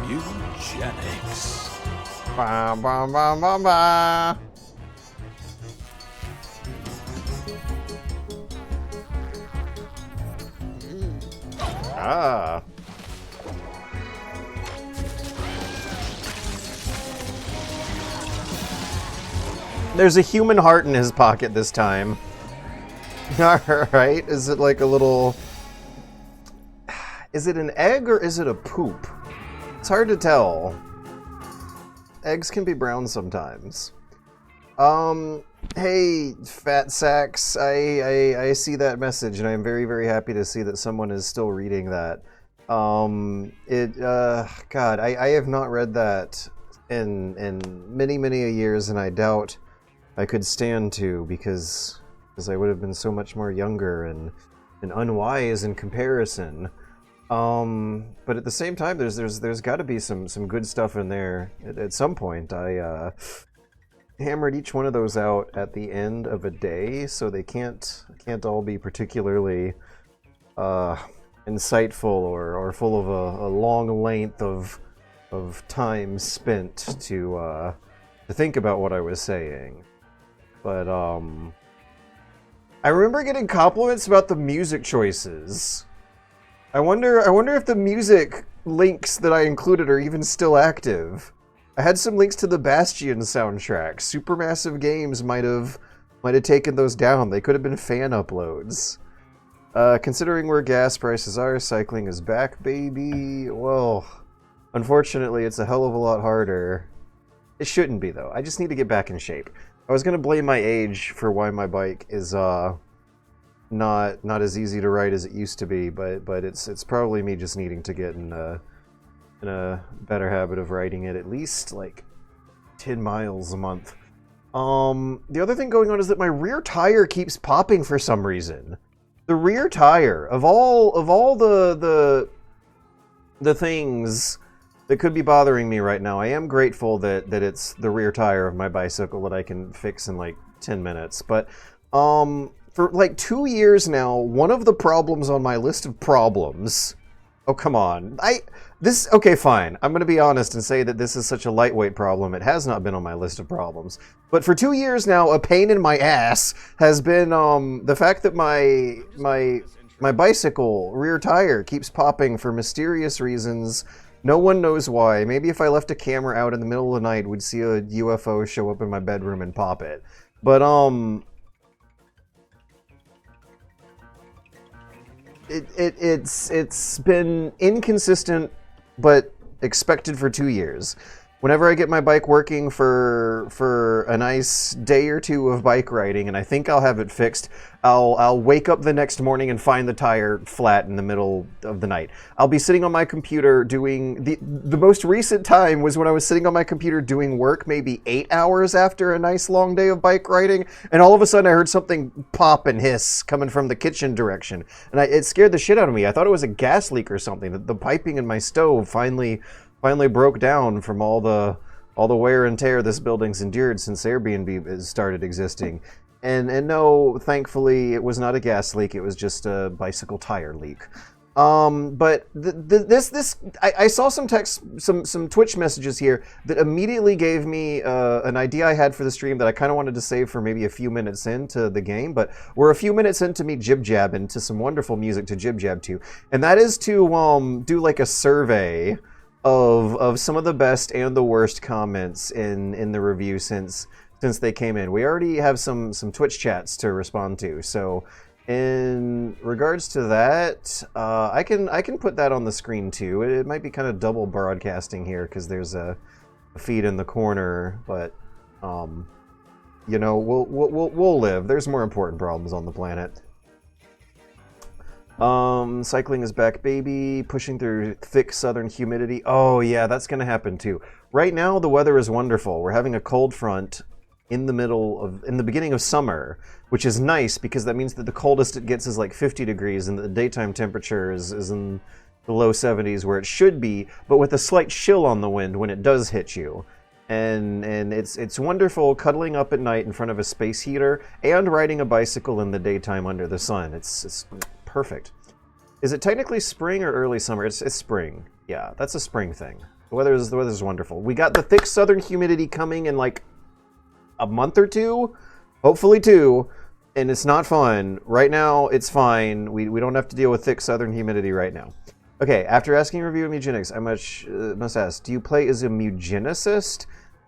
Mewgenics. Ba ba ba ba ba. Ah. There's a human heart in his pocket this time. Alright, is it like a little... Is it an egg or is it a poop? It's hard to tell. Eggs can be brown sometimes. Hey, fat sacks, I see that message, and I'm very, very happy to see that someone is still reading that. God, I have not read that in many, many years, and I doubt I could stand to, because I would have been so much more younger and unwise in comparison. But at the same time, there's got to be some good stuff in there. At some point, I hammered each one of those out at the end of a day, so they can't all be particularly insightful or full of a long length of time spent to think about what I was saying. But I remember getting compliments about the music choices. I wonder if the music links that I included are even still active. I had some links to the Bastion soundtrack. Supermassive Games might have taken those down. They could have been fan uploads. Considering where gas prices are, cycling is back, baby. Well, unfortunately, it's a hell of a lot harder. It shouldn't be, though. I just need to get back in shape. I was gonna blame my age for why my bike is not as easy to ride as it used to be, but it's probably me just needing to get in a better habit of riding it at least like 10 miles a month. The other thing going on is that my rear tire keeps popping for some reason. The rear tire of all the things that could be bothering me right now, I am grateful that it's the rear tire of my bicycle that I can fix in like 10 minutes. But for like 2 years now, one of the problems on my list of problems... Oh, come on. Okay, fine. I'm going to be honest and say that this is such a lightweight problem. It has not been on my list of problems. But for 2 years now, a pain in my ass has been the fact that my bicycle rear tire keeps popping for mysterious reasons. No one knows why. Maybe if I left a camera out in the middle of the night, we'd see a UFO show up in my bedroom and pop it. But, It's been inconsistent, but expected for 2 years. Whenever I get my bike working for a nice day or two of bike riding, and I think I'll have it fixed, I'll wake up the next morning and find the tire flat in the middle of the night. I'll be sitting on my computer doing... The most recent time was when I was sitting on my computer doing work maybe 8 hours after a nice long day of bike riding, and all of a sudden I heard something pop and hiss coming from the kitchen direction. And it scared the shit out of me. I thought it was a gas leak or something. The piping in my stove finally broke down from all the wear and tear this building's endured since Airbnb has started existing. And no, thankfully, it was not a gas leak. It was just a bicycle tire leak. But I saw some text, some Twitch messages here that immediately gave me an idea I had for the stream that I kind of wanted to save for maybe a few minutes into the game. But we're a few minutes into me jib-jabbing to some wonderful music to jib-jab to. And that is to do like a survey of some of the best and the worst comments in the review since they came in. We already have some Twitch chats to respond to, so in regards to that, I can put that on the screen too. It might be kind of double broadcasting here because there's a feed in the corner, but you know, we'll live. There's more important problems on the planet. Cycling is back, baby. Pushing through thick southern humidity. Oh yeah, that's gonna happen too. Right now, the weather is wonderful. We're having a cold front in the beginning of summer, which is nice because that means that the coldest it gets is like 50 degrees, and the daytime temperature is in the low 70s where it should be, but with a slight chill on the wind when it does hit you. And it's wonderful cuddling up at night in front of a space heater and riding a bicycle in the daytime under the sun. It's perfect. Is it technically spring or early summer? It's spring. Yeah, that's a spring thing. The weather's wonderful. We got the thick southern humidity coming in like a month or two, hopefully 2, and it's not fun. Right now, it's fine. We don't have to deal with thick southern humidity right now. Okay, after asking a review of Mewgenics, I must ask, do you play as a Mewgenicist?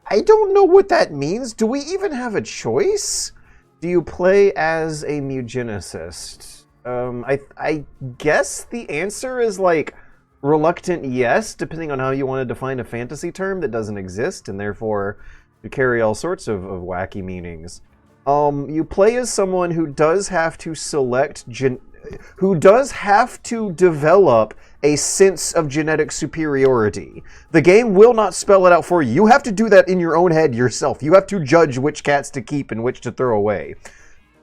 I don't know what that means. Do we even have a choice? Do you play as a Mewgenicist? I guess the answer is like reluctant yes, depending on how you want to define a fantasy term that doesn't exist, and therefore you carry all sorts of wacky meanings. You play as someone who does have to who does have to develop a sense of genetic superiority. The game will not spell it out for you. You have to do that in your own head yourself. You have to judge which cats to keep and which to throw away.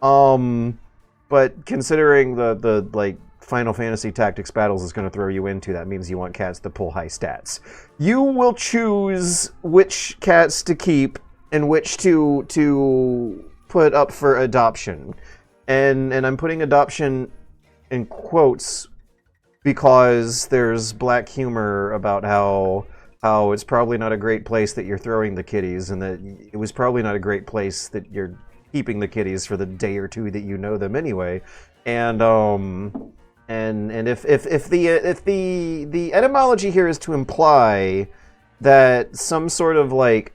But considering the like Final Fantasy Tactics battles is going to throw you into, that means you want cats that pull high stats. You will choose which cats to keep and which to put up for adoption. And I'm putting adoption in quotes because there's black humor about how it's probably not a great place that you're throwing the kitties, and that it was probably not a great place that you're keeping the kitties for the day or 2 that you know them anyway. And if the etymology here is to imply that some sort of like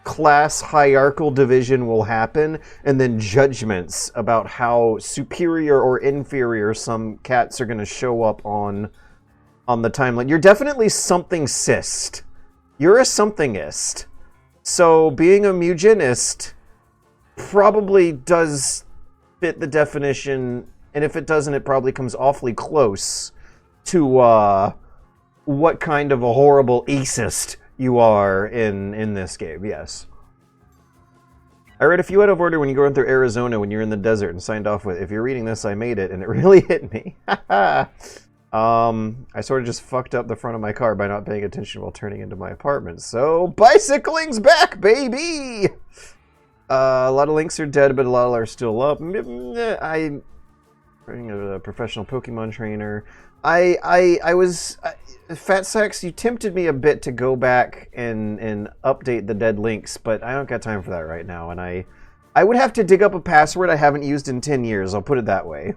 class hierarchical division will happen, and then judgments about how superior or inferior some cats are going to show up on the timeline. You're definitely something cist. You're a somethingist. So being a Mewgenist probably does fit the definition, and if it doesn't, it probably comes awfully close to what kind of a horrible aceist you are in this game, yes. I read a few out of order when you go through Arizona when you're in the desert and signed off with, if you're reading this, I made it, and it really hit me. I sort of just fucked up the front of my car by not paying attention while turning into my apartment. So, bicycling's back, baby! A lot of links are dead, but a lot are still up. I'm a professional Pokemon trainer. I was... Fat Sax, you tempted me a bit to go back and update the dead links, but I don't got time for that right now, and I would have to dig up a password I haven't used in 10 years, I'll put it that way.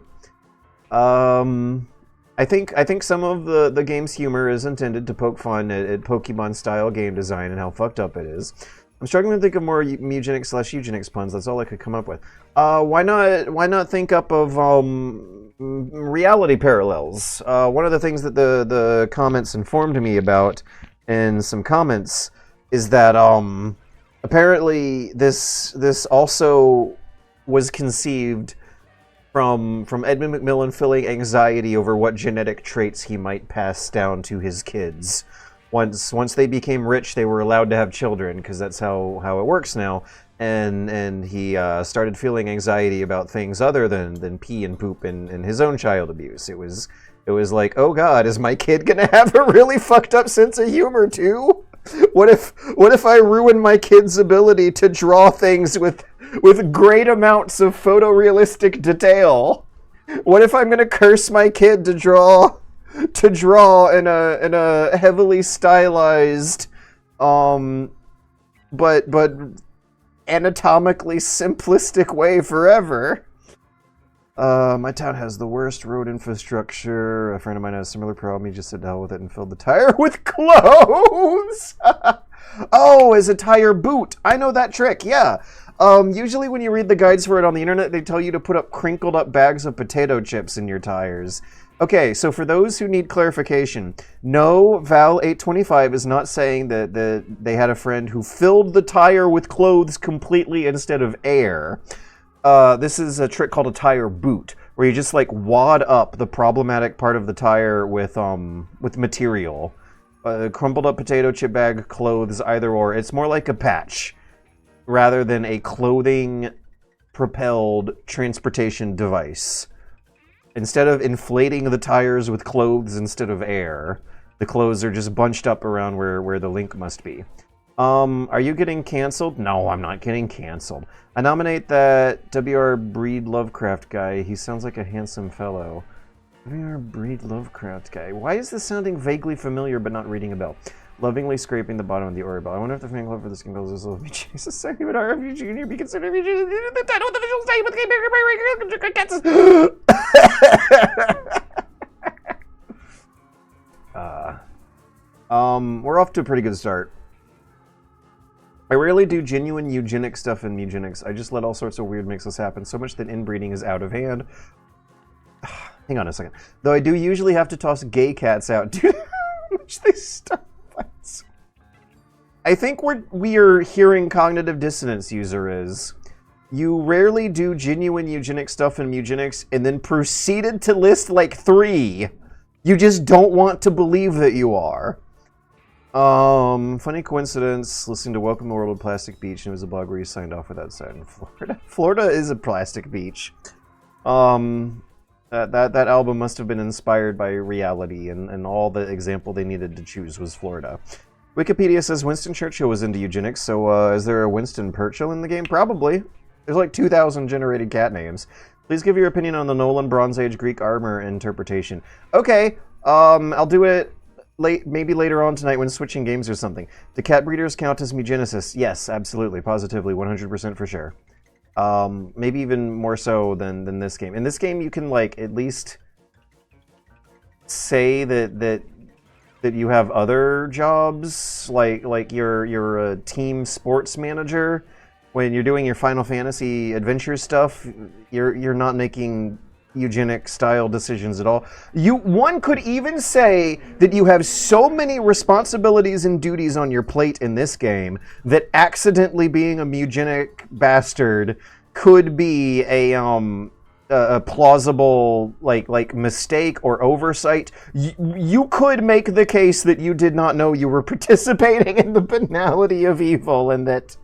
I think some of the game's humor is intended to poke fun at Pokemon-style game design and how fucked up it is. I'm struggling to think of more Mewgenics/Eugenics puns. That's all I could come up with. Why not think up of reality parallels? One of the things that the comments informed me about in some comments is that apparently this also was conceived from Edmund Macmillan feeling anxiety over what genetic traits he might pass down to his kids. Once they became rich, they were allowed to have children, because that's how it works now. And he started feeling anxiety about things other than pee and poop and his own child abuse. It was like, oh God, is my kid gonna have a really fucked up sense of humor too? What if I ruin my kid's ability to draw things with great amounts of photorealistic detail? What if I'm gonna curse my kid to draw in a heavily stylized but anatomically simplistic way forever? My town has the worst road infrastructure. A friend of mine has a similar problem. He just said hell with it and filled the tire with clothes. Oh, as a tire boot. I know that trick, yeah. Usually when you read the guides for it on the internet, they tell you to put up crinkled up bags of potato chips in your tires. Okay, so for those who need clarification, no, Val825 is not saying that they had a friend who filled the tire with clothes completely instead of air. This is a trick called a tire boot, where you just like wad up the problematic part of the tire with material. Crumpled up potato chip bag, clothes, either or. It's more like a patch rather than a clothing propelled transportation device. Instead of inflating the tires with clothes instead of air, the clothes are just bunched up around where the link must be. Are you getting canceled? No, I'm not getting canceled. I nominate that WR Breed Lovecraft guy. He sounds like a handsome fellow. VR breed Lovecraft guy. Why is this sounding vaguely familiar but not reading a bell? Lovingly scraping the bottom of the Ori bell. I wonder if the fan club for this game builds this will be Jesus. Sorry, would RFU Junior be considered the title of the visual state with the we're off to a pretty good start. I rarely do genuine eugenic stuff in Mewgenics. I just let all sorts of weird mixes happen, so much that inbreeding is out of hand. Hang on a second. Though I do usually have to toss gay cats out due to how much they start fights. I think we are hearing cognitive dissonance, user is. You rarely do genuine eugenic stuff in Mewgenics and then proceeded to list like 3. You just don't want to believe that you are. Funny coincidence, listening to Welcome to the World of Plastic Beach, and it was a blog where you signed off with that side in Florida. Florida is a plastic beach. That album must have been inspired by reality, and all the example they needed to choose was Florida. Wikipedia says Winston Churchill was into eugenics, so is there a Winston Churchill in the game? Probably. There's like 2,000 generated cat names. Please give your opinion on the Nolan Bronze Age Greek armor interpretation. Okay, I'll do it maybe later on tonight when switching games or something. Do cat breeders count as eugenicists? Yes, absolutely, positively, 100% for sure. Maybe even more so than this game. In this game, you can like at least say that you have other jobs, like you're a team sports manager. When you're doing your Final Fantasy adventure stuff, you're not making eugenic style decisions at all. One could even say that you have so many responsibilities and duties on your plate in this game that accidentally being a eugenic bastard could be a plausible like mistake or oversight. You could make the case that you did not know you were participating in the banality of evil, and that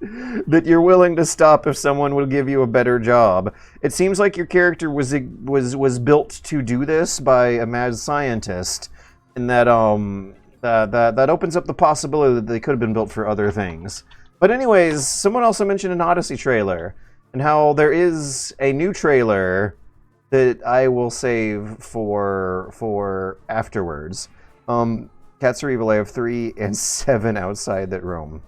you're willing to stop if someone will give you a better job. It seems like your character was built to do this by a mad scientist, and that opens up the possibility that they could have been built for other things. But anyways, someone also mentioned an Odyssey trailer, and how there is a new trailer that I will save for afterwards. Cats are evil. I have 3 and 7 outside that roam.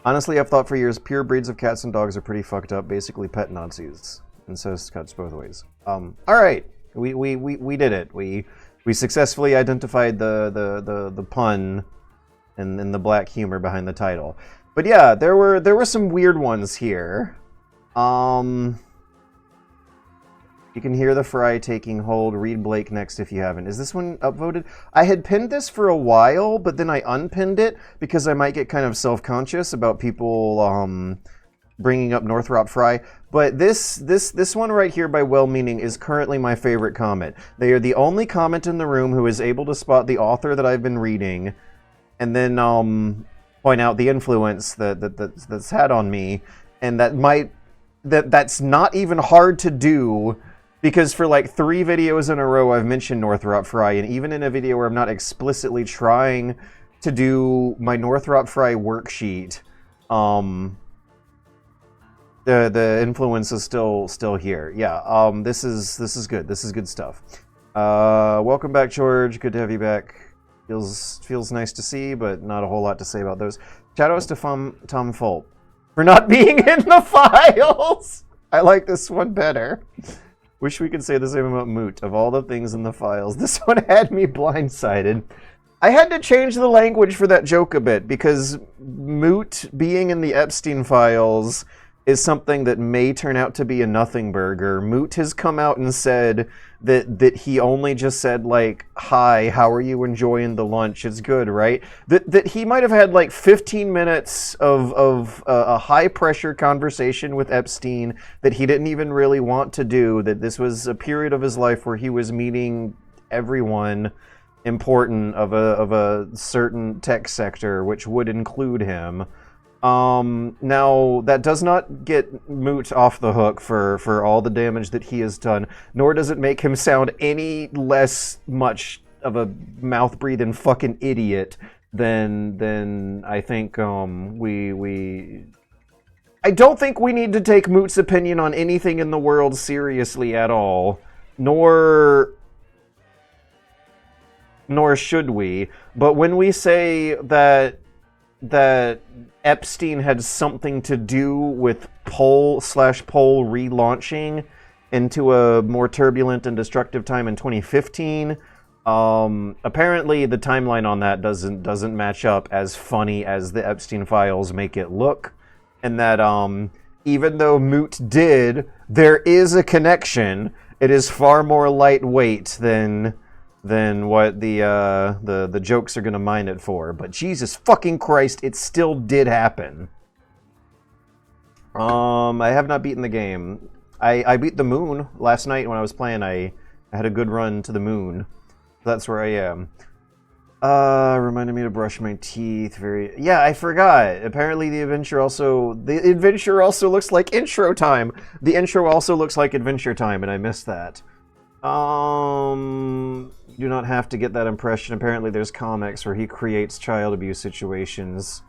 Honestly, I've thought for years pure breeds of cats and dogs are pretty fucked up, basically pet Nazis. Incest cuts both ways. All right, we did it. We successfully identified the pun and the black humor behind the title. But yeah, there were some weird ones here. You can hear the fry taking hold. Read Blake next if you haven't. Is this one upvoted? I had pinned this for a while, but then I unpinned it because I might get kind of self-conscious about people bringing up Northrop Fry. But this one right here by Well-Meaning is currently my favorite comment. They are the only comment in the room who is able to spot the author that I've been reading, and then point out the influence that's had on me, and that's not even hard to do, because for like 3 videos in a row I've mentioned Northrop Fry, and even in a video where I'm not explicitly trying to do my Northrop Fry worksheet, the influence is still here. Yeah, this is good. This is good stuff. Welcome back, George. Good to have you back. Feels nice to see, but not a whole lot to say about those. Shoutouts to Tom Folt for not being in the files. I like this one better. Wish we could say the same about Moot. Of all the things in the files, this one had me blindsided. I had to change the language for that joke a bit, because Moot being in the Epstein files is something that may turn out to be a nothing burger. Moot has come out and said that he only just said, like, hi, how are you enjoying the lunch? It's good, right? That he might have had like 15 minutes of a high-pressure conversation with Epstein that he didn't even really want to do, that this was a period of his life where he was meeting everyone important of a certain tech sector, which would include him. Now, that does not get Moot off the hook for all the damage that he has done, nor does it make him sound any less much of a mouth-breathing fucking idiot than I think I don't think we need to take Moot's opinion on anything in the world seriously at all, nor nor should we. But when we say that Epstein had something to do with Pol relaunching into a more turbulent and destructive time in 2015, apparently the timeline on that doesn't match up as funny as the Epstein files make it look, and that even though Moot did, there is a connection. It is far more lightweight than what the jokes are gonna mine it for. But Jesus fucking Christ, it still did happen. I have not beaten the game. I beat the moon last night when I was playing. I had a good run to the moon. That's where I am. Reminded me to brush my teeth. Yeah, I forgot. Apparently the adventure also looks like intro time. The intro also looks like adventure time, and I missed that. You do not have to get that impression. Apparently there's comics where he creates child abuse situations.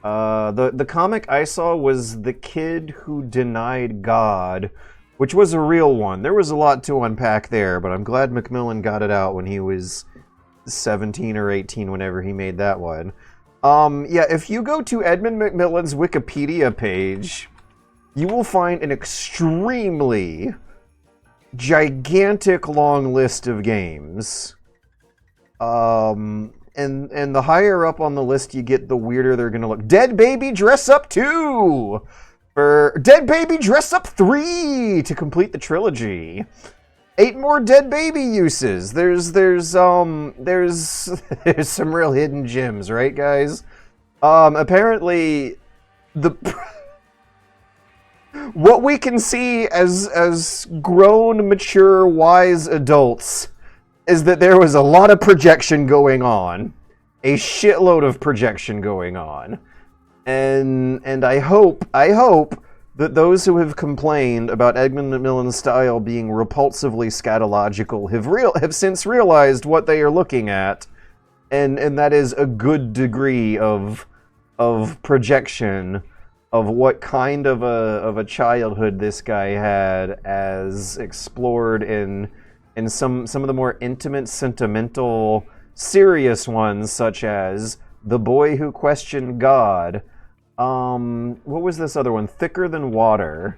The comic I saw was The Kid Who Denied God, which was a real one. There was a lot to unpack there, but I'm glad Macmillan got it out when he was 17 or 18 whenever he made that one. Yeah, if you go to Edmund Macmillan's Wikipedia page, you will find an extremely gigantic long list of games. And the higher up on the list you get, the weirder they're gonna look. Dead Baby Dress Up 2! For Dead Baby Dress Up 3 to complete the trilogy. 8 more Dead Baby uses. There's some real hidden gems, right, guys? Apparently what we can see as grown, mature, wise adults is that there was a lot of projection going on. A shitload of projection going on. And I hope that those who have complained about Edmund Macmillan's style being repulsively scatological have since realized what they are looking at, and that is a good degree of projection of what kind of a childhood this guy had, as explored in some of the more intimate, sentimental, serious ones, such as The Boy Who Questioned God. What was this other one? Thicker Than Water.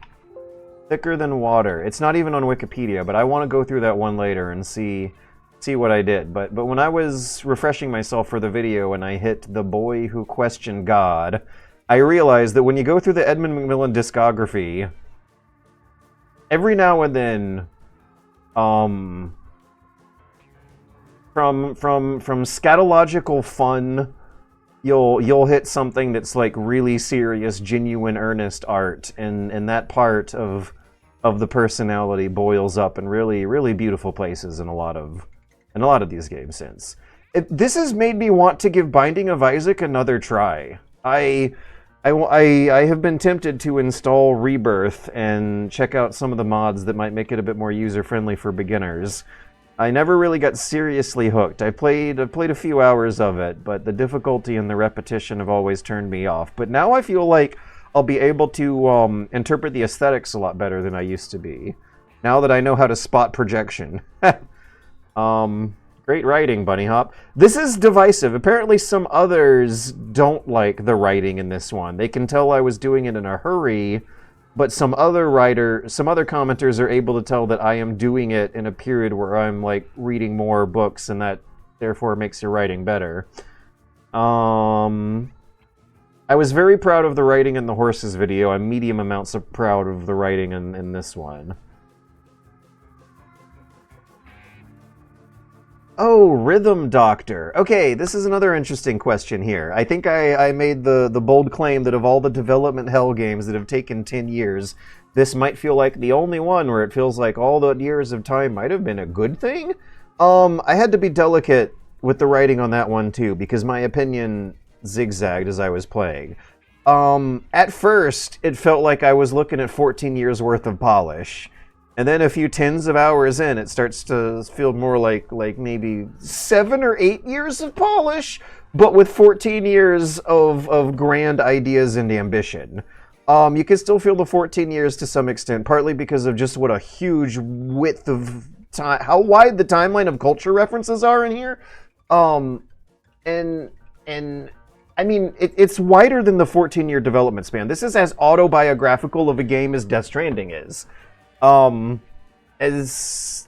Thicker Than Water. It's not even on Wikipedia, but I want to go through that one later and see what I did. But when I was refreshing myself for the video and I hit The Boy Who Questioned God, I realized that when you go through the Edmund Macmillan discography, every now and then, from scatological fun, you'll hit something that's like really serious, genuine, earnest art, and that part of the personality boils up in really, really beautiful places in a lot of these games since. This has made me want to give Binding of Isaac another try. I have been tempted to install Rebirth and check out some of the mods that might make it a bit more user-friendly for beginners. I never really got seriously hooked. I played a few hours of it, but the difficulty and the repetition have always turned me off. But now I feel like I'll be able to interpret the aesthetics a lot better than I used to be, now that I know how to spot projection. Great writing, Bunny Hop. This is divisive. Apparently some others don't like the writing in this one. They can tell I was doing it in a hurry, but some other commenters are able to tell that I am doing it in a period where I'm like reading more books, and that therefore makes your writing better. I was very proud of the writing in the horses video. I'm medium amounts of proud of the writing in this one. Oh, Rhythm Doctor. Okay, this is another interesting question here. I think I made the bold claim that of all the development hell games that have taken 10 years, this might feel like the only one where it feels like all the years of time might have been a good thing. I had to be delicate with the writing on that one too, because my opinion zigzagged as I was playing. At first, it felt like I was looking at 14 years worth of polish. And then a few tens of hours in, it starts to feel more like maybe 7 or 8 years of polish, but with 14 years of grand ideas and ambition. You can still feel the 14 years to some extent, partly because of just what a huge width of time, how wide the timeline of culture references are in here. Um, and and I mean, it's wider than the 14-year development span. This is as autobiographical of a game as Death Stranding is. Um, as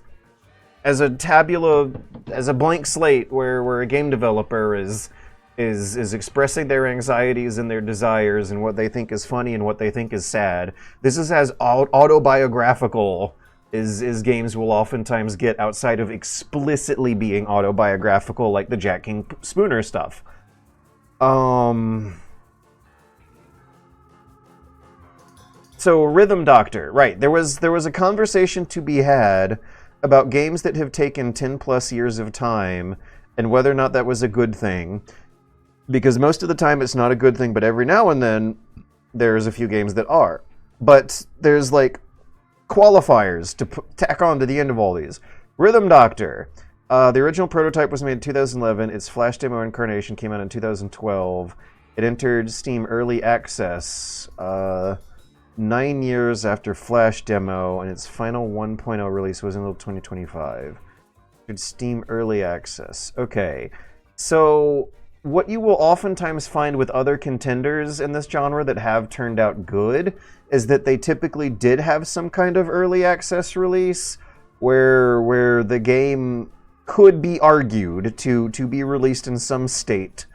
as a blank slate where a game developer is expressing their anxieties and their desires and what they think is funny and what they think is sad. This is as autobiographical as games will oftentimes get outside of explicitly being autobiographical, like the Jack King Spooner stuff. So Rhythm Doctor, right? There was a conversation to be had about games that have taken 10 plus years of time and whether or not that was a good thing. Because most of the time it's not a good thing, but every now and then there's a few games that are. But there's like qualifiers to tack on to the end of all these. Rhythm Doctor. The original prototype was made in 2011. Its Flash demo incarnation came out in 2012. It entered Steam Early Access 9 years after Flash demo, and its final 1.0 release was until 2025. Entered Steam Early Access. Okay. So what you will oftentimes find with other contenders in this genre that have turned out good is that they typically did have some kind of early access release where the game could be argued to be released in some state,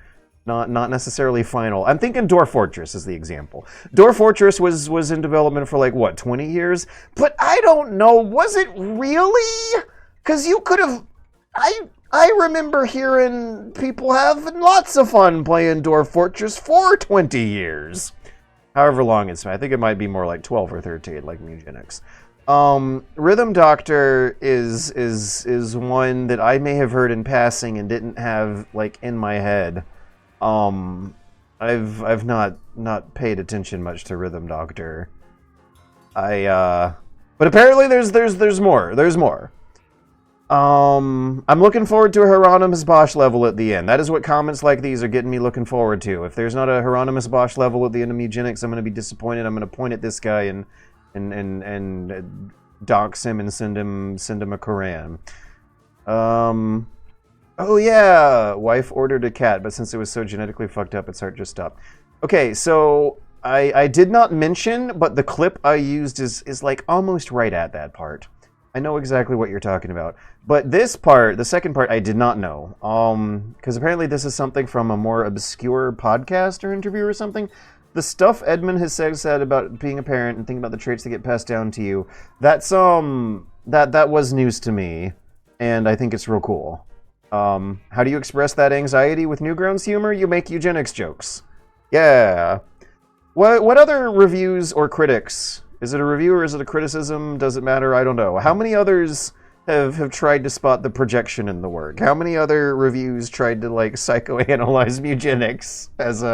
not necessarily final. I'm thinking Dwarf Fortress is the example. Dwarf Fortress was in development for like, what, 20 years? But I don't know, was it really? Because you could have... I remember hearing people having lots of fun playing Dwarf Fortress for 20 years. However long it's been. I think it might be more like 12 or 13, like Mewgenics. Rhythm Doctor is one that I may have heard in passing and didn't have like in my head. I've not paid attention much to Rhythm Doctor. But apparently there's more. There's more. I'm looking forward to a Hieronymus Bosch level at the end. That is what comments like these are getting me looking forward to. If there's not a Hieronymus Bosch level at the end of Mewgenics, I'm going to be disappointed. I'm going to point at this guy and dox him and send him a Koran. Oh yeah, wife ordered a cat, but since it was so genetically fucked up, its heart just stopped. Okay, so I did not mention, but the clip I used is like almost right at that part. I know exactly what you're talking about. But this part, the second part, I did not know. Because apparently this is something from a more obscure podcast or interview or something. The stuff Edmund has said about being a parent and thinking about the traits that get passed down to you, that's, that was news to me. And I think it's real cool. How do you express that anxiety with Newgrounds humor? You make eugenics jokes. Yeah. What other reviews or critics? Is it a review or is it a criticism? Does it matter? I don't know. How many others have tried to spot the projection in the work? How many other reviews tried to like psychoanalyze Mewgenics as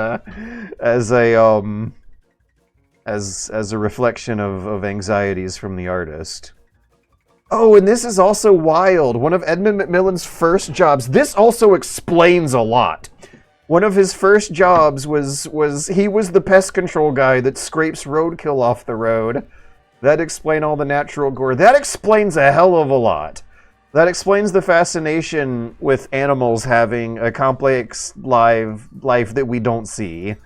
a reflection of anxieties from the artist? Oh, and this is also wild. One of Edmund Macmillan's first jobs. This also explains a lot. One of his first jobs was he was the pest control guy that scrapes roadkill off the road. That explains all the natural gore. That explains a hell of a lot. That explains the fascination with animals having a complex life that we don't see,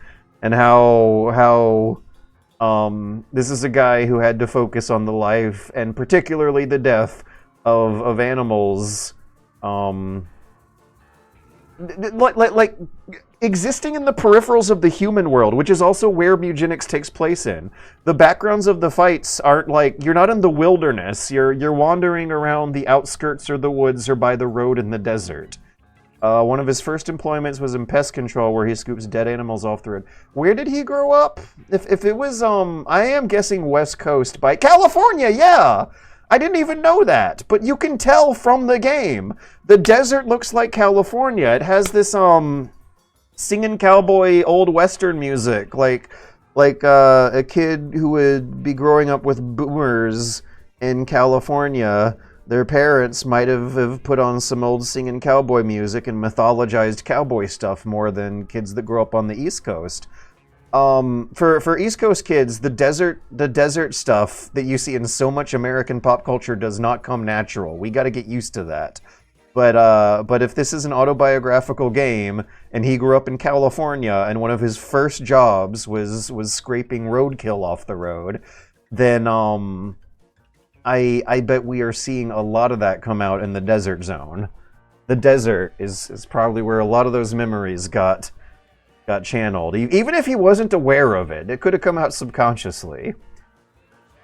and how this is a guy who had to focus on the life and particularly the death of animals. Like existing in the peripherals of the human world, which is also where Mewgenics takes place in. The backgrounds of the fights aren't like, you're not in the wilderness, you're wandering around the outskirts or the woods or by the road in the desert. One of his first employments was in pest control, where he scoops dead animals off the road. Where did he grow up? If it was, I am guessing West Coast by California, yeah! I didn't even know that, but you can tell from the game. The desert looks like California. It has this, singing cowboy old western music, like a kid who would be growing up with boomers in California. Their parents might have put on some old singing cowboy music and mythologized cowboy stuff more than kids that grow up on the East Coast. For East Coast kids, the desert stuff that you see in so much American pop culture does not come natural. We got to get used to that. But if this is an autobiographical game and he grew up in California and one of his first jobs was scraping roadkill off the road, then I bet we are seeing a lot of that come out in the desert zone. The desert is probably where a lot of those memories got channeled. Even if he wasn't aware of it, it could have come out subconsciously.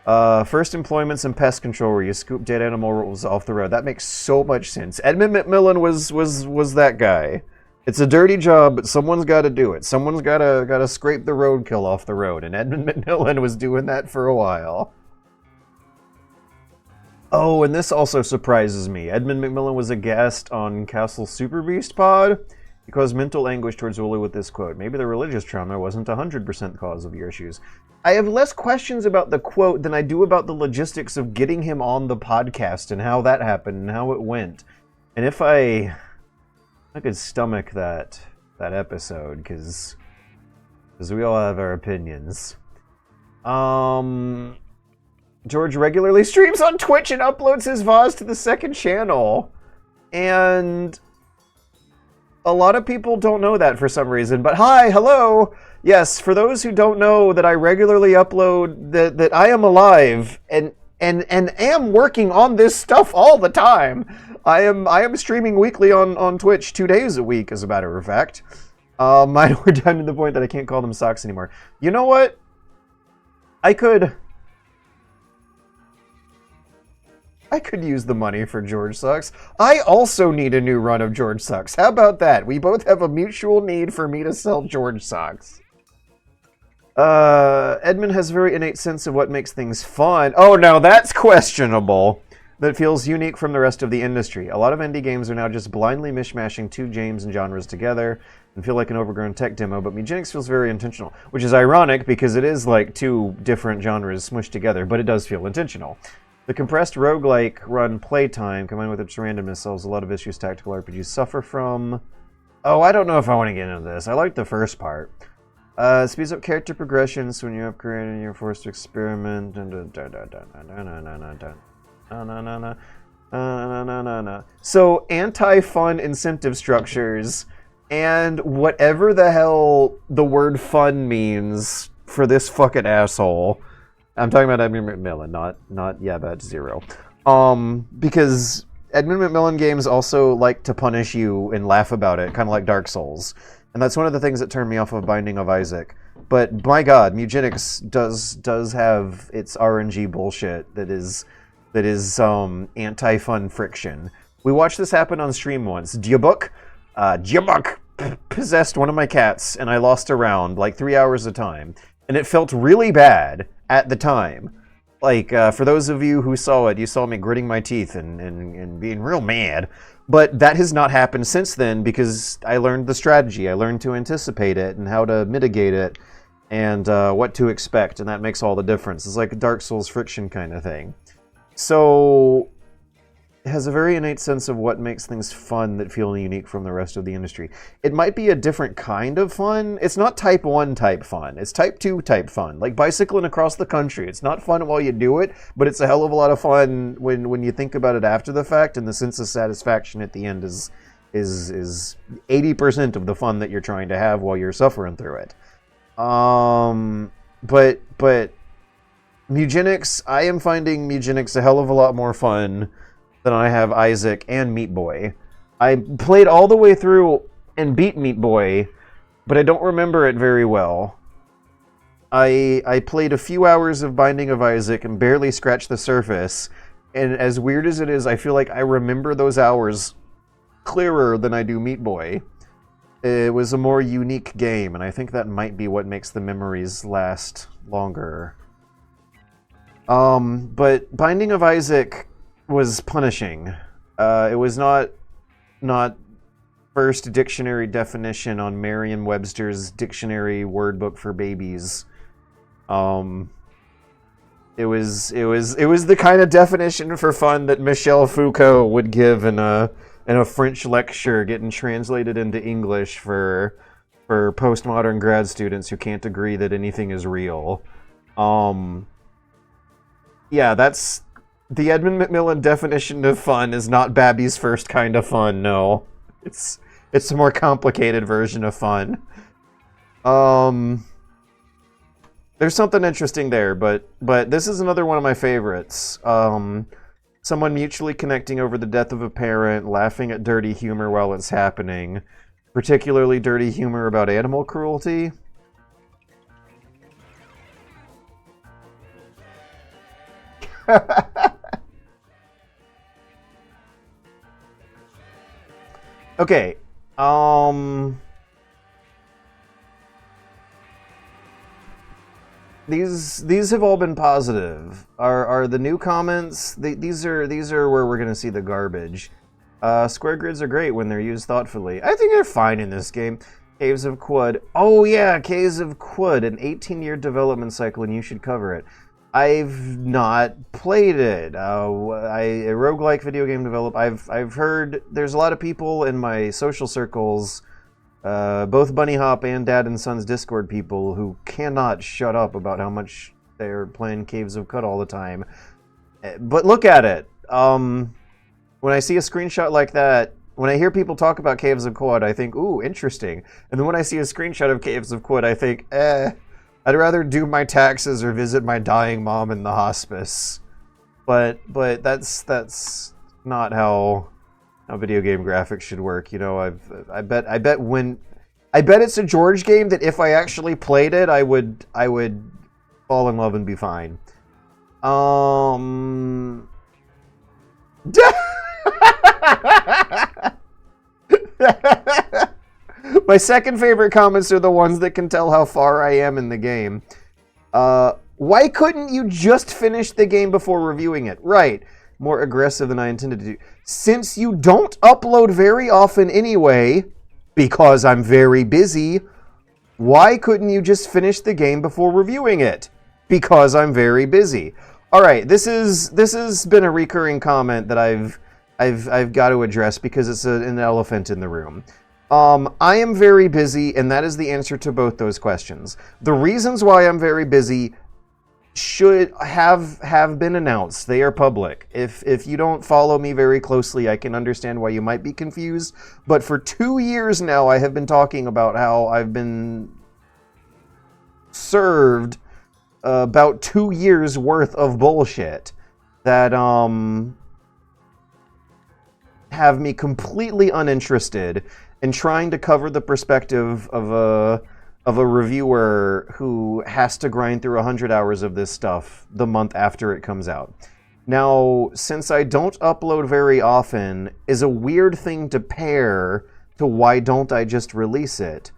First employments in pest control where you scoop dead animals off the road. That makes so much sense. Edmund McMillan was that guy. It's a dirty job, but someone's got to do it. Someone's got to scrape the roadkill off the road, and Edmund McMillan was doing that for a while. Oh, and this also surprises me. Edmund McMillan was a guest on Castle Super Beast Pod. He caused mental anguish towards Uli with this quote. Maybe the religious trauma wasn't 100% the cause of your issues. I have less questions about the quote than I do about the logistics of getting him on the podcast and how that happened and how it went. And if I could stomach that episode, because we all have our opinions. George regularly streams on Twitch and uploads his VODs to the second channel. And a lot of people don't know that for some reason, but hello! Yes, for those who don't know that I regularly upload, that I am alive and am working on this stuff all the time. I am streaming weekly on Twitch 2 days a week, as a matter of fact. Mine were down to the point that I can't call them socks anymore. You know what? I could use the money for George Sucks. I also need a new run of George Sucks. How about that? We both have a mutual need for me to sell George Sucks. Edmund has a very innate sense of what makes things fun. Oh, now that's questionable. That feels unique from the rest of the industry. A lot of indie games are now just blindly mishmashing two games and genres together and feel like an overgrown tech demo, but Mewgenics feels very intentional, which is ironic because it is like two different genres smushed together, but it does feel intentional. The compressed roguelike run playtime, combined with its randomness, solves a lot of issues tactical RPGs suffer from. Oh, I don't know if I want to get into this. I like the first part. Speeds up character progressions when you upgrade and you're forced to experiment. So, anti-fun incentive structures, and whatever the hell the word fun means for this fucking asshole. I'm talking about Edmund McMillan, not Yabat Zero. Because Edmund McMillan games also like to punish you and laugh about it, kind of like Dark Souls. And that's one of the things that turned me off of Binding of Isaac. But my god, Mewgenics does have its RNG bullshit that is anti-fun friction. We watched this happen on stream once. Diabuk possessed one of my cats, and I lost a round, like 3 hours at a time. And it felt really bad at the time. Like, for those of you who saw it, you saw me gritting my teeth and being real mad. But that has not happened since then because I learned the strategy. I learned to anticipate it and how to mitigate it and what to expect, and that makes all the difference. It's like a Dark Souls friction kind of thing. So it has a very innate sense of what makes things fun that feel unique from the rest of the industry. It might be a different kind of fun. It's not type 1 type fun. It's type 2 type fun. Like bicycling across the country. It's not fun while you do it, but it's a hell of a lot of fun when you think about it after the fact, and the sense of satisfaction at the end is 80% of the fun that you're trying to have while you're suffering through it. But Mewgenics, I am finding Mewgenics a hell of a lot more fun than I have Isaac and Meat Boy. I played all the way through and beat Meat Boy, but I don't remember it very well. I played a few hours of Binding of Isaac and barely scratched the surface, and as weird as it is, I feel like I remember those hours clearer than I do Meat Boy. It was a more unique game, and I think that might be what makes the memories last longer. But Binding of Isaac was punishing. It was not first dictionary definition on Merriam-Webster's dictionary word book for babies. It was the kind of definition for fun that Michel Foucault would give in a French lecture getting translated into English for postmodern grad students who can't agree that anything is real. Yeah, that's The Edmund Macmillan definition of fun is not Babby's first kind of fun, no. It's a more complicated version of fun. There's something interesting there, but this is another one of my favorites. Someone mutually connecting over the death of a parent, laughing at dirty humor while it's happening, particularly dirty humor about animal cruelty. Okay, These have all been positive. Are the new comments? These are where we're gonna see the garbage. Square grids are great when they're used thoughtfully. I think they're fine in this game. Caves of Quud. Oh yeah, Caves of Quud, an 18-year development cycle, and you should cover it. I've not played it. A roguelike video game develop. I've heard there's a lot of people in my social circles, both Bunny Hop and Dad and Son's Discord people, who cannot shut up about how much they're playing Caves of Quud all the time. But look at it. When I see a screenshot like that, when I hear people talk about Caves of Quud, I think, ooh, interesting. And then when I see a screenshot of Caves of Quud, I think, I'd rather do my taxes or visit my dying mom in the hospice. But that's not how video game graphics should work. You know, I bet it's a George game that if I actually played it, I would fall in love and be fine. My second favorite comments are the ones that can tell how far I am in the game. Why couldn't you just finish the game before reviewing it? Right. More aggressive than I intended to do. Since you don't upload very often anyway, because I'm very busy, why couldn't you just finish the game before reviewing it? Because I'm very busy. All right, this has been a recurring comment that I've got to address because it's an elephant in the room. I am very busy, and that is the answer to both those questions. The reasons why I'm very busy should have been announced. They are public. If you don't follow me very closely, I can understand why you might be confused. But for 2 years now, I have been talking about how I've been served about 2 years worth of bullshit that have me completely uninterested in trying to cover the perspective of a reviewer who has to grind through 100 hours of this stuff the month after it comes out. Now, since I don't upload very often, is a weird thing to pair to why don't I just release it?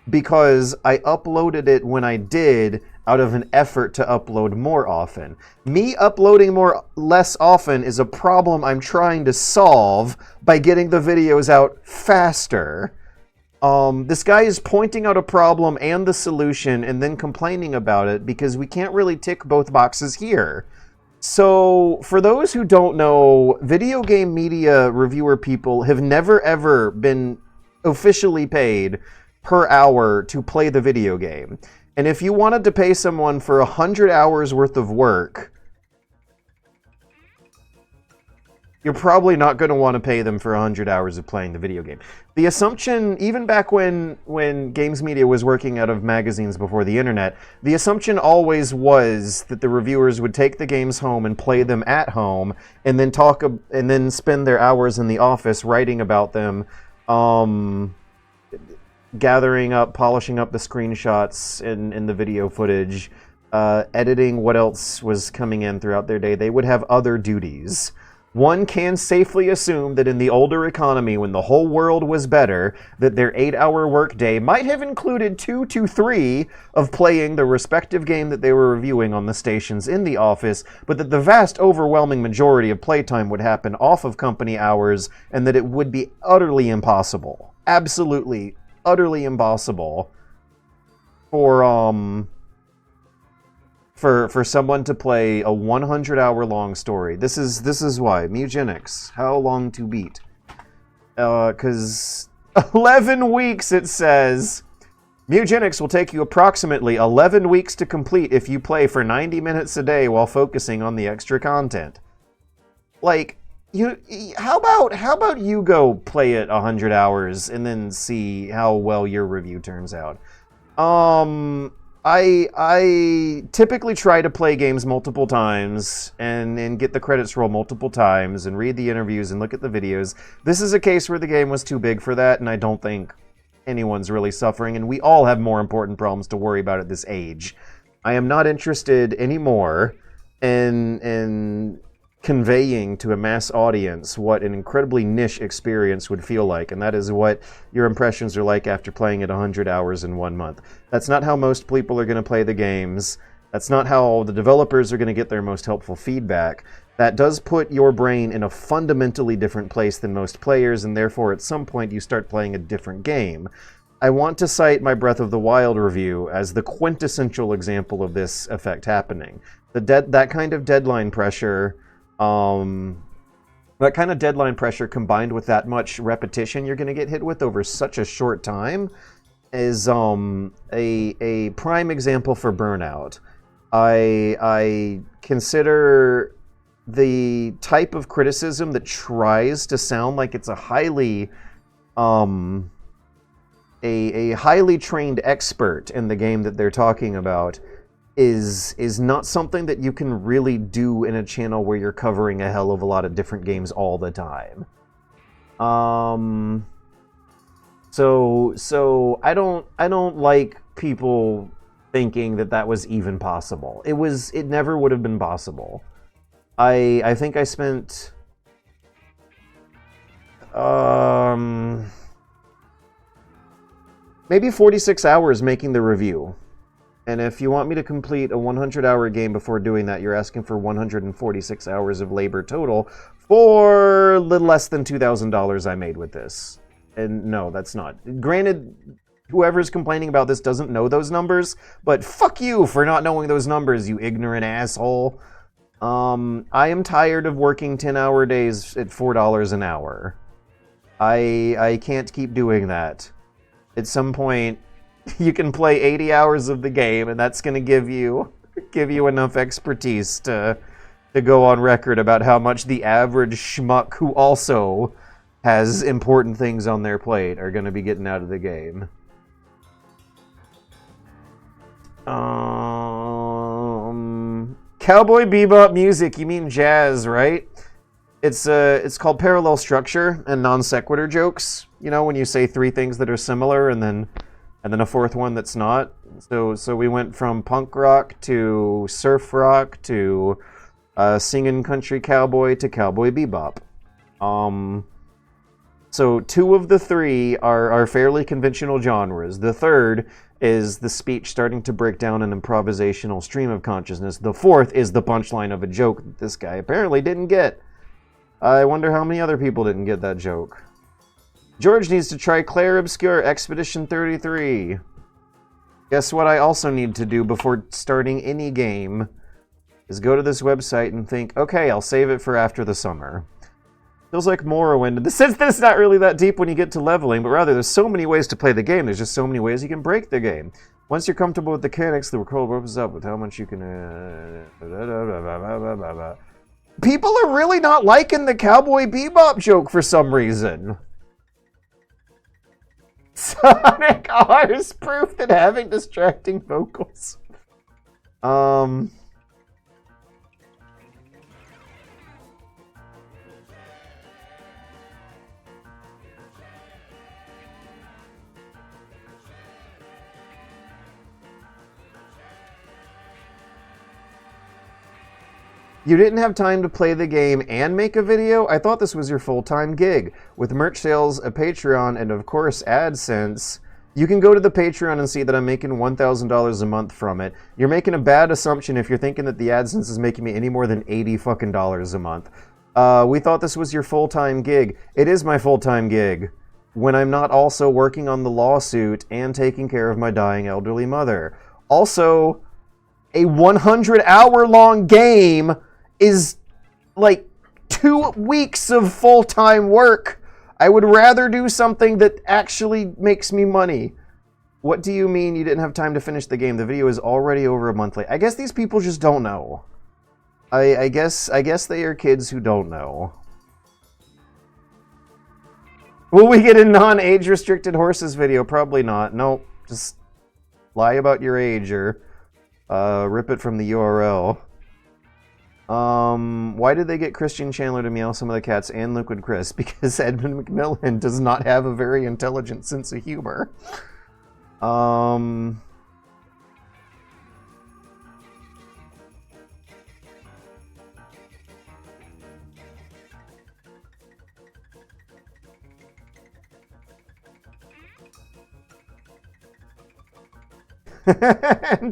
Because I uploaded it when I did out of an effort to upload more often. Me uploading less often is a problem I'm trying to solve by getting the videos out faster. This guy is pointing out a problem and the solution and then complaining about it because we can't really tick both boxes here. So, for those who don't know, video game media reviewer people have never ever been officially paid per hour to play the video game. And if you wanted to pay someone for 100 hours worth of work, you're probably not going to want to pay them for 100 hours of playing the video game. The assumption, even back when games media was working out of magazines before the internet, the assumption always was that the reviewers would take the games home and play them at home, and then spend their hours in the office writing about them, gathering up, polishing up the screenshots in the video footage, editing what else was coming in throughout their day. They would have other duties. One can safely assume that in the older economy, when the whole world was better, that their 8-hour workday might have included 2 to 3 of playing the respective game that they were reviewing on the stations in the office, but that the vast overwhelming majority of playtime would happen off of company hours, and that it would be utterly impossible, absolutely utterly impossible for someone to play a 100-hour long story. This is why. Mewgenics. How long to beat? Because 11 weeks, it says. Mewgenics will take you approximately 11 weeks to complete if you play for 90 minutes a day while focusing on the extra content. Like, how about you go play it 100 hours and then see how well your review turns out? I typically try to play games multiple times and get the credits roll multiple times and read the interviews and look at the videos. This is a case where the game was too big for that, and I don't think anyone's really suffering, and we all have more important problems to worry about at this age. I am not interested anymore in conveying to a mass audience what an incredibly niche experience would feel like, and that is what your impressions are like after playing it 100 hours in 1 month. That's not how most people are going to play the games. That's not how the developers are going to get their most helpful feedback. That does put your brain in a fundamentally different place than most players, and therefore at some point you start playing a different game. I want to cite my Breath of the Wild review as the quintessential example of this effect happening. That kind of deadline pressure combined with that much repetition you're going to get hit with over such a short time is a prime example for burnout. I consider the type of criticism that tries to sound like it's a highly trained expert in the game that they're talking about is not something that you can really do in a channel where you're covering a hell of a lot of different games all the time. So I don't like people thinking that was even possible. It never would have been possible. I think I spent maybe 46 hours making the review. And if you want me to complete a 100-hour game before doing that, you're asking for 146 hours of labor total for a little less than $2,000 I made with this. And no, that's not. Granted, whoever's complaining about this doesn't know those numbers, but fuck you for not knowing those numbers, you ignorant asshole. I am tired of working 10-hour days at $4 an hour. I can't keep doing that. At some point, you can play 80 hours of the game, and that's going to give you enough expertise to go on record about how much the average schmuck who also has important things on their plate are going to be getting out of the game. Cowboy Bebop music, you mean jazz, right? It's called parallel structure and non sequitur jokes. You know, when you say three things that are similar and then a fourth one that's not. So we went from punk rock to surf rock to singing country cowboy to cowboy bebop. So two of the three are fairly conventional genres. The third is the speech starting to break down an improvisational stream of consciousness. The fourth is the punchline of a joke that this guy apparently didn't get. I wonder how many other people didn't get that joke. George needs to try Claire Obscure Expedition 33. Guess what I also need to do before starting any game is go to this website and think, okay, I'll save it for after the summer. Feels like Morrowind, in the sense that it's not really that deep when you get to leveling, but rather there's so many ways to play the game, there's just so many ways you can break the game. Once you're comfortable with the mechanics, the world opens up with how much you can... People are really not liking the Cowboy Bebop joke for some reason. Sonic R's proof that having distracting vocals. You didn't have time to play the game and make a video? I thought this was your full-time gig. With merch sales, a Patreon, and of course AdSense, you can go to the Patreon and see that I'm making $1,000 a month from it. You're making a bad assumption if you're thinking that the AdSense is making me any more than $80 fucking a month. We thought this was your full-time gig. It is my full-time gig, when I'm not also working on the lawsuit and taking care of my dying elderly mother. Also, a 100-hour-long game is like 2 weeks of full-time work. I would rather do something that actually makes me money. What do you mean you didn't have time to finish the game? The video is already over a month late. I guess these people just don't know. I guess they are kids who don't know. Will we get a non-age restricted horses video? Probably not. Nope. Just lie about your age or rip it from the URL. Why did they get Christian Chandler to meow some of the cats and Liquid Chris? Because Edmund McMillan does not have a very intelligent sense of humor.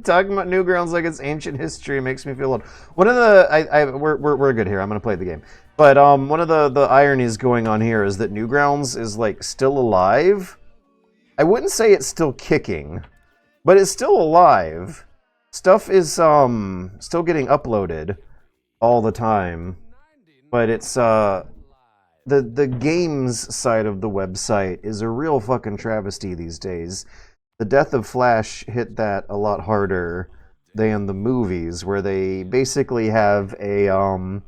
Talking about Newgrounds like it's ancient history makes me feel old. One of the we're good here. I'm gonna play the game, but one of the ironies going on here is that Newgrounds is like still alive. I wouldn't say it's still kicking, but it's still alive. Stuff is still getting uploaded all the time, but it's the games side of the website is a real fucking travesty these days. The death of Flash hit that a lot harder than the movies, where they basically have a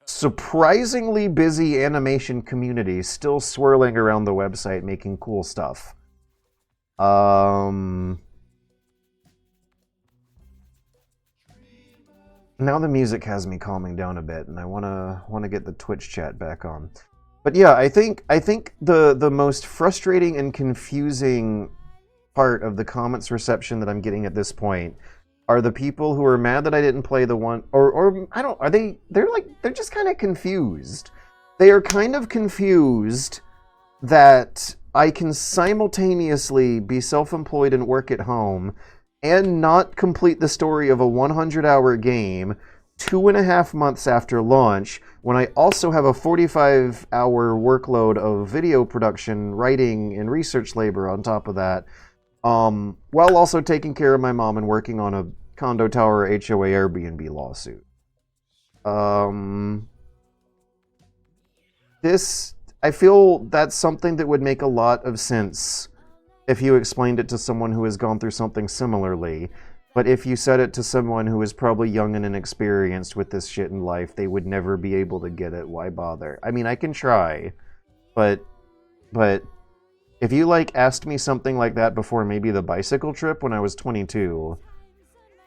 surprisingly busy animation community still swirling around the website making cool stuff. Now the music has me calming down a bit, and I wanna get the Twitch chat back on. But yeah, I think the most frustrating and confusing part of the comments reception that I'm getting at this point are the people who are mad that I didn't play the one, or I don't, they're just kind of confused. They are kind of confused that I can simultaneously be self-employed and work at home and not complete the story of a 100-hour game 2.5 months after launch, when I also have a 45-hour workload of video production, writing, and research labor on top of that. While also taking care of my mom and working on a condo tower HOA Airbnb lawsuit. I feel that's something that would make a lot of sense if you explained it to someone who has gone through something similarly. But if you said it to someone who is probably young and inexperienced with this shit in life, they would never be able to get it. Why bother? I mean, I can try, but if you, asked me something like that before maybe the bicycle trip when I was 22,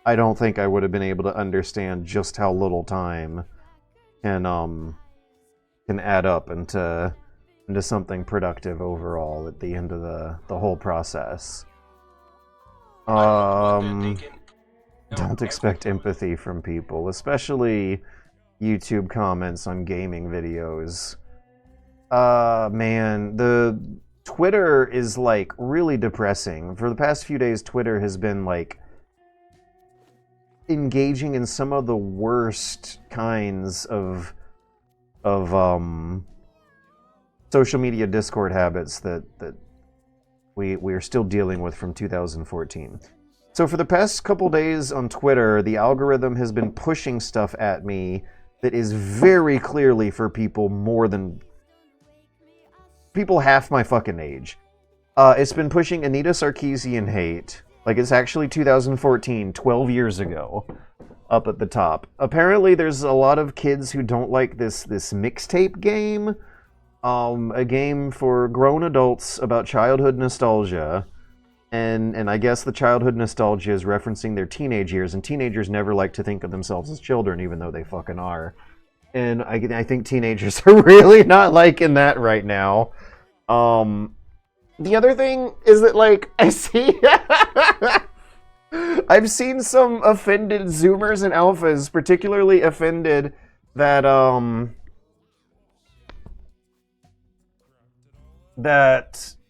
I don't think I would have been able to understand just how little time can add up into something productive overall at the end of the whole process. Don't expect empathy from people, especially YouTube comments on gaming videos. Man, the Twitter is really depressing. For the past few days, Twitter has been engaging in some of the worst kinds of social media Discord habits that we are still dealing with from 2014. So for the past couple days on Twitter, the algorithm has been pushing stuff at me that is very clearly for people half my fucking age. It's been pushing Anita Sarkeesian hate. It's actually 2014, 12 years ago, up at the top. Apparently there's a lot of kids who don't like this mixtape game. A game for grown adults about childhood nostalgia. And I guess the childhood nostalgia is referencing their teenage years, and teenagers never like to think of themselves as children, even though they fucking are. And I think teenagers are really not liking that right now. The other thing is that, I see... I've seen some offended Zoomers and Alphas, particularly offended that,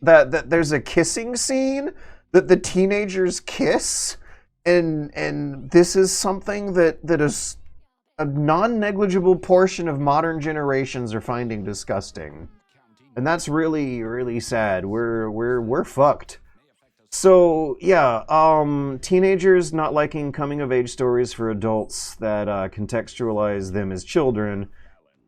that there's a kissing scene, that the teenagers kiss, and this is something that is a non-negligible portion of modern generations are finding disgusting. And that's really, really sad. We're fucked. So, yeah, teenagers not liking coming-of-age stories for adults that contextualize them as children,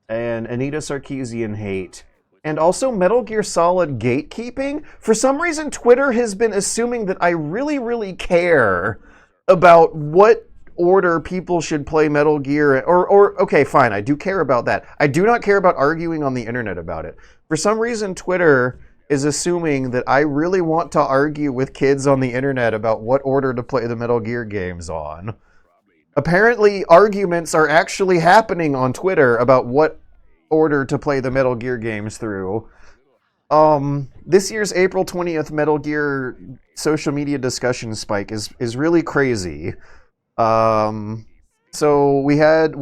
and Anita Sarkeesian hate. And also Metal Gear Solid gatekeeping. For some reason, Twitter has been assuming that I really, really care about what order people should play Metal Gear, or okay, fine, I do care about that. I do not care about arguing on the internet about it. For some reason, Twitter is assuming that I really want to argue with kids on the internet about what order to play the Metal Gear games on. Apparently, arguments are actually happening on Twitter about what order to play the Metal Gear games through. This year's April 20th Metal Gear social media discussion spike is really crazy. So we had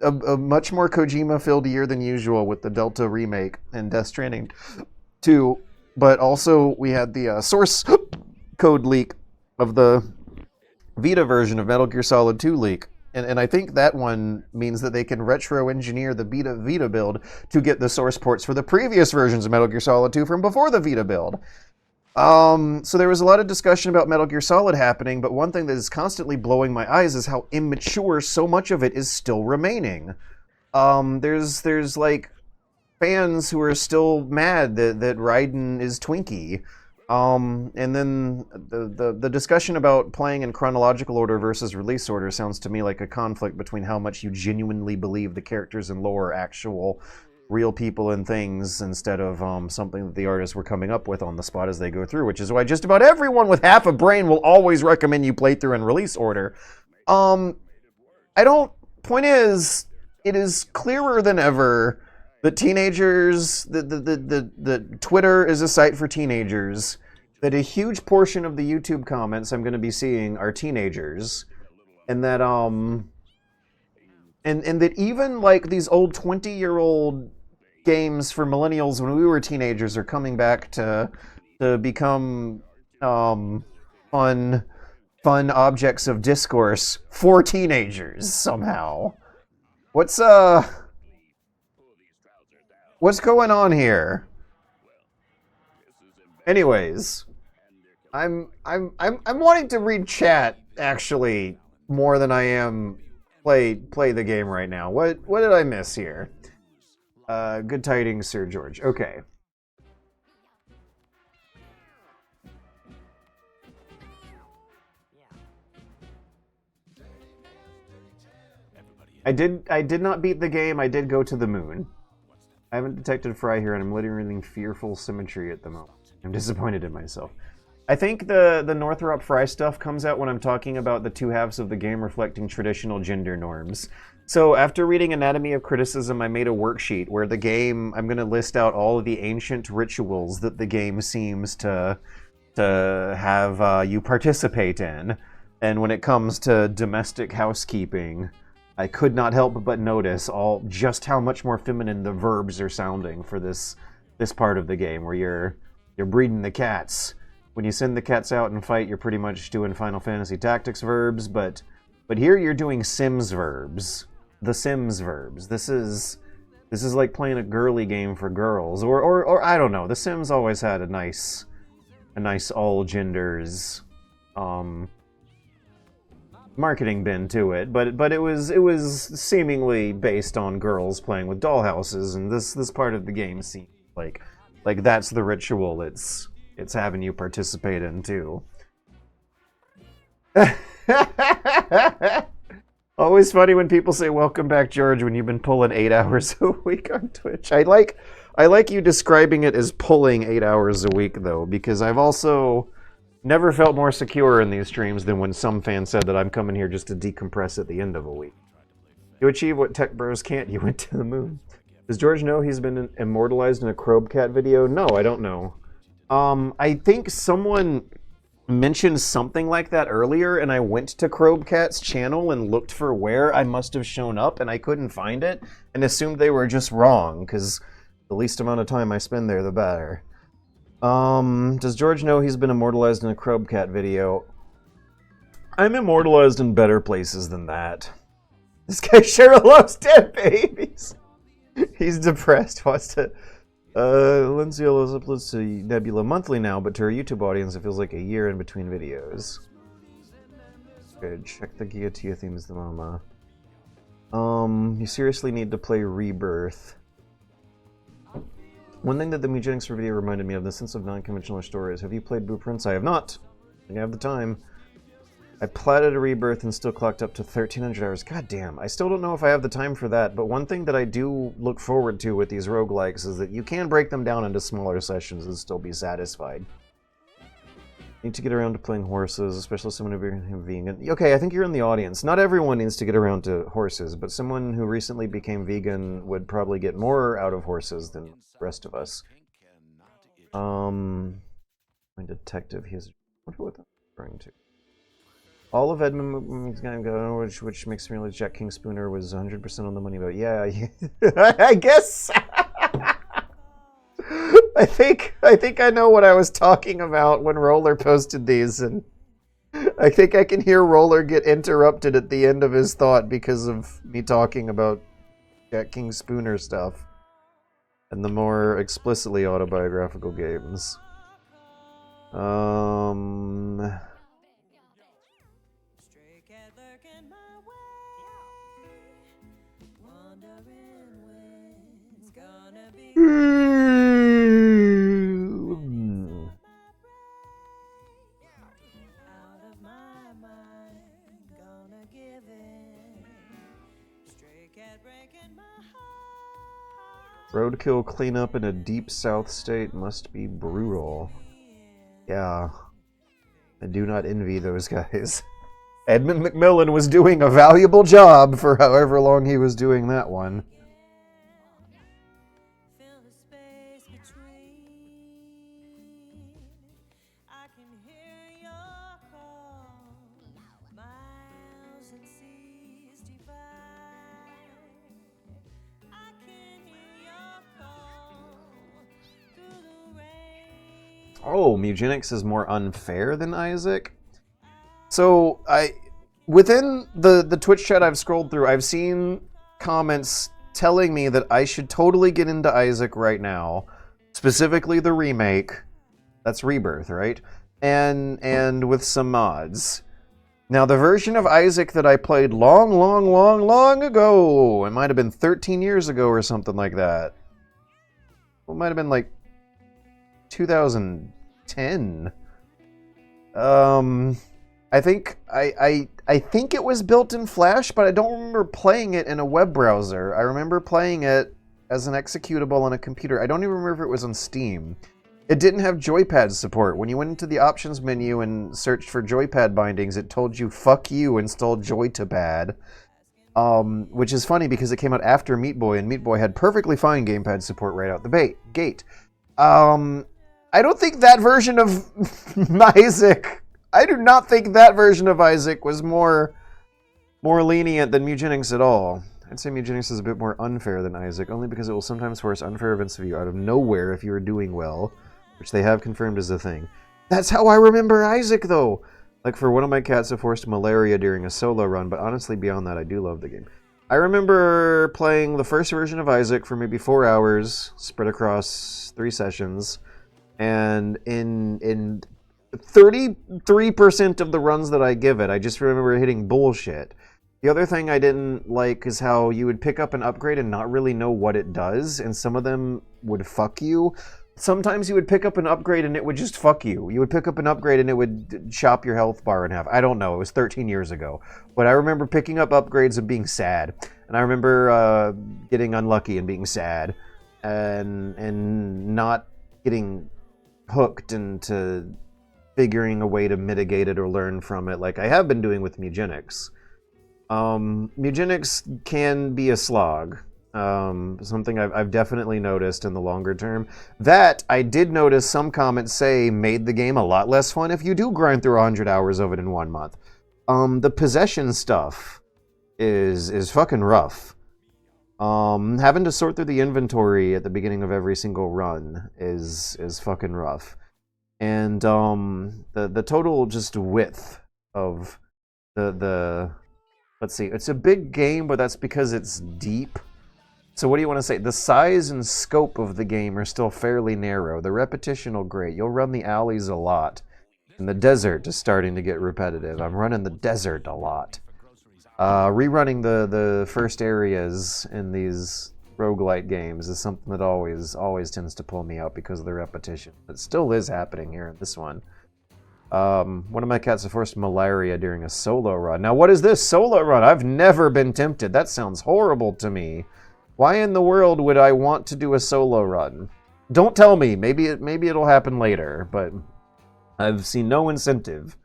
a much more Kojima-filled year than usual with the Delta remake and Death Stranding 2, but also we had the source code leak of the Vita version of Metal Gear Solid 2 leak. And I think that one means that they can retro-engineer the Vita build to get the source ports for the previous versions of Metal Gear Solid 2 from before the Vita build. So there was a lot of discussion about Metal Gear Solid happening, but one thing that is constantly blowing my eyes is how immature so much of it is still remaining. There's like fans who are still mad that Raiden is Twinkie. And then the discussion about playing in chronological order versus release order sounds to me like a conflict between how much you genuinely believe the characters and lore are actual real people and things instead of something that the artists were coming up with on the spot as they go through, which is why just about everyone with half a brain will always recommend you play through in release order. Point is, it is clearer than ever that teenagers, the Twitter is a site for teenagers, that a huge portion of the YouTube comments I'm going to be seeing are teenagers, and that and that even like these old 20-year-old games for millennials when we were teenagers are coming back to become fun objects of discourse for teenagers somehow. What's going on here? Anyways, I'm wanting to read chat actually more than I am play the game right now. What did I miss here? Good tidings, Sir George. Okay. I did not beat the game. I did go to the moon. I haven't detected Fry here, and I'm literally fearful symmetry at the moment. I'm disappointed in myself. I think the Northrop Fry stuff comes out when I'm talking about the two halves of the game reflecting traditional gender norms. So after reading Anatomy of Criticism, I made a worksheet where the game, I'm going to list out all of the ancient rituals that the game seems to have you participate in. And when it comes to domestic housekeeping, I could not help but notice just how much more feminine the verbs are sounding for this part of the game, where you're breeding the cats. When you send the cats out and fight, you're pretty much doing Final Fantasy Tactics verbs, but here you're doing Sims verbs. The Sims verbs. This is like playing a girly game for girls, or I don't know. The Sims always had a nice all genders marketing bend to it, but it was seemingly based on girls playing with dollhouses, and this part of the game seems like that's the ritual it's having you participate in too. Always funny when people say "Welcome back, George" when you've been pulling 8 hours a week on Twitch. I like you describing it as pulling 8 hours a week though, because I've also never felt more secure in these streams than when some fan said that I'm coming here just to decompress at the end of a week. To achieve what tech bros can't, you went to the moon. Does George know he's been immortalized in a Krobcat video? No, I don't know. I think someone mentioned something like that earlier, and I went to Krobcat's channel and looked for where I must have shown up, and I couldn't find it, and assumed they were just wrong, because the least amount of time I spend there, the better. Does George know he's been immortalized in a Krobcat video? I'm immortalized in better places than that. This guy sure loves dead babies. He's depressed. Wants to. Lindsay uploads to Nebula monthly now, but to her YouTube audience, it feels like a year in between videos. Good. Check the Gigatia themes, the mama. You seriously need to play Rebirth. One thing that the Mewgenics video reminded me of, the sense of non-conventional stories. Have you played Blueprints? I have not. I have the time. I platted a rebirth and still clocked up to 1,300 hours. God damn, I still don't know if I have the time for that, but one thing that I do look forward to with these roguelikes is that you can break them down into smaller sessions and still be satisfied. Need to get around to playing horses, especially someone who became vegan. Okay, I think you're in the audience. Not everyone needs to get around to horses, but someone who recently became vegan would probably get more out of horses than the rest of us. My detective, he has... I wonder what that's referring to. All of Edmund's gonna go, which makes me realize Jack King Spooner was 100% on the money, but yeah, I guess. I think I know what I was talking about when Roller posted these, and I think I can hear Roller get interrupted at the end of his thought because of me talking about Jack King Spooner stuff and the more explicitly autobiographical games. Roadkill cleanup in a deep south state must be brutal. Yeah. I do not envy those guys. Edmund McMillan was doing a valuable job for however long he was doing that one. Oh, Mewgenics is more unfair than Isaac? So, within the Twitch chat I've scrolled through, I've seen comments telling me that I should totally get into Isaac right now. Specifically the remake. That's Rebirth, right? And with some mods. Now, the version of Isaac that I played long ago, it might have been 13 years ago or something like that. It might have been like 2010. I think it was built in Flash, but I don't remember playing it in a web browser. I remember playing it as an executable on a computer. I don't even remember if it was on Steam. It didn't have joypad support. When you went into the options menu and searched for joypad bindings, it told you, fuck you, install Joytopad. Which is funny because it came out after Meat Boy, and Meat Boy had perfectly fine gamepad support right out the gate. I don't think that version of Isaac... I do not think that version of Isaac was more lenient than Mewgenics at all. I'd say Mewgenics is a bit more unfair than Isaac, only because it will sometimes force unfair events of you out of nowhere if you are doing well, which they have confirmed is a thing. That's how I remember Isaac, though! Like, for one of my cats, it forced malaria during a solo run, but honestly, beyond that, I do love the game. I remember playing the first version of Isaac for maybe 4 hours, spread across 3 sessions, and in 33% of the runs that I give it, I just remember hitting bullshit. The other thing I didn't like is how you would pick up an upgrade and not really know what it does, and some of them would fuck you. Sometimes you would pick up an upgrade and it would just fuck you. You would pick up an upgrade and it would chop your health bar in half. I don't know, it was 13 years ago. But I remember picking up upgrades and being sad. And I remember getting unlucky and being sad. And not getting hooked into figuring a way to mitigate it or learn from it like I have been doing with Mewgenics. Mewgenics can be a slog. Something I've definitely noticed in the longer term. That, I did notice some comments say, made the game a lot less fun if you do grind through 100 hours of it in 1 month. The possession stuff is fucking rough. Having to sort through the inventory at the beginning of every single run is fucking rough. And the total just width of the let's see, it's a big game, but that's because it's deep. So what do you want to say? The size and scope of the game are still fairly narrow. The repetition will grate. You'll run the alleys a lot. And the desert is starting to get repetitive. I'm running the desert a lot. Rerunning the first areas in these roguelite games is something that always tends to pull me out because of the repetition. It still is happening here in this one. One of my cats had forced malaria during a solo run. Now, what is this solo run? I've never been tempted. That sounds horrible to me. Why in the world would I want to do a solo run? Don't tell me. Maybe it'll happen later, but I've seen no incentive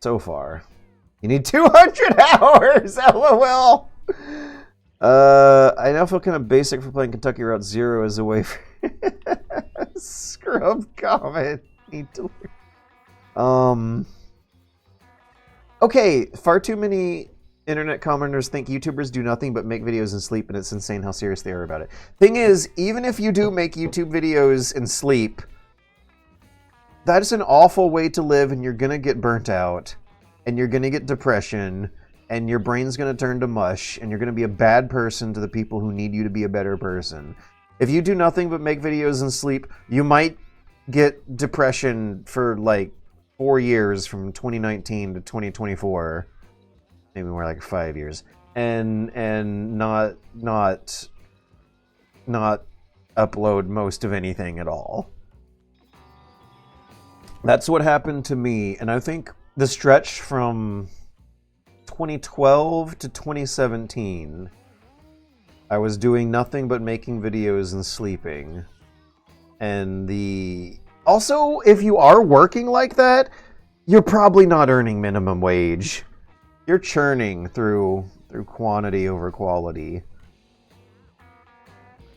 so far. You need 200 hours! LOL! I now feel kind of basic for playing Kentucky Route Zero as a way for... Scrub comment. Need to... Okay, far too many internet commenters think YouTubers do nothing but make videos and sleep, and it's insane how serious they are about it. Thing is, even if you do make YouTube videos and sleep, that's an awful way to live, and you're gonna get burnt out, and you're gonna get depression, and your brain's gonna turn to mush, and you're gonna be a bad person to the people who need you to be a better person. If you do nothing but make videos and sleep, you might get depression for like 4 years, from 2019 to 2024, maybe more like 5 years, and not upload most of anything at all. That's what happened to me, and I think the stretch from 2012 to 2017, I was doing nothing but making videos and sleeping. And also, if you are working like that, you're probably not earning minimum wage. You're churning through quantity over quality.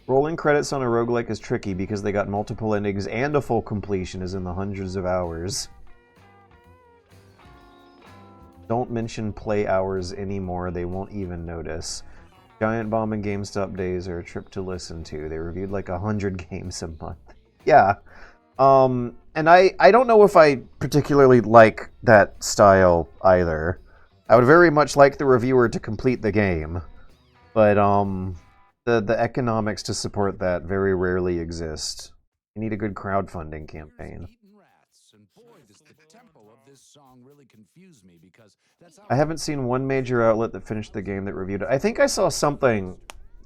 Rolling credits on a roguelike is tricky because they got multiple endings and a full completion is in the hundreds of hours. Don't mention play hours anymore, they won't even notice. Giant Bomb and GameStop days are a trip to listen to. They reviewed like 100 games a month. Yeah. And I don't know if I particularly like that style either. I would very much like the reviewer to complete the game. But the economics to support that very rarely exist. You need a good crowdfunding campaign. I haven't seen one major outlet that finished the game that reviewed it. I think I saw something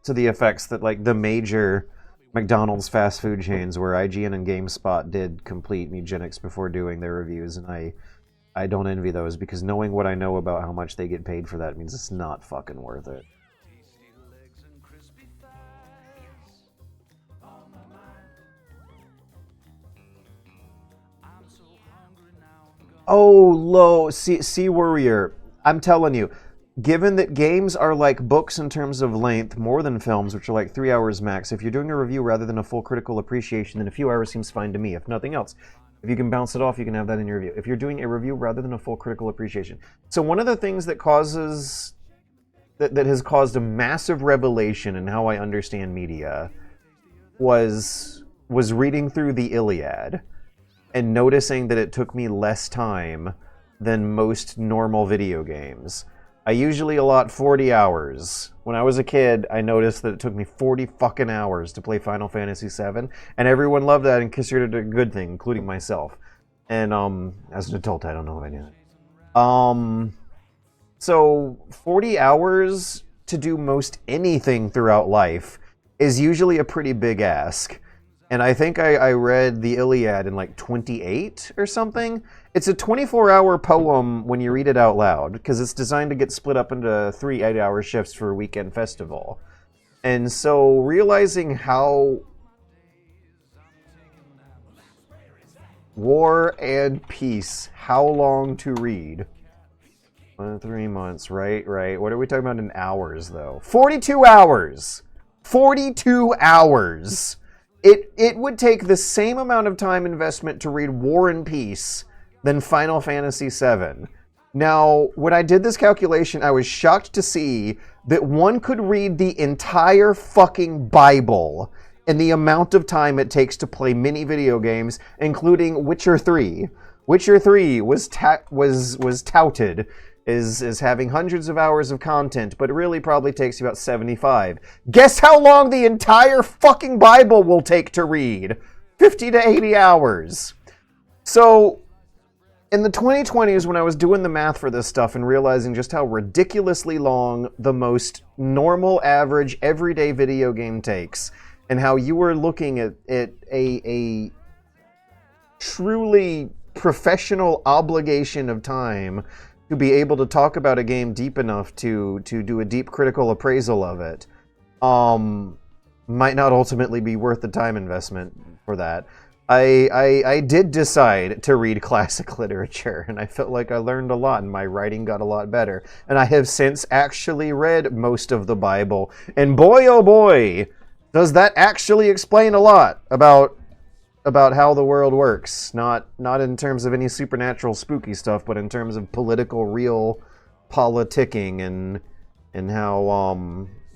to the effects that like the major McDonald's fast food chains where IGN and GameSpot did complete Mewgenics before doing their reviews, and I don't envy those, because knowing what I know about how much they get paid for that means it's not fucking worth it. Oh, low. Sea Warrior. I'm telling you, given that games are like books in terms of length, more than films, which are like 3 hours max, if you're doing a review rather than a full critical appreciation, then a few hours seems fine to me, if nothing else. If you can bounce it off, you can have that in your review. If you're doing a review rather than a full critical appreciation. So one of the things that has caused a massive revelation in how I understand media was reading through the Iliad and noticing that it took me less time than most normal video games. I usually allot 40 hours. When I was a kid, I noticed that it took me 40 fucking hours to play Final Fantasy VII, and everyone loved that and considered it a good thing, including myself. And as an adult, I don't know if I knew that. So 40 hours to do most anything throughout life is usually a pretty big ask. And I think I read the Iliad in like 28 or something. It's a 24-hour poem when you read it out loud, because it's designed to get split up into 3 8-hour shifts for a weekend festival. And so realizing how War and Peace, how long to read? 3 months, right. What are we talking about in hours, though? 42 hours! 42 hours! It would take the same amount of time investment to read War and Peace than Final Fantasy VII. Now, when I did this calculation, I was shocked to see that one could read the entire fucking Bible in the amount of time it takes to play many video games, including Witcher 3. Witcher 3 was touted as having hundreds of hours of content, but it really probably takes you about 75. Guess how long the entire fucking Bible will take to read? 50 to 80 hours. So, in the 2020s, when I was doing the math for this stuff and realizing just how ridiculously long the most normal, average, everyday video game takes, and how you were looking at a truly professional obligation of time to be able to talk about a game deep enough to do a deep critical appraisal of it, might not ultimately be worth the time investment for that. I did decide to read classic literature, and I felt like I learned a lot, and my writing got a lot better. And I have since actually read most of the Bible, and boy, oh boy, does that actually explain a lot about how the world works. Not in terms of any supernatural spooky stuff, but in terms of political, real politicking, and how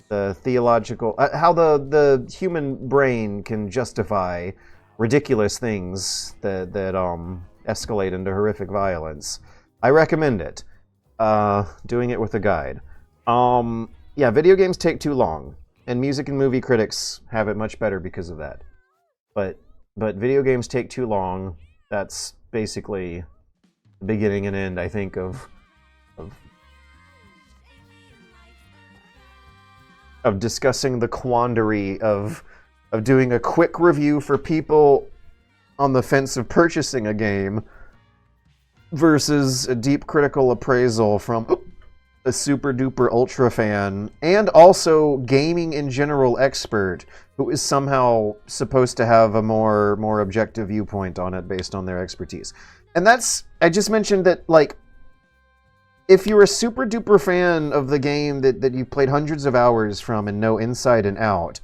the theological, how the human brain can justify ridiculous things that escalate into horrific violence. I recommend it. Doing it with a guide. Yeah, video games take too long, and music and movie critics have it much better because of that. But video games take too long. That's basically the beginning and end, I think, of discussing the quandary of doing a quick review for people on the fence of purchasing a game versus a deep critical appraisal from a super duper ultra fan and also gaming in general expert who is somehow supposed to have a more objective viewpoint on it based on their expertise. And I just mentioned that, like, if you're a super duper fan of the game that you've played hundreds of hours from and know inside and out,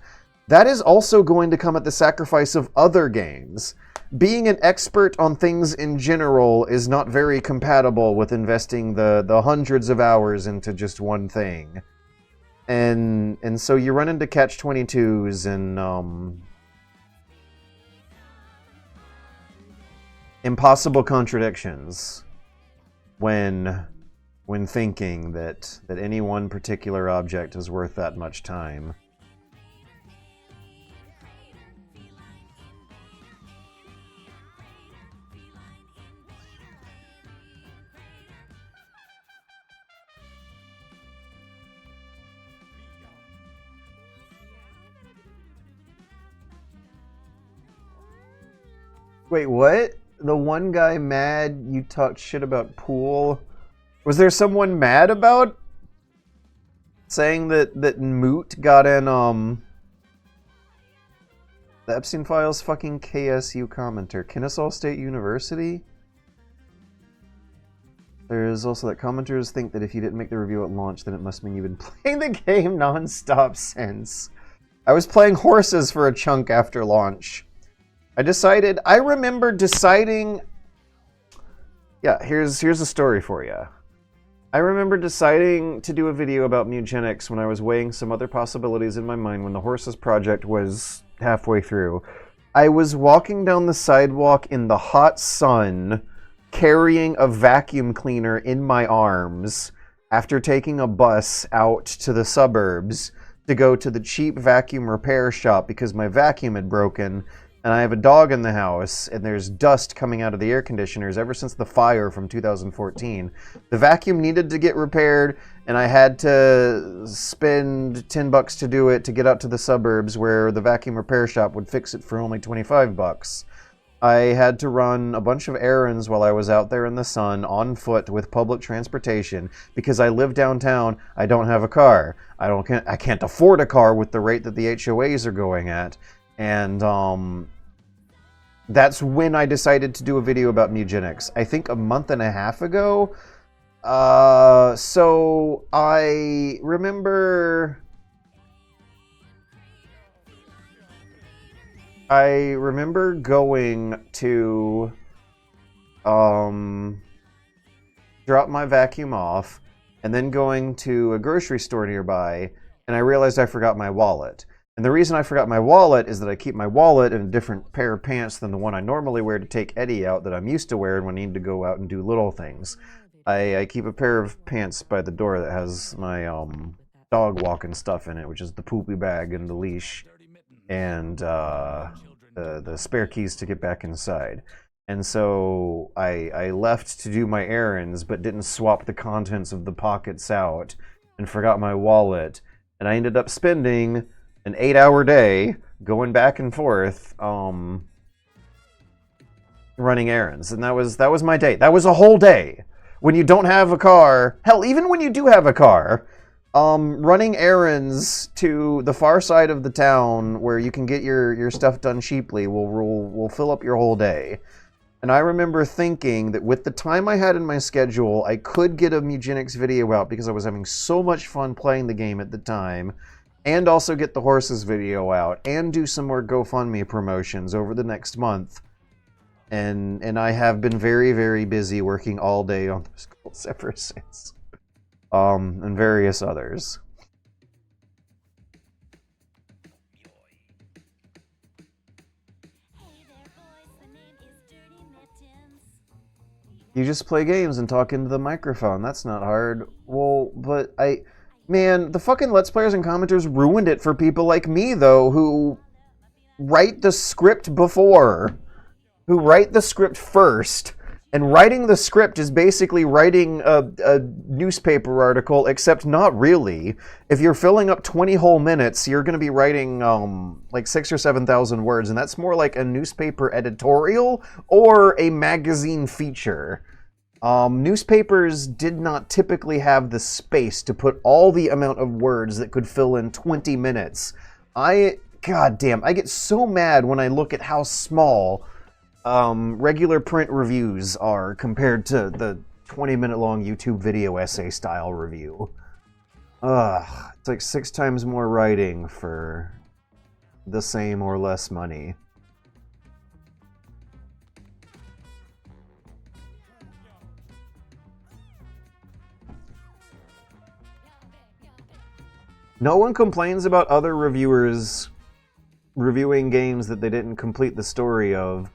that is also going to come at the sacrifice of other games. Being an expert on things in general is not very compatible with investing the hundreds of hours into just one thing. And so you run into catch-22s and impossible contradictions when thinking that any one particular object is worth that much time. Wait, what? The one guy mad you talked shit about pool? Was there someone mad about saying that Moot got in the Epstein Files fucking KSU commenter? Kennesaw State University? There's also that commenters think that if you didn't make the review at launch, then it must mean you've been playing the game non-stop since. I was playing horses for a chunk after launch. I remember deciding... Yeah, here's a story for you. I remember deciding to do a video about Mewgenics when I was weighing some other possibilities in my mind when the Horses project was halfway through. I was walking down the sidewalk in the hot sun, carrying a vacuum cleaner in my arms after taking a bus out to the suburbs to go to the cheap vacuum repair shop because my vacuum had broken. And I have a dog in the house, and there's dust coming out of the air conditioners ever since the fire from 2014. The vacuum needed to get repaired, and I had to spend $10 to do it to get out to the suburbs where the vacuum repair shop would fix it for only $25. I had to run a bunch of errands while I was out there in the sun on foot with public transportation because I live downtown. I don't have a car. I can't afford a car with the rate that the HOAs are going at. And that's when I decided to do a video about Mewgenics. I think a month and a half ago. So I remember going to drop my vacuum off and then going to a grocery store nearby, and I realized I forgot my wallet. And the reason I forgot my wallet is that I keep my wallet in a different pair of pants than the one I normally wear to take Eddie out that I'm used to wearing when I need to go out and do little things. I keep a pair of pants by the door that has my dog walking stuff in it, which is the poopy bag and the leash and the spare keys to get back inside. And so I left to do my errands but didn't swap the contents of the pockets out and forgot my wallet. And I ended up spending an 8-hour day going back and forth running errands, and that was my day. That was a whole day. When you don't have a car, hell, even when you do have a car, running errands to the far side of the town where you can get your stuff done cheaply will fill up your whole day. And I remember thinking that with the time I had in my schedule, I could get a Mewgenics video out because I was having so much fun playing the game at the time, and also get the horses video out, and do some more GoFundMe promotions over the next month. And I have been very, very busy working all day on those goals ever since. And various others. You just play games and talk into the microphone. That's not hard. Well, but man, the fucking Let's Players and commenters ruined it for people like me, though, who write the script before. Who write the script first. And writing the script is basically writing a newspaper article, except not really. If you're filling up 20 whole minutes, you're going to be writing like 6,000 or 7,000 words, and that's more like a newspaper editorial or a magazine feature. Newspapers did not typically have the space to put all the amount of words that could fill in 20 minutes. God damn, I get so mad when I look at how small regular print reviews are compared to the 20-minute long YouTube video essay style review. It's like 6 times more writing for the same or less money. No one complains about other reviewers reviewing games that they didn't complete the story of,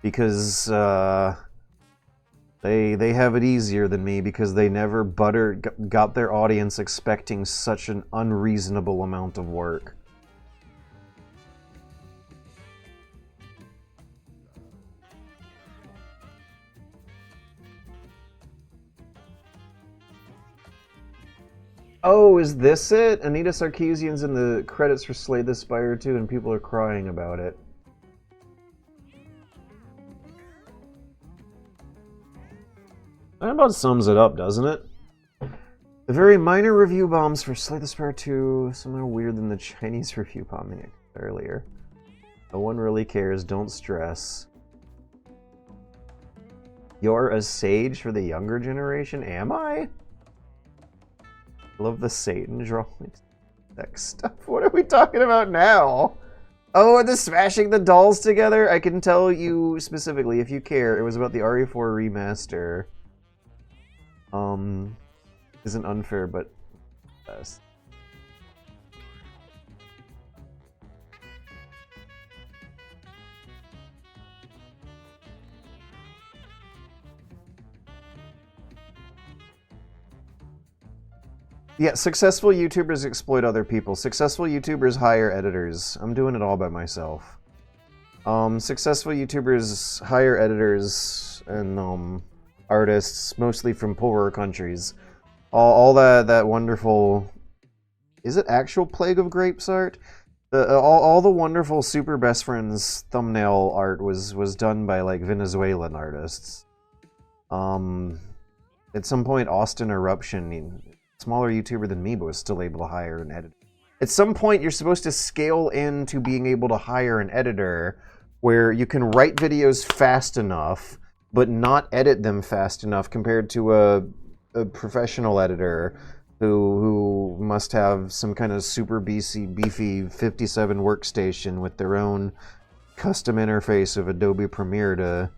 because they have it easier than me because they never got their audience expecting such an unreasonable amount of work. Oh, is this it? Anita Sarkeesian's in the credits for Slay the Spire 2 and people are crying about it. That about sums it up, doesn't it? The very minor review bombs for Slay the Spire 2, somehow weird than the Chinese review bombing earlier. No one really cares, don't stress. You're a sage for the younger generation? Am I? Love the Satan drawing sex stuff. What are we talking about now? Oh, the smashing the dolls together? I can tell you specifically, if you care, it was about the RE4 remaster. Isn't unfair, but best. Yeah, successful YouTubers exploit other people. Successful YouTubers hire editors. I'm doing it all by myself. Successful YouTubers hire editors and artists, mostly from poorer countries. All that wonderful... Is it actual Plague of Grapes art? All the wonderful Super Best Friends thumbnail art was done by, like, Venezuelan artists. At some point, Austin Eruption, smaller YouTuber than me, but was still able to hire an editor. At some point, you're supposed to scale into being able to hire an editor where you can write videos fast enough, but not edit them fast enough compared to a professional editor who must have some kind of super beefy 57 workstation with their own custom interface of Adobe Premiere to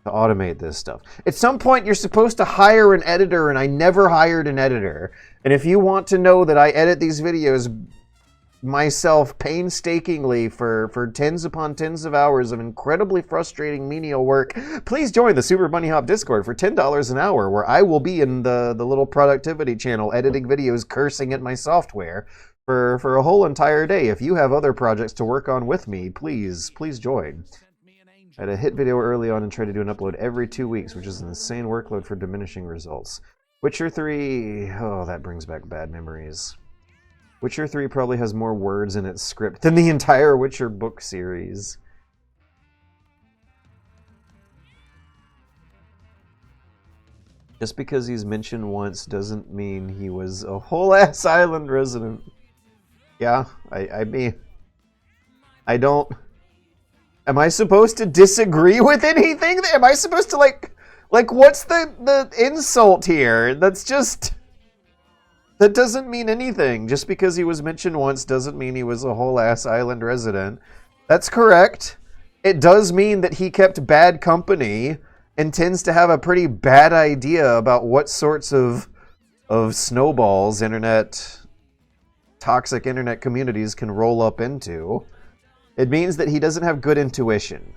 automate this stuff. At some point, you're supposed to hire an editor, and I never hired an editor. And if you want to know that I edit these videos myself painstakingly for tens upon tens of hours of incredibly frustrating menial work, please join the Super Bunny Hop Discord for $10 an hour, where I will be in the little productivity channel editing videos, cursing at my software for a whole entire day. If you have other projects to work on with me, please join. I had a hit video early on and tried to do an upload every 2 weeks, which is an insane workload for diminishing results. Witcher 3, oh, that brings back bad memories. Witcher 3 probably has more words in its script than the entire Witcher book series. Just because he's mentioned once doesn't mean he was a whole-ass island resident. Yeah, I mean... I don't... Am I supposed to disagree with anything? Am I supposed to, like what's the insult here? That's just... That doesn't mean anything. Just because he was mentioned once doesn't mean he was a whole-ass island resident. That's correct. It does mean that he kept bad company and tends to have a pretty bad idea about what sorts of snowballs toxic internet communities can roll up into. It means that he doesn't have good intuition.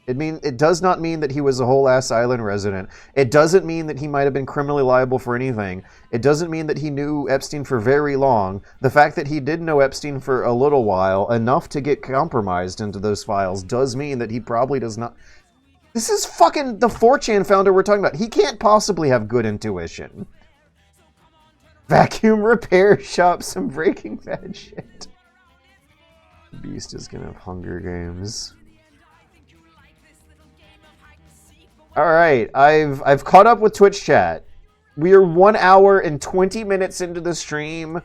It does not mean that he was a whole-ass island resident. It doesn't mean that he might have been criminally liable for anything. It doesn't mean that he knew Epstein for very long. The fact that he did know Epstein for a little while, enough to get compromised into those files, does mean that he probably does not... This is fucking the 4chan founder we're talking about. He can't possibly have good intuition. Vacuum repair shop, some Breaking Bad shit. Beast is gonna have Hunger Games. Alright, I've caught up with Twitch chat. We are 1 hour and 20 minutes into the stream.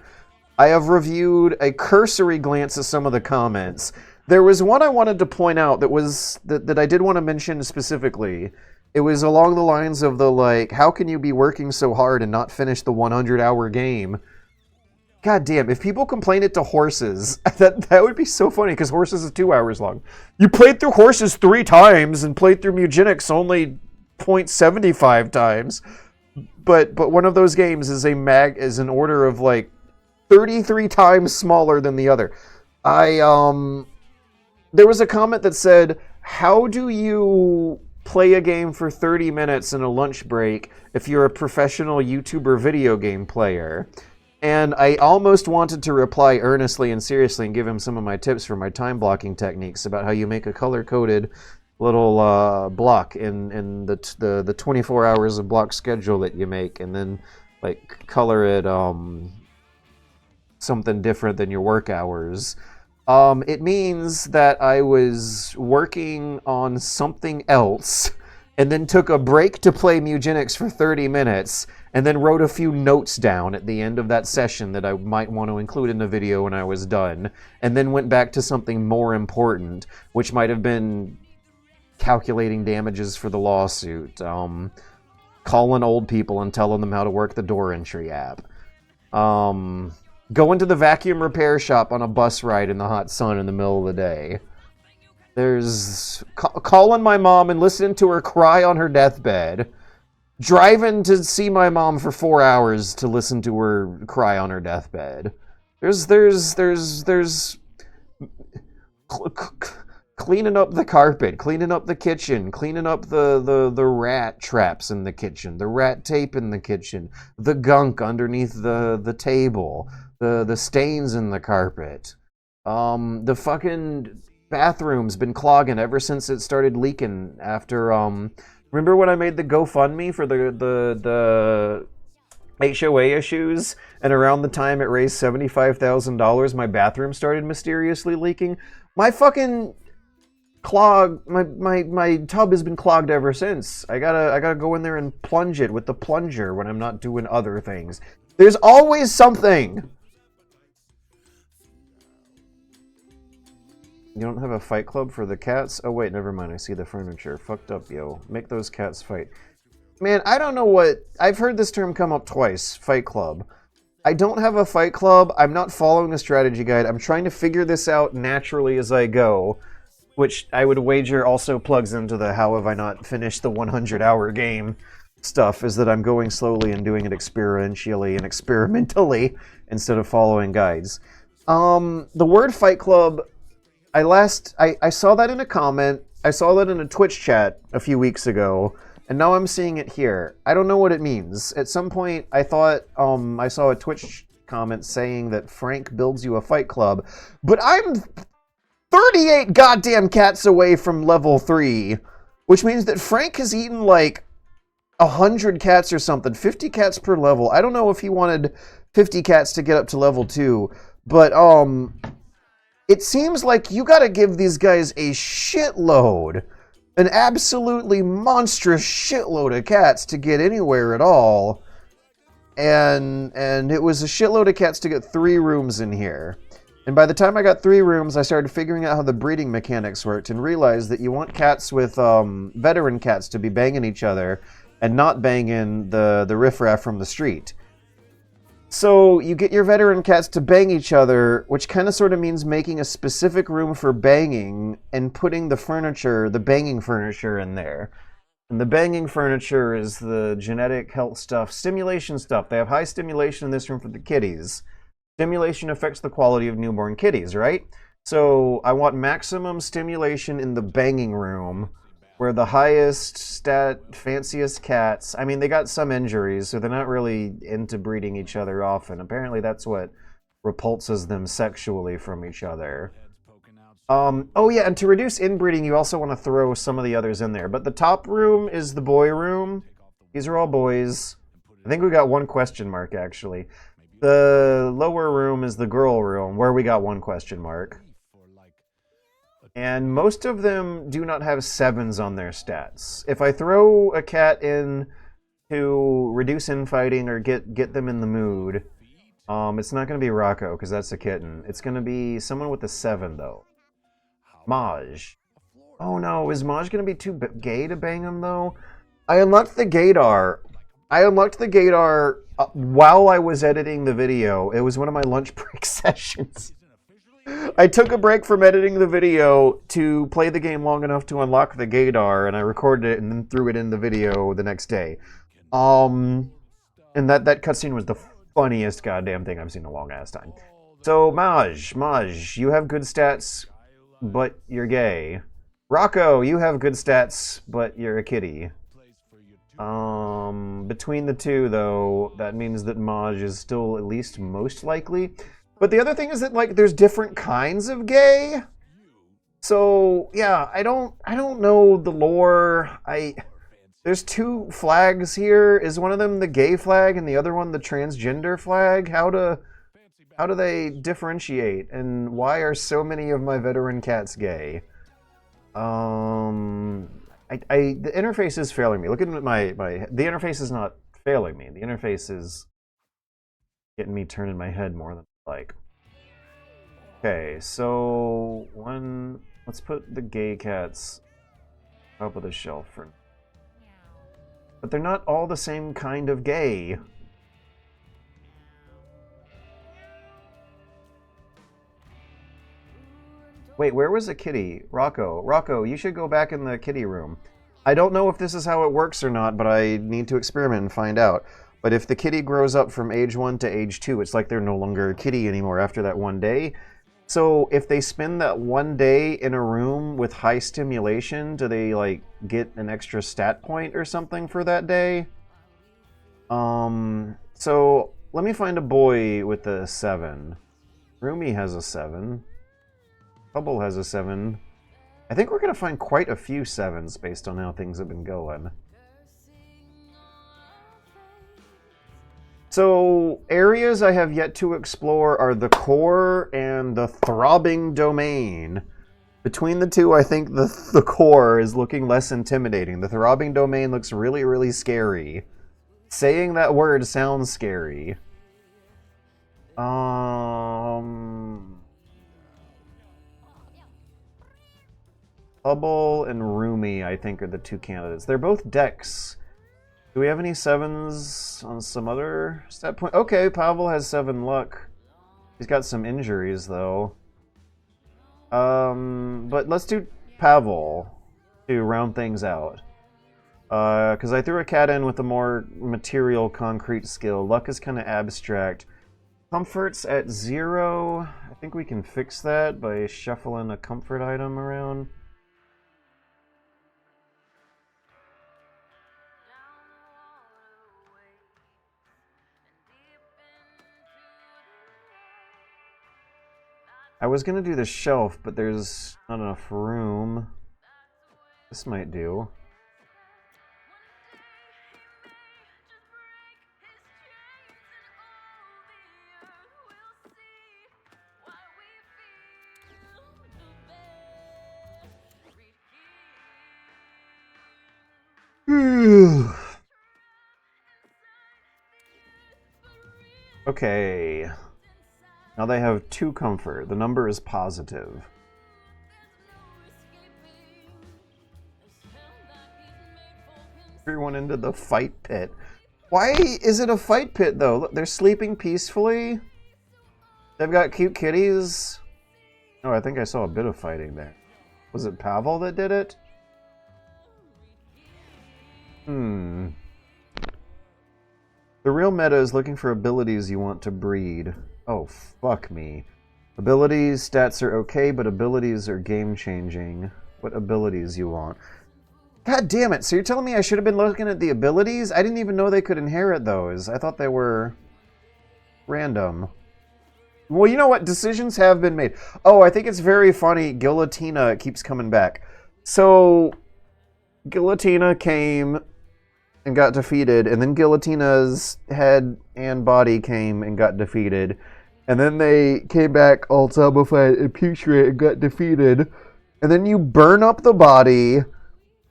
I have reviewed a cursory glance at some of the comments. There was one I wanted to point out that I did want to mention specifically. It was along the lines of the, like, how can you be working so hard and not finish the 100-hour game? God damn, if people complain it to horses, that would be so funny, because Horses is 2 hours long. You played through Horses 3 times and played through Mewgenics only 0.75 times. But one of those games is an order of, like, 33 times smaller than the other. There was a comment that said, how do you play a game for 30 minutes in a lunch break if you're a professional YouTuber video game player? And I almost wanted to reply earnestly and seriously and give him some of my tips for my time blocking techniques about how you make a color-coded little block in the 24 hours of block schedule that you make, and then like color it something different than your work hours. It means that I was working on something else and then took a break to play Mewgenics for 30 minutes and then wrote a few notes down at the end of that session that I might want to include in the video when I was done, and then went back to something more important, which might have been calculating damages for the lawsuit, calling old people and telling them how to work the door entry app, going to the vacuum repair shop on a bus ride in the hot sun in the middle of the day. There's calling my mom and listening to her cry on her deathbed. Driving to see my mom for 4 hours to listen to her cry on her deathbed. There's cleaning up the carpet, cleaning up the kitchen, cleaning up the rat traps in the kitchen, the rat tape in the kitchen, the gunk underneath the table, the stains in the carpet. The fucking bathroom's been clogging ever since it started leaking after remember when I made the GoFundMe for the HOA issues, and around the time it raised $75,000, my bathroom started mysteriously leaking? My fucking my tub has been clogged ever since. I gotta go in there and plunge it with the plunger when I'm not doing other things. There's always something. You don't have a fight club for the cats? Oh wait, never mind. I see the furniture. Fucked up, yo. Make those cats fight. Man, I don't know what... I've heard this term come up twice. Fight club. I don't have a fight club. I'm not following a strategy guide. I'm trying to figure this out naturally as I go, which I would wager also plugs into the how have I not finished the 100-hour game stuff, is that I'm going slowly and doing it experientially and experimentally instead of following guides. The word fight club... I saw that in a comment, I saw that in a Twitch chat a few weeks ago, and now I'm seeing it here. I don't know what it means. At some point, I thought I saw a Twitch comment saying that Frank builds you a fight club, but I'm 38 goddamn cats away from level 3, which means that Frank has eaten like 100 cats or something, 50 cats per level. I don't know if he wanted 50 cats to get up to level 2, but it seems like you gotta give these guys a shitload an absolutely monstrous shitload of cats to get anywhere at all. And it was a shitload of cats to get 3 rooms in here. And by the time I got 3 rooms, I started figuring out how the breeding mechanics worked and realized that you want cats with veteran cats to be banging each other and not banging the riffraff from the street. So you get your veteran cats to bang each other, which kind of sort of means making a specific room for banging and putting the furniture, the banging furniture in there. And the banging furniture is the genetic health stuff, stimulation stuff. They have high stimulation in this room for the kitties. Stimulation affects the quality of newborn kitties, right? So I want maximum stimulation in the banging room, where the highest stat, fanciest cats, I mean, they got some injuries, so they're not really into breeding each other often. Apparently that's what repulses them sexually from each other. Oh yeah, and to reduce inbreeding, you also want to throw some of the others in there. But the top room is the boy room. These are all boys. I think we got 1 question mark, actually. The lower room is the girl room, where we got 1 question mark. And most of them do not have 7s on their stats. If I throw a cat in to reduce infighting or get them in the mood, it's not going to be Rocco, because that's a kitten. It's going to be someone with a 7, though. Maj. Oh no, is Maj going to be too gay to bang him, though? I unlocked the gaydar. While I was editing the video. It was one of my lunch break sessions. I took a break from editing the video to play the game long enough to unlock the gaydar, and I recorded it and then threw it in the video the next day. And that cutscene was the funniest goddamn thing I've seen in a long ass time. So Maj, you have good stats, but you're gay. Rocco, you have good stats, but you're a kitty. Between the two, though, that means that Maj is still at least most likely. But the other thing is that, like, there's different kinds of gay. So, yeah, I don't know the lore. There's 2 flags here. Is one of them the gay flag and the other one the transgender flag? How do they differentiate? And why are so many of my veteran cats gay? The interface is failing me. Look at the interface is not failing me. The interface is getting me turning my head more than like. Okay, so let's put the gay cats top of the shelf for. But they're not all the same kind of gay. Wait, where was the kitty? Rocco, you should go back in the kitty room. I don't know if this is how it works or not, but I need to experiment and find out. But if the kitty grows up from age 1 to age 2, it's like they're no longer a kitty anymore after that 1 day. So if they spend that 1 day in a room with high stimulation, do they, like, get an extra stat point or something for that day? So let me find a boy with a 7. Rumi has a 7. Hubble has a 7. I think we're going to find quite a few 7s based on how things have been going. So, areas I have yet to explore are the core and the throbbing domain. Between the two, I think the core is looking less intimidating. The throbbing domain looks really, really scary. Saying that word sounds scary. Hubble and Rumi, I think, are the 2 candidates. They're both Dex. Do we have any 7s on some other stat point? Okay, Pavel has 7 luck. He's got some injuries, though. But let's do Pavel to round things out. Because I threw a cat in with a more material, concrete skill. Luck is kind of abstract. Comfort's at 0. I think we can fix that by shuffling a comfort item around. I was going to do the shelf, but there's not enough room. This might do. Okay. Now they have 2 comfort. The number is positive. Everyone into the fight pit. Why is it a fight pit, though? Look, they're sleeping peacefully. They've got cute kitties. Oh, I think I saw a bit of fighting there. Was it Pavel that did it? The real meta is looking for abilities you want to breed. Oh, fuck me. Abilities, stats are okay, but abilities are game-changing. What abilities you want? God damn it, so you're telling me I should have been looking at the abilities? I didn't even know they could inherit those. I thought they were random. Well, you know what? Decisions have been made. Oh, I think it's very funny. Guillotina keeps coming back. So, Guillotina came and got defeated, and then Guillotina's head and body came and got defeated, and then they came back all zombified and putrid and got defeated, and then you burn up the body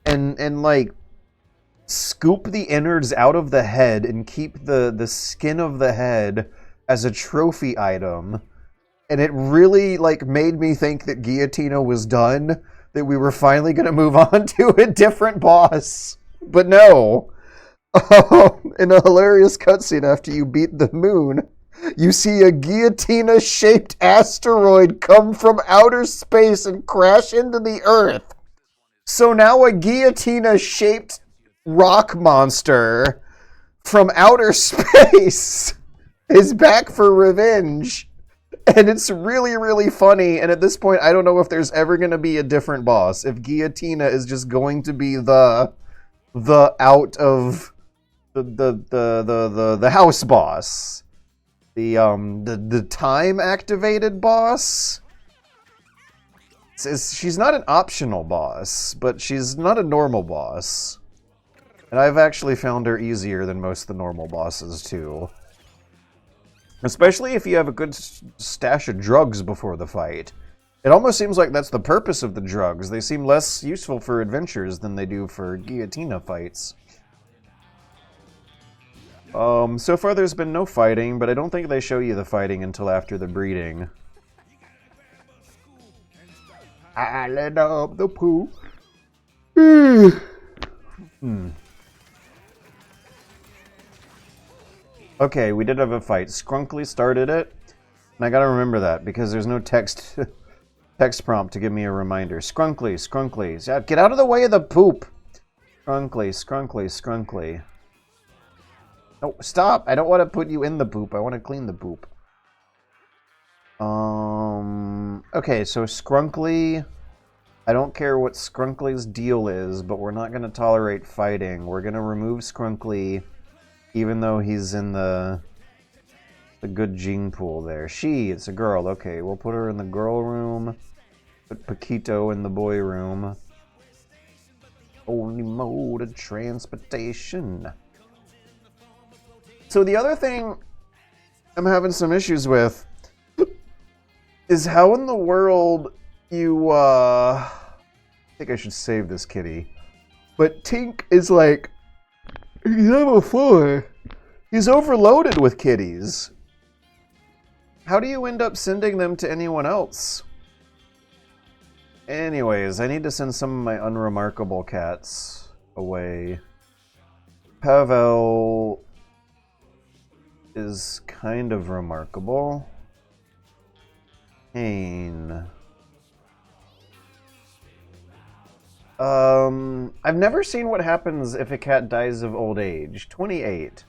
and like scoop the innards out of the head and keep the skin of the head as a trophy item, and it really like made me think that Guillotina was done, that we were finally going to move on to a different boss. But no. In a hilarious cutscene after you beat the moon, you see a guillotina-shaped asteroid come from outer space and crash into the Earth. So now a guillotina-shaped rock monster from outer space is back for revenge. And it's really, really funny. And at this point, I don't know if there's ever going to be a different boss. If Guillotina is just going to be the out of the house boss, the time activated boss. She's not an optional boss, but she's not a normal boss. And I've actually found her easier than most of the normal bosses too. Especially if you have a good stash of drugs before the fight. It almost seems like that's the purpose of the drugs. They seem less useful for adventures than they do for Guillotina fights. So far there's been no fighting, but I don't think they show you the fighting until after the breeding. Island of the poop. Okay, we did have a fight. Skrunkly started it, and I gotta remember that because there's no text prompt to give me a reminder. Skrunkly, Skrunkly. Get out of the way of the poop. Skrunkly, Skrunkly, Skrunkly. No, stop! I don't want to put you in the poop. I want to clean the poop. Okay, so Skrunkly... I don't care what Skrunkly's deal is, but we're not going to tolerate fighting. We're going to remove Skrunkly, even though he's in the good gene pool there. It's a girl. Okay, we'll put her in the girl room. Put Paquito in the boy room. Only mode of transportation. So the other thing I'm having some issues with is how in the world you, I think I should save this kitty. But Tink is like, he's level 4. He's overloaded with kitties. How do you end up sending them to anyone else? Anyways, I need to send some of my unremarkable cats away. Pavel is kind of remarkable. Kane. I've never seen what happens if a cat dies of old age. 28.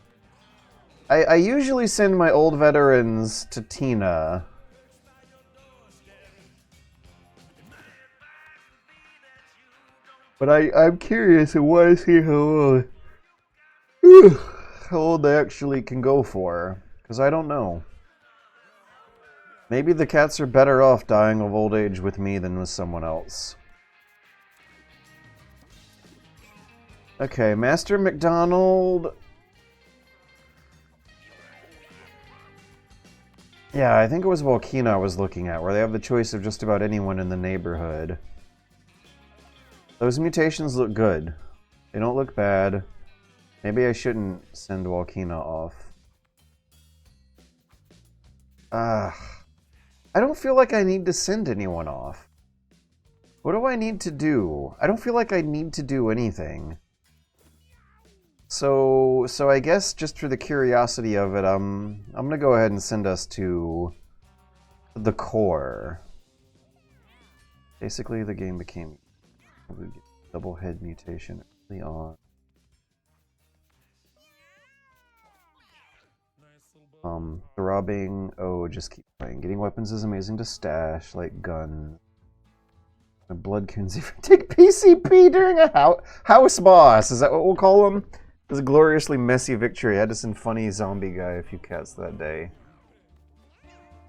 I usually send my old veterans to Tina. But I'm curious and want to see how old they actually can go for. Because I don't know. Maybe the cats are better off dying of old age with me than with someone else. Okay, Master McDonald. Yeah, I think it was Volcano I was looking at, where they have the choice of just about anyone in the neighborhood. Those mutations look good. They don't look bad. Maybe I shouldn't send Walkina off. I don't feel like I need to send anyone off. What do I need to do? I don't feel like I need to do anything. So I guess just for the curiosity of it, I'm gonna go ahead and send us to the core. Basically, the game became double head mutation early on. Throbbing. Oh, just keep playing. Getting weapons is amazing to stash, like guns. A blood Kinsey take PCP during a house boss. Is that what we'll call him? It was a gloriously messy victory. I had to send funny zombie guy a few cats that day.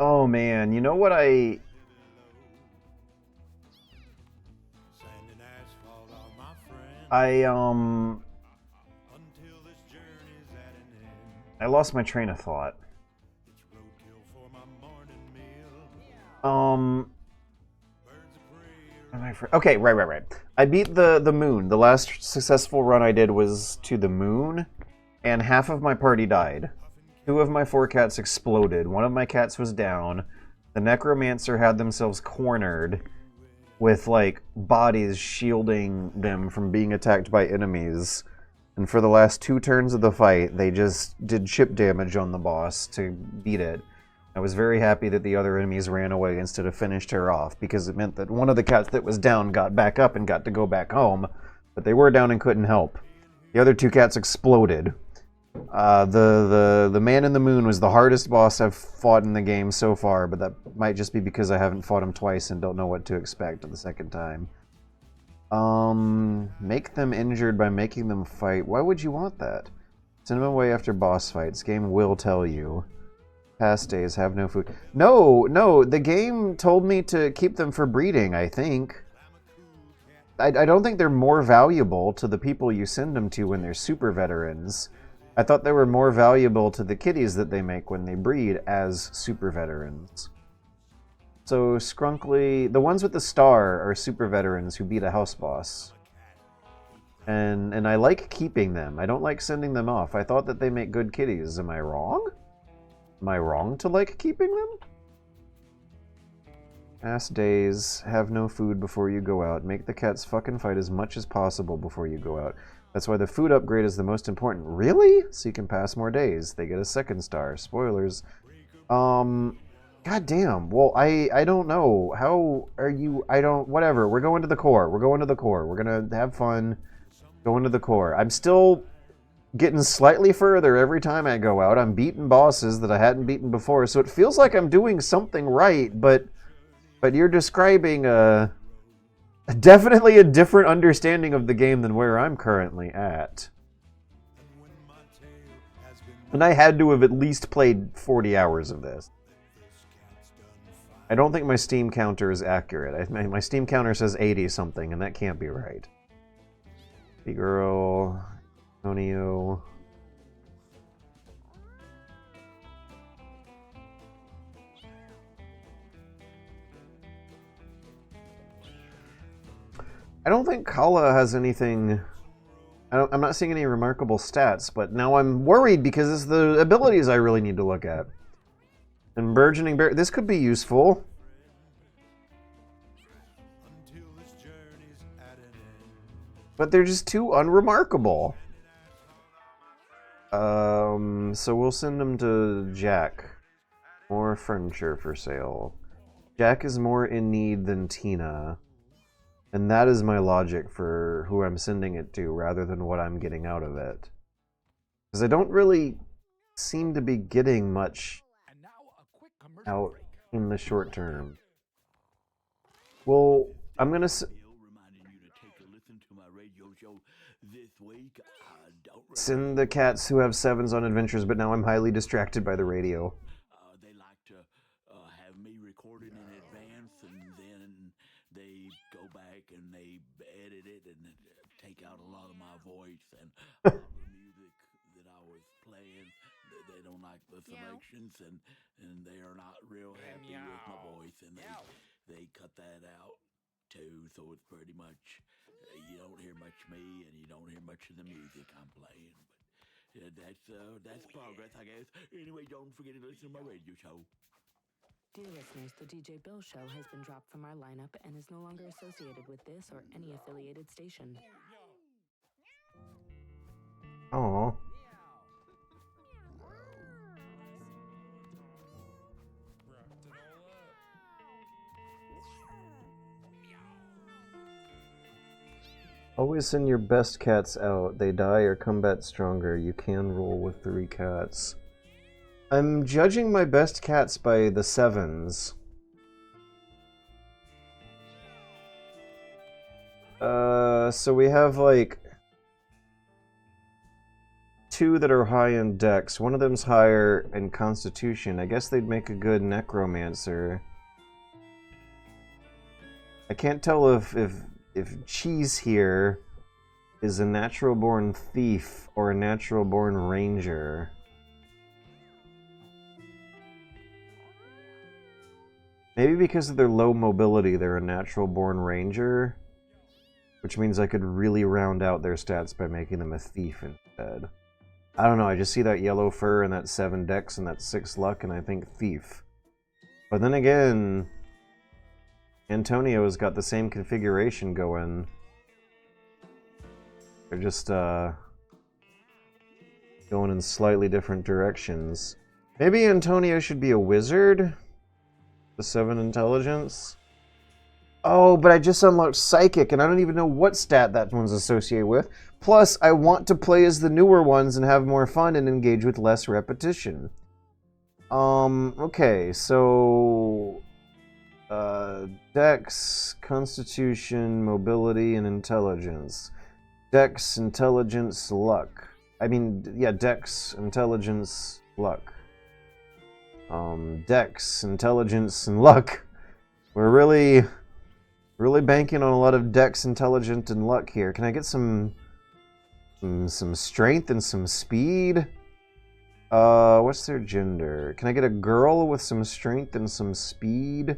Oh man, you know what I lost my train of thought. Okay, right. I beat the moon. The last successful run I did was to the moon, and half of my party died. 2 of my 4 cats exploded. 1 of my cats was down. The necromancer had themselves cornered with, like, bodies shielding them from being attacked by enemies. And for the last 2 turns of the fight, they just did chip damage on the boss to beat it. I was very happy that the other enemies ran away instead of finished her off, because it meant that one of the cats that was down got back up and got to go back home, but they were down and couldn't help. The other 2 cats exploded. The man in the moon was the hardest boss I've fought in the game so far, but that might just be because I haven't fought him twice and don't know what to expect the second time. Make them injured by making them fight. Why would you want that? Send them away after boss fights. Game will tell you. Past days have no food. No, the game told me to keep them for breeding, I think. I don't think they're more valuable to the people you send them to when they're super veterans. I thought they were more valuable to the kitties that they make when they breed as super veterans. So Skrunkly, the ones with the star are super veterans who beat a house boss. And I like keeping them. I don't like sending them off. I thought that they make good kitties. Am I wrong? Am I wrong to like keeping them? Past days, have no food before you go out. Make the cats fucking fight as much as possible before you go out. That's why the food upgrade is the most important. Really? So you can pass more days. They get a 2nd star. Spoilers. God damn. Well, I don't know. How are you? Whatever. We're going to the core. We're gonna have fun. Going to the core. I'm still getting slightly further every time I go out. I'm beating bosses that I hadn't beaten before, so it feels like I'm doing something right, but you're describing definitely a different understanding of the game than where I'm currently at. And I had to have at least played 40 hours of this. I don't think my Steam counter is accurate. My Steam counter says 80 something, and that can't be right. The girl... Antonio. I don't think Kala has anything... I'm not seeing any remarkable stats, but now I'm worried because it's the abilities I really need to look at. And Burgeoning Bear... This could be useful. But they're just too unremarkable. So we'll send them to Jack. More furniture for sale. Jack is more in need than Tina. And that is my logic for who I'm sending it to, rather than what I'm getting out of it. Because I don't really seem to be getting much out in the short term. Well, I'm gonna... Send the cats who have 7s on adventures, but now I'm highly distracted by the radio. They like to have me recorded in advance, and then they go back and they edit it and take out a lot of my voice and the music that I was playing. They don't like the selections, and they are not real happy with my voice, and they cut that out too. So it's pretty much you don't hear much of me, and you don't hear much of the music I'm playing. But that's progress, I guess. Anyway, don't forget to listen to my radio show. Dear listeners, the DJ Bill Show has been dropped from our lineup and is no longer associated with this or any affiliated station. Aww. Always send your best cats out. They die or come back stronger. You can roll with 3 cats. I'm judging my best cats by the 7s. So we have like 2 that are high in Dex. One of them's higher in Constitution. I guess they'd make a good Necromancer. I can't tell if Cheese here is a natural-born thief or a natural-born ranger. Maybe because of their low mobility, they're a natural-born ranger, which means I could really round out their stats by making them a thief instead. I don't know, I just see that yellow fur and that 7 dex and that 6 luck, and I think thief. But then again, Antonio's got the same configuration going. They're just going in slightly different directions. Maybe Antonio should be a wizard? The 7 intelligence? Oh, but I just unlocked Psychic, and I don't even know what stat that one's associated with. Plus, I want to play as the newer ones and have more fun and engage with less repetition. Okay, so... Dex, Constitution, Mobility, and Intelligence. Dex, Intelligence, Luck. Dex, Intelligence, Luck. Dex, Intelligence, and Luck. We're really banking on a lot of Dex, Intelligence, and Luck here. Can I get some Strength and some Speed? What's their gender? Can I get a girl with some Strength and some Speed?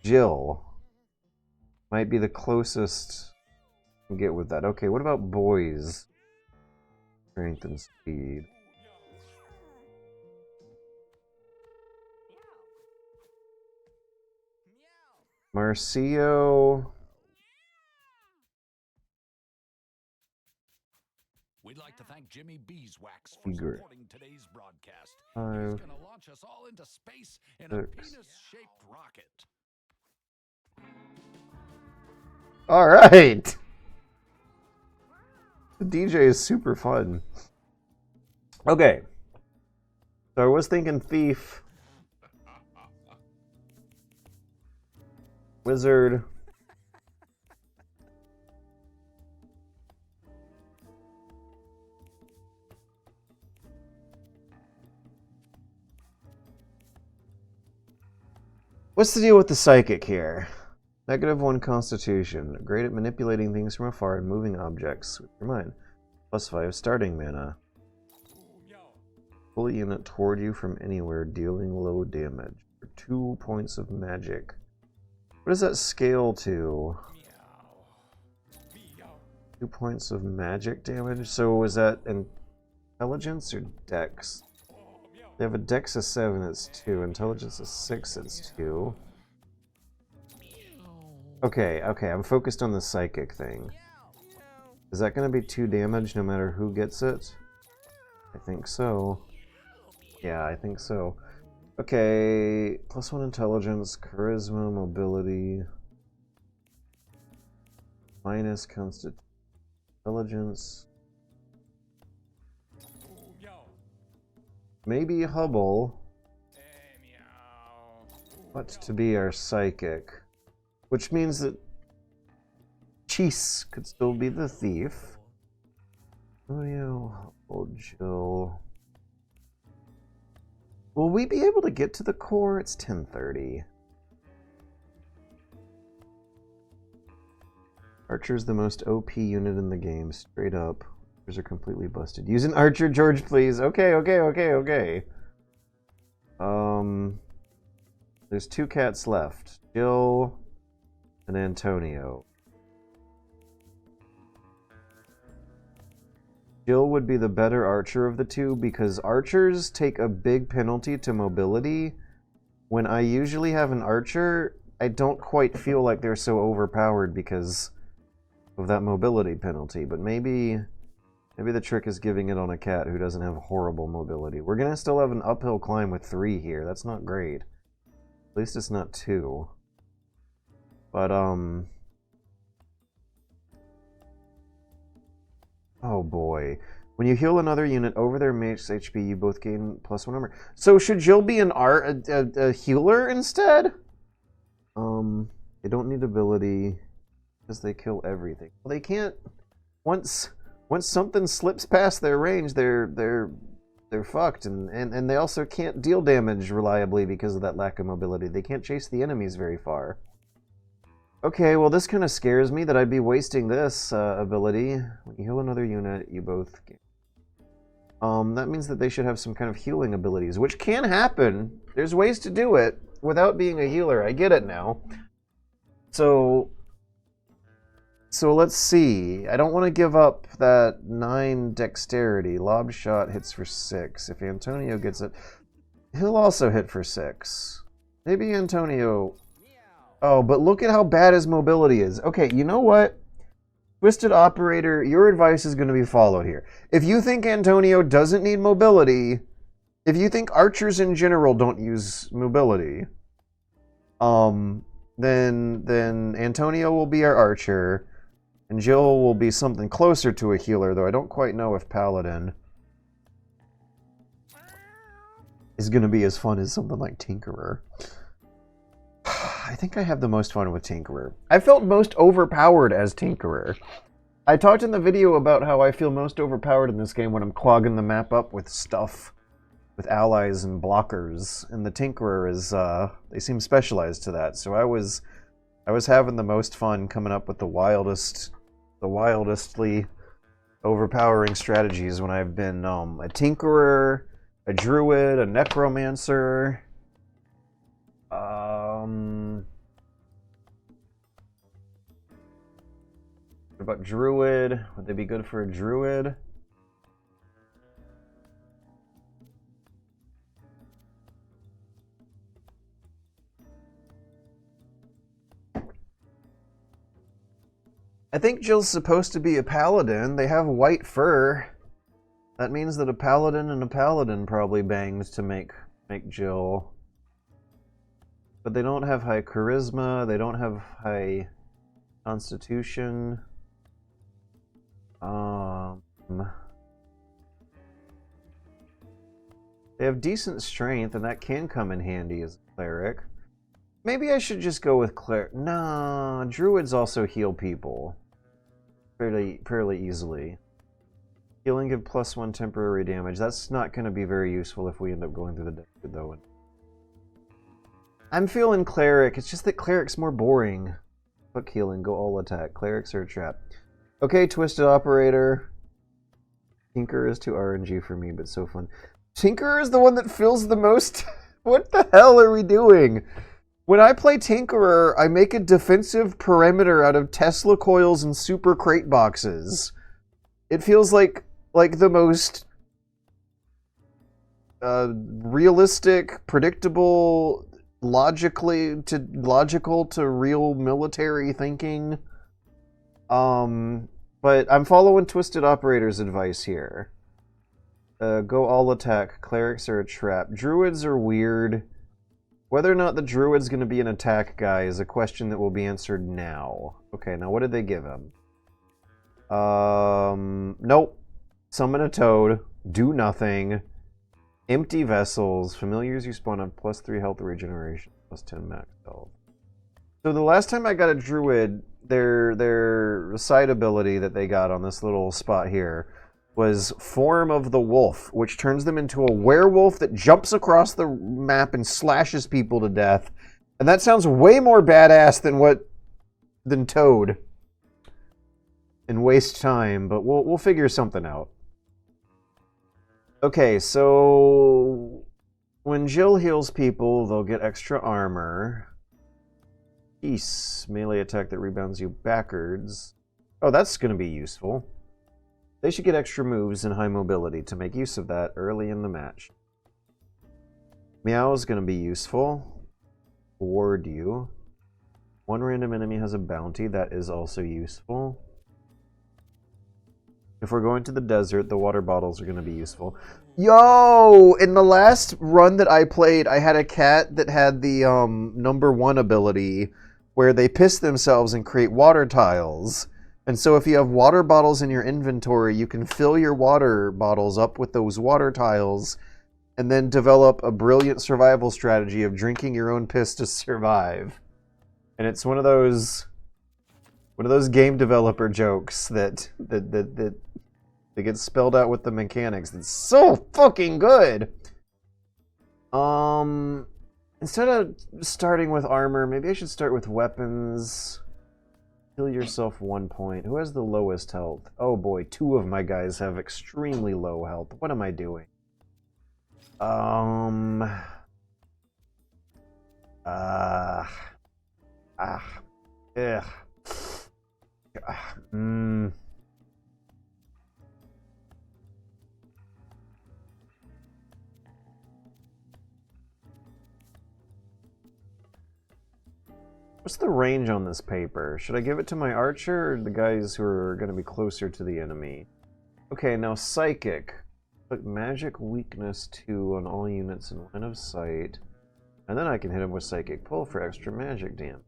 Jill might be the closest I can get with that. Okay, what about boys? Strength and Speed. Marcio. We'd like to thank Jimmy Beeswax for Egret. supporting today's broadcast. 5, He's going to launch us all into space in a 6. penis-shaped rocket. All right. The DJ is super fun. Okay. So I was thinking thief, wizard, what's the deal with the psychic here? -1 Constitution. Great at manipulating things from afar and moving objects with your mind. +5 starting mana. Pull a unit toward you from anywhere, dealing low damage. For 2 points of magic. What does that scale to? 2 points of magic damage? So is that intelligence or dex? They have a dex of 7, it's 2. Intelligence of 6, it's 2. Okay, I'm focused on the psychic thing. Is that going to be 2 damage no matter who gets it? I think so. Yeah, I think so. Okay, +1 intelligence, charisma, mobility, minus constant intelligence. Maybe Hubble, but to be our psychic. Which means that Cheese could still be the thief. Oh yeah, old Jill. Will we be able to get to the core? It's 10:30. Archer's the most OP unit in the game, straight up. Archers are completely busted. Use an Archer, George, please. Okay. There's 2 cats left. Jill and Antonio. Jill would be the better archer of the two because archers take a big penalty to mobility. When I usually have an archer, I don't quite feel like they're so overpowered because of that mobility penalty. But maybe the trick is giving it on a cat who doesn't have horrible mobility. We're gonna still have an uphill climb with 3 here. That's not great. At least it's not 2. But, oh boy. When you heal another unit over their mate's HP, you both gain +1 armor. So should Jill be a healer instead? They don't need ability because they kill everything. Well, they can't. Once something slips past their range, they're fucked, and they also can't deal damage reliably because of that lack of mobility. They can't chase the enemies very far. Okay, well this kind of scares me that I'd be wasting this ability. When you heal another unit, you both gain. That means that they should have some kind of healing abilities, which can happen. There's ways to do it without being a healer. I get it now. So let's see. I don't want to give up that 9 dexterity. Lob shot hits for 6. If Antonio gets it, he'll also hit for 6. Maybe Antonio... Oh, but look at how bad his mobility is. Okay, you know what? Twisted Operator, your advice is going to be followed here. If you think Antonio doesn't need mobility, if you think archers in general don't use mobility, then Antonio will be our archer, and Jill will be something closer to a healer, though I don't quite know if Paladin is going to be as fun as something like Tinkerer. I think I have the most fun with Tinkerer. I felt most overpowered as Tinkerer. I talked in the video about how I feel most overpowered in this game when I'm clogging the map up with stuff, with allies and blockers, and the Tinkerer is, they seem specialized to that, so I was having the most fun coming up with the wildestly overpowering strategies when I've been, a Tinkerer, a Druid, a Necromancer, what about Druid? Would they be good for a Druid? I think Jill's supposed to be a Paladin. They have white fur. That means that a Paladin and a Paladin probably banged to make Jill. But they don't have high charisma, they don't have high constitution. They have decent strength, and that can come in handy as a cleric. Maybe I should just go with cleric. Nah, druids also heal people fairly easily. Healing give +1 temporary damage. That's not going to be very useful if we end up going through the deck, though. I'm feeling cleric. It's just that cleric's more boring. Fuck healing. Go all attack. Clerics are a trap. Okay, Twisted Operator. Tinker is too RNG for me, but so fun. Tinker is the one that feels the most... What the hell are we doing? When I play Tinkerer, I make a defensive perimeter out of Tesla coils and super crate boxes. It feels like the most realistic, predictable, logical to real military thinking. But I'm following Twisted Operator's advice here. Go all attack. Clerics are a trap. Druids are weird. Whether or not the druid's going to be an attack guy is a question that will be answered now. Okay, now what did they give him? Nope. Summon a toad. Do nothing. Empty vessels. Familiars you spawn on +3 health regeneration. +10 max health. So the last time I got a druid, their side ability that they got on this little spot here was Form of the Wolf, which turns them into a werewolf that jumps across the map and slashes people to death. And that sounds way more badass than Toad. And waste time, but we'll figure something out. Okay, so when Jill heals people, they'll get extra armor. Peace. Melee attack that rebounds you backwards. Oh, that's going to be useful. They should get extra moves and high mobility to make use of that early in the match. Meow is going to be useful. Ward you. One random enemy has a bounty. That is also useful. If we're going to the desert, the water bottles are going to be useful. Yo! In the last run that I played, I had a cat that had the #1 ability where they piss themselves and create water tiles. And so if you have water bottles in your inventory, you can fill your water bottles up with those water tiles and then develop a brilliant survival strategy of drinking your own piss to survive. And it's one of those game developer jokes that gets spelled out with the mechanics. It's so fucking good. Instead of starting with armor, maybe I should start with weapons. Heal yourself 1 point. Who has the lowest health? Oh boy, 2 of my guys have extremely low health. What am I doing? What's the range on this paper? Should I give it to my archer or the guys who are going to be closer to the enemy? Okay, now psychic. Put magic weakness 2 on all units in line of sight. And then I can hit him with psychic pull for extra magic damage.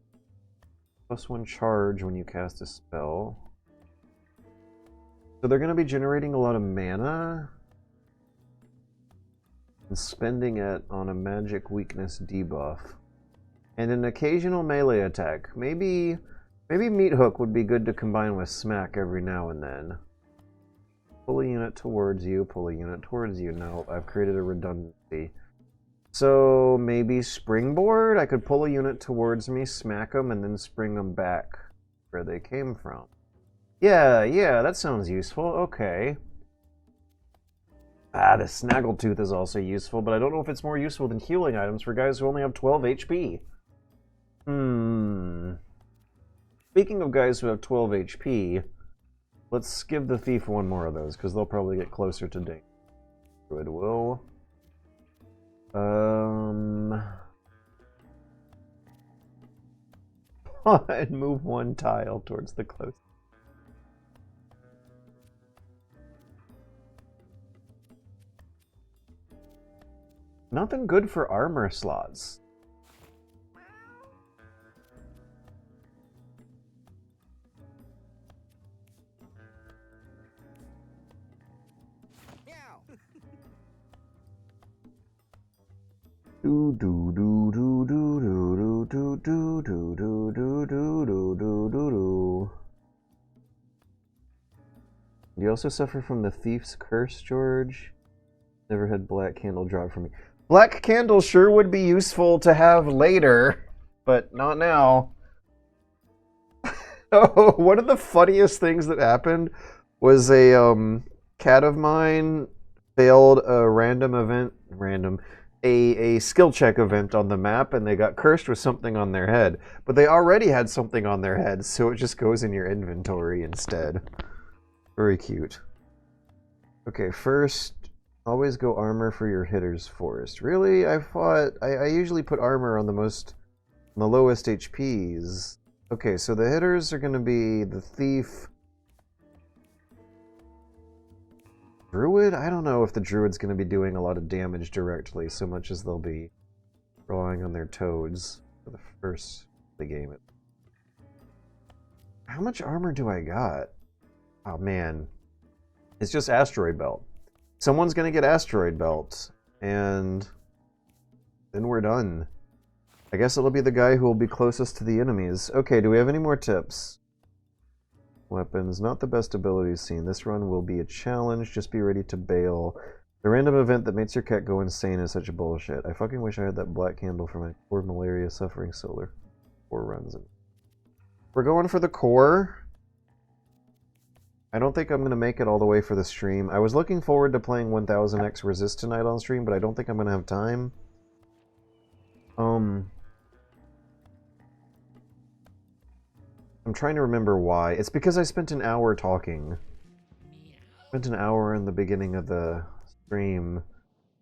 +1 charge when you cast a spell. So they're going to be generating a lot of mana and spending it on a magic weakness debuff. And an occasional melee attack. Maybe Meat Hook would be good to combine with Smack every now and then. Pull a unit towards you, pull a unit towards you. No, I've created a redundancy. So maybe Springboard? I could pull a unit towards me, smack them, and then spring them back where they came from. Yeah, that sounds useful. Okay. The Snaggletooth is also useful, but I don't know if it's more useful than healing items for guys who only have 12 HP. Speaking of guys who have 12 HP, let's give the Thief one more of those, because they'll probably get closer to danger. Druid will. And move 1 tile towards the close. Nothing good for armor slots. Do do do do do do do do do do do do do do do. You also suffer from the Thief's Curse, George. Never had Black Candle drop from me. Black Candle sure would be useful to have later, but not now. Oh, one of the funniest things that happened was a cat of mine failed a a skill check event on the map, and they got cursed with something on their head. But they already had something on their head, so it just goes in your inventory instead. Very cute. Okay, first, always go armor for your hitters first. Really? I usually put armor on the lowest HPs. Okay, so the hitters are going to be the Thief. Druid? I don't know if the Druid's going to be doing a lot of damage directly, so much as they'll be relying on their toads for the first of the game. How much armor do I got? Oh man. It's just Asteroid Belt. Someone's going to get Asteroid Belt, and then we're done. I guess it'll be the guy who will be closest to the enemies. Okay, do we have any more tips? Weapons, not the best abilities seen. This run will be a challenge. Just be ready to bail. The random event that makes your cat go insane is such a bullshit. I fucking wish I had that black candle for my poor malaria suffering solar. 4 runs in. We're going for the core. I don't think I'm going to make it all the way for the stream. I was looking forward to playing 1000X Resist tonight on stream, but I don't think I'm going to have time. I'm trying to remember why. It's because I spent an hour talking. Spent an hour in the beginning of the stream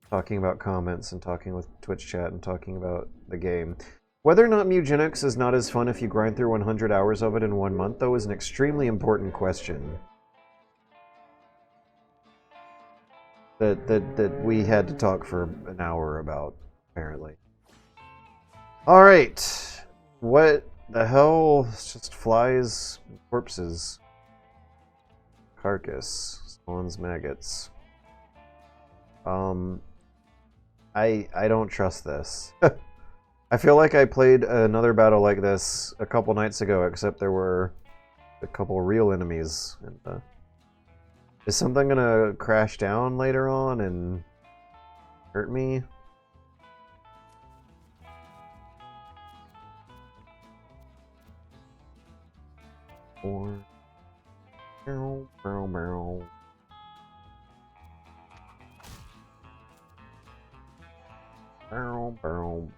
talking about comments and talking with Twitch chat and talking about the game. Whether or not Mewgenics is not as fun if you grind through 100 hours of it in 1 month, though, is an extremely important question. That we had to talk for an hour about, apparently. Alright. What the hell? It's just flies, corpses. Carcass. Spawns maggots. I don't trust this. I feel like I played another battle like this a couple nights ago, except there were a couple real enemies. And, is something gonna crash down later on and hurt me? Or... Barrel, barrel, barrel. Barrel, barrel,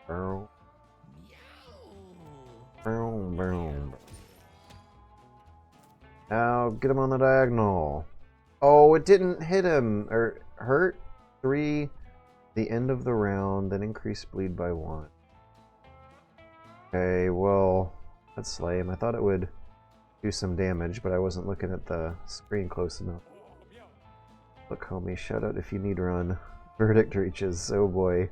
barrel. Barrel, barrel. Now get him on the diagonal. Oh, it didn't hit him or hurt. 3, the end of the round, then increase bleed by 1. Okay, well, that's lame. I thought it would do some damage, but I wasn't looking at the screen close enough. Look, homie, shout out if you need run. Verdict reaches. Oh boy.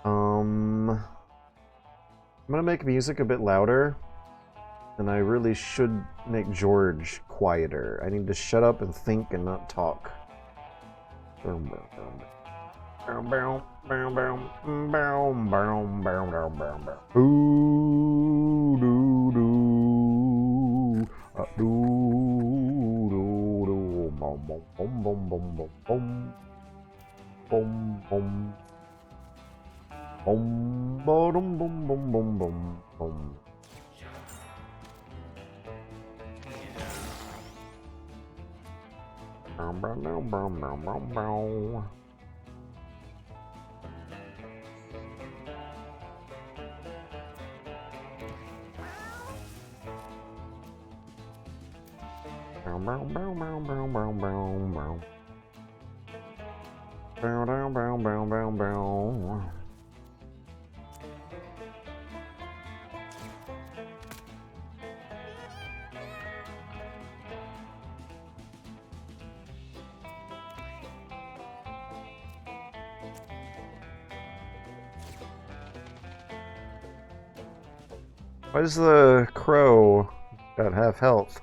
I'm gonna make music a bit louder, and I really should make George quieter. I need to shut up and think and not talk. Why does the crow got half health?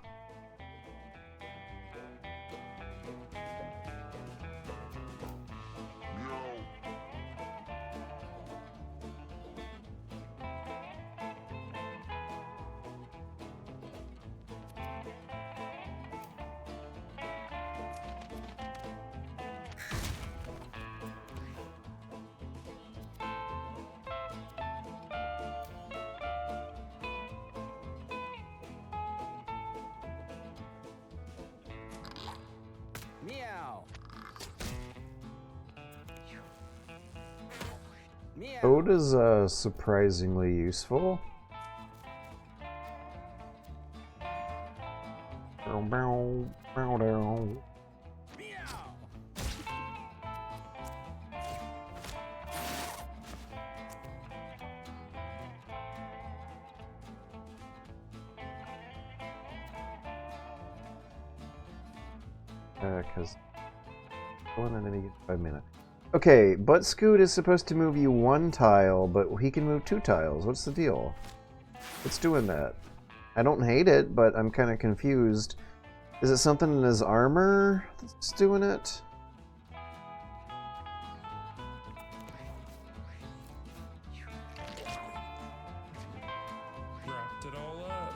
Code is surprisingly useful. Because going on any 5 minutes. Okay, Butt Scoot is supposed to move you 1 tile, but he can move 2 tiles. What's the deal? What's doing that? I don't hate it, but I'm kind of confused. Is it something in his armor that's doing it? Wrapped it all up.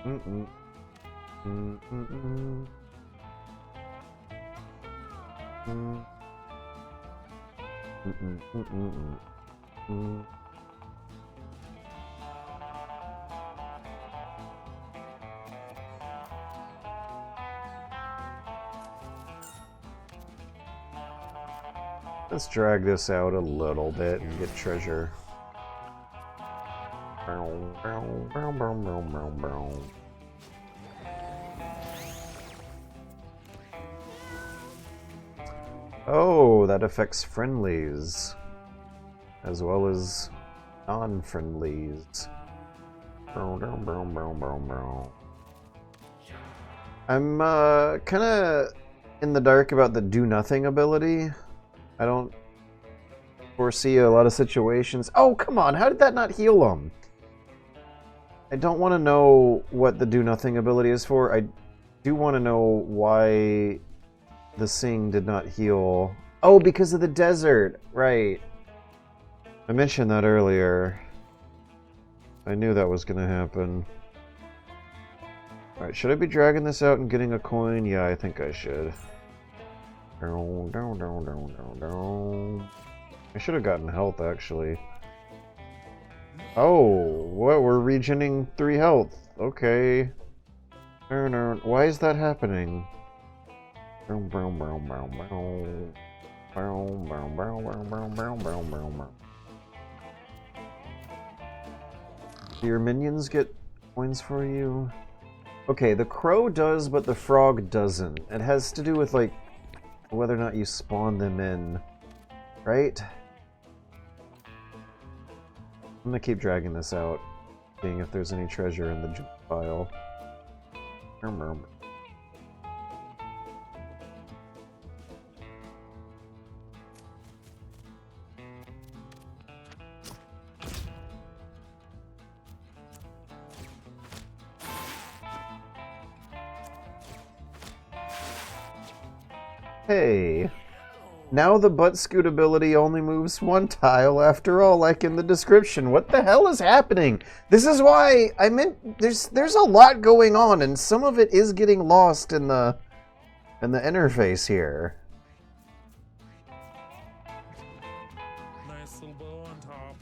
Mm-mm. Mm-mm-mm. Mm. Mm-mm-mm-mm-mm. Let's drag this out a little bit and get treasure. Oh, that affects friendlies as well as non-friendlies. I'm kind of in the dark about the do nothing ability. I don't foresee a lot of situations. Oh, come on, how did that not heal them? I don't want to know what the do nothing ability is for. I do want to know why the Sing did not heal. Oh, because of the desert, right. I mentioned that earlier. I knew that was going to happen. Alright, should I be dragging this out and getting a coin? Yeah, I think I should. I should have gotten health, actually. Oh, what? We're regening 3 health. Okay. Why is that happening? Do your minions get coins for you? Okay, the crow does, but the frog doesn't. It has to do with, like, whether or not you spawn them in. Right? I'm gonna keep dragging this out, seeing if there's any treasure in the junk pile. Hey, now the butt scoot ability only moves 1 tile after all, like in the description. What the hell is happening? This is why I meant there's a lot going on, and some of it is getting lost in the interface here. Nice little bow on top.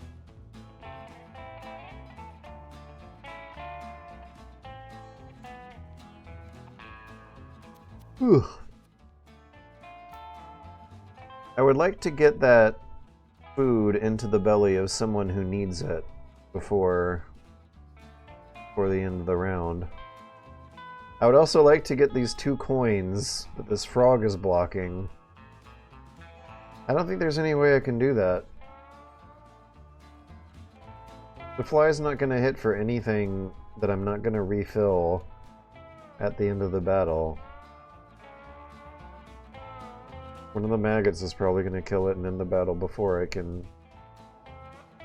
Whew. I would like to get that food into the belly of someone who needs it before the end of the round. I would also like to get these 2 coins that this frog is blocking. I don't think there's any way I can do that. The fly's not going to hit for anything that I'm not going to refill at the end of the battle. One of the maggots is probably going to kill it and end the battle before I can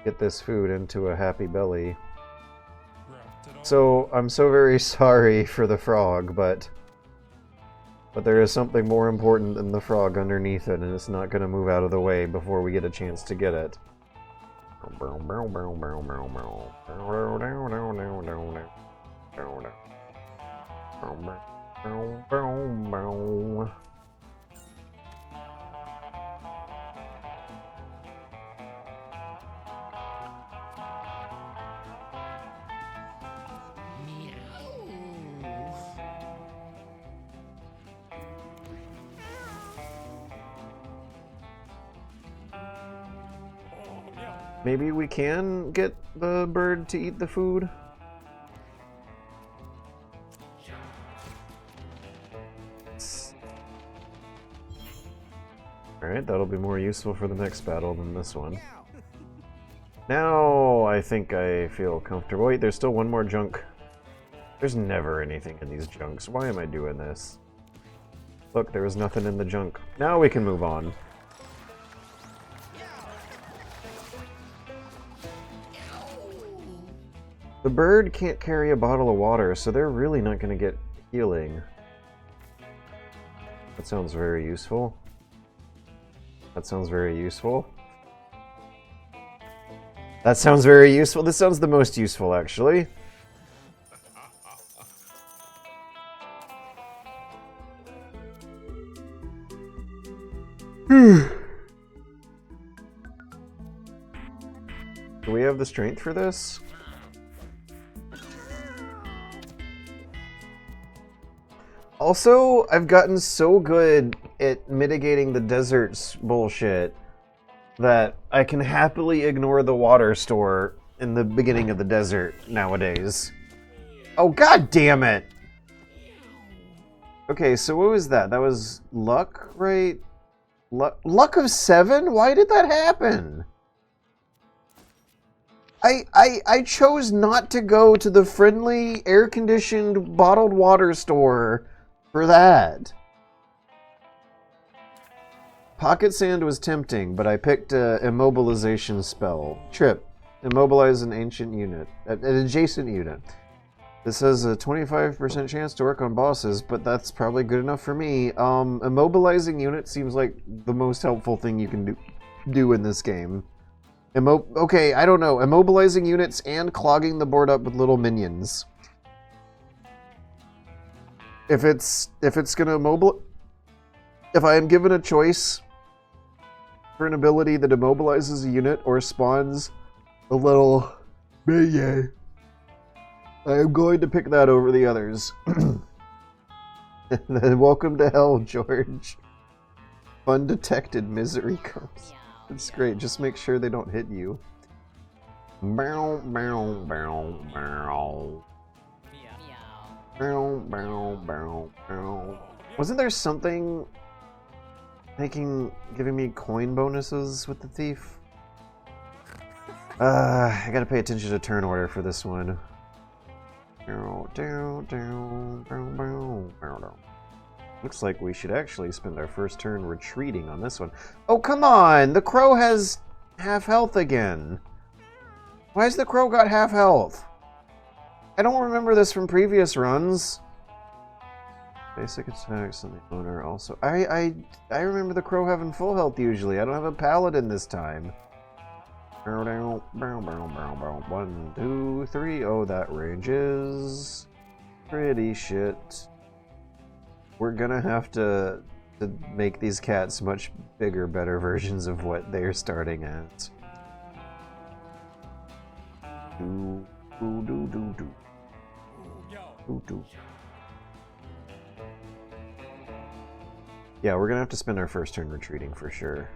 get this food into a happy belly. So, I'm so very sorry for the frog, but there is something more important than the frog underneath it, and it's not going to move out of the way before we get a chance to get it. Maybe we can get the bird to eat the food? Alright, that'll be more useful for the next battle than this one. Now I think I feel comfortable. Wait, there's still one more junk. There's never anything in these junks. Why am I doing this? Look, there was nothing in the junk. Now we can move on. The bird can't carry a bottle of water, so they're really not going to get healing. That sounds very useful. That sounds very useful. That sounds very useful. This sounds the most useful, actually. Do we have the strength for this? Also, I've gotten so good at mitigating the desert's bullshit that I can happily ignore the water store in the beginning of the desert nowadays. Oh, god damn it! Okay, so what was that? That was luck, right? Luck of 7? Why did that happen? I chose not to go to the friendly, air-conditioned, bottled water store for that. Pocket sand was tempting, but I picked a immobilization spell. Trip. Immobilize an ancient unit. An adjacent unit. This has a 25% chance to work on bosses, but that's probably good enough for me. Immobilizing units seems like the most helpful thing you can do in this game. Okay, I don't know. Immobilizing units and clogging the board up with little minions. If it's gonna if I am given a choice for an ability that immobilizes a unit or spawns a little minion, I am going to pick that over the others. Welcome to hell, George. Undetected misery comes. It's great. Just make sure they don't hit you. Bow, bow, bow, bow. Bow, bow, bow, bow. Wasn't there something giving me coin bonuses with the thief? I gotta pay attention to turn order for this one. Looks like we should actually spend our first turn retreating on this one. Oh, come on! The crow has half health again. Why has the crow got half health? I don't remember this from previous runs. Basic attacks on the owner also. I remember the crow having full health usually. I don't have a paladin this time. 1, 2, 3. Oh, that range is pretty shit. We're gonna have to make these cats much bigger, better versions of what they're starting at. Do do do do do do do. Yeah, we're gonna have to spend our first turn retreating for sure.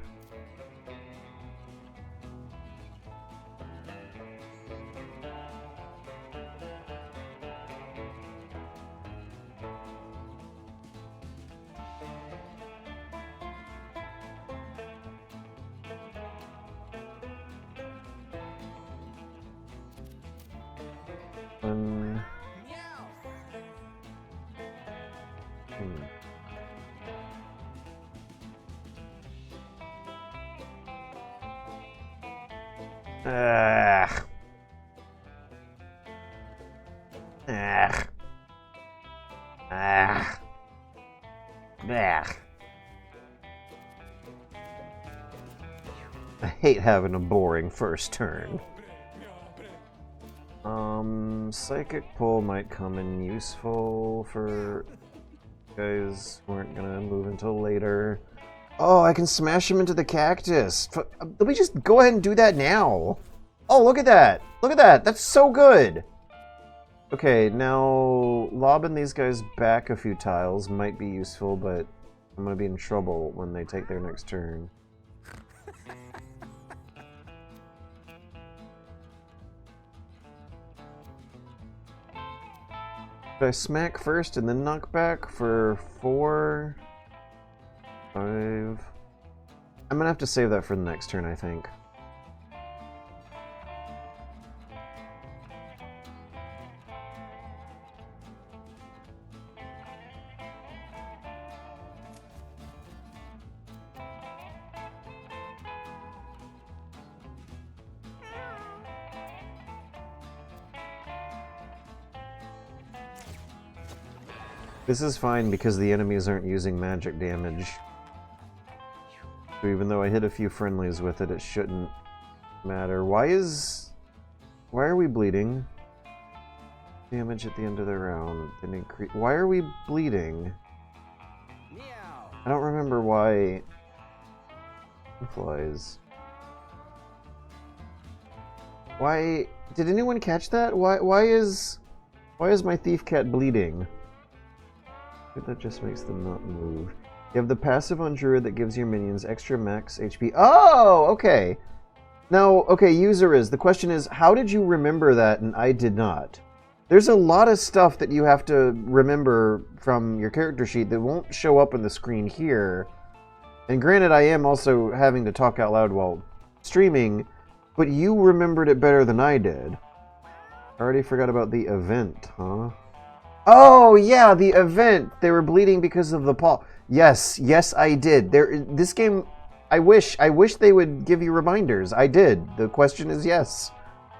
I hate having a boring first turn. Psychic Pull might come in useful for guys who aren't gonna move until later. Oh, I can smash him into the cactus. Let me just go ahead and do that now. Oh, look at that. Look at that. That's so good. Okay, now lobbing these guys back a few tiles might be useful, but I'm gonna be in trouble when they take their next turn. Should I smack first and then knock back for 4, 5? I'm gonna have to save that for the next turn, I think. This is fine because the enemies aren't using magic damage. So even though I hit a few friendlies with it, it shouldn't matter. Why are we bleeding? Damage at the end of the round. Why are we bleeding? I don't remember why Flies. Why did anyone catch that? Why is my thief cat bleeding? I think that just makes them not move. You have the passive on Druid that gives your minions extra max HP. Oh, okay. Now, okay, the question is, how did you remember that and I did not? There's a lot of stuff that you have to remember from your character sheet that won't show up on the screen here. And granted, I am also having to talk out loud while streaming, but you remembered it better than I did. I already forgot about the event, huh? Oh, yeah, the event. They were bleeding because of the paw. Yes, I did. This game, I wish they would give you reminders. I did. The question is yes.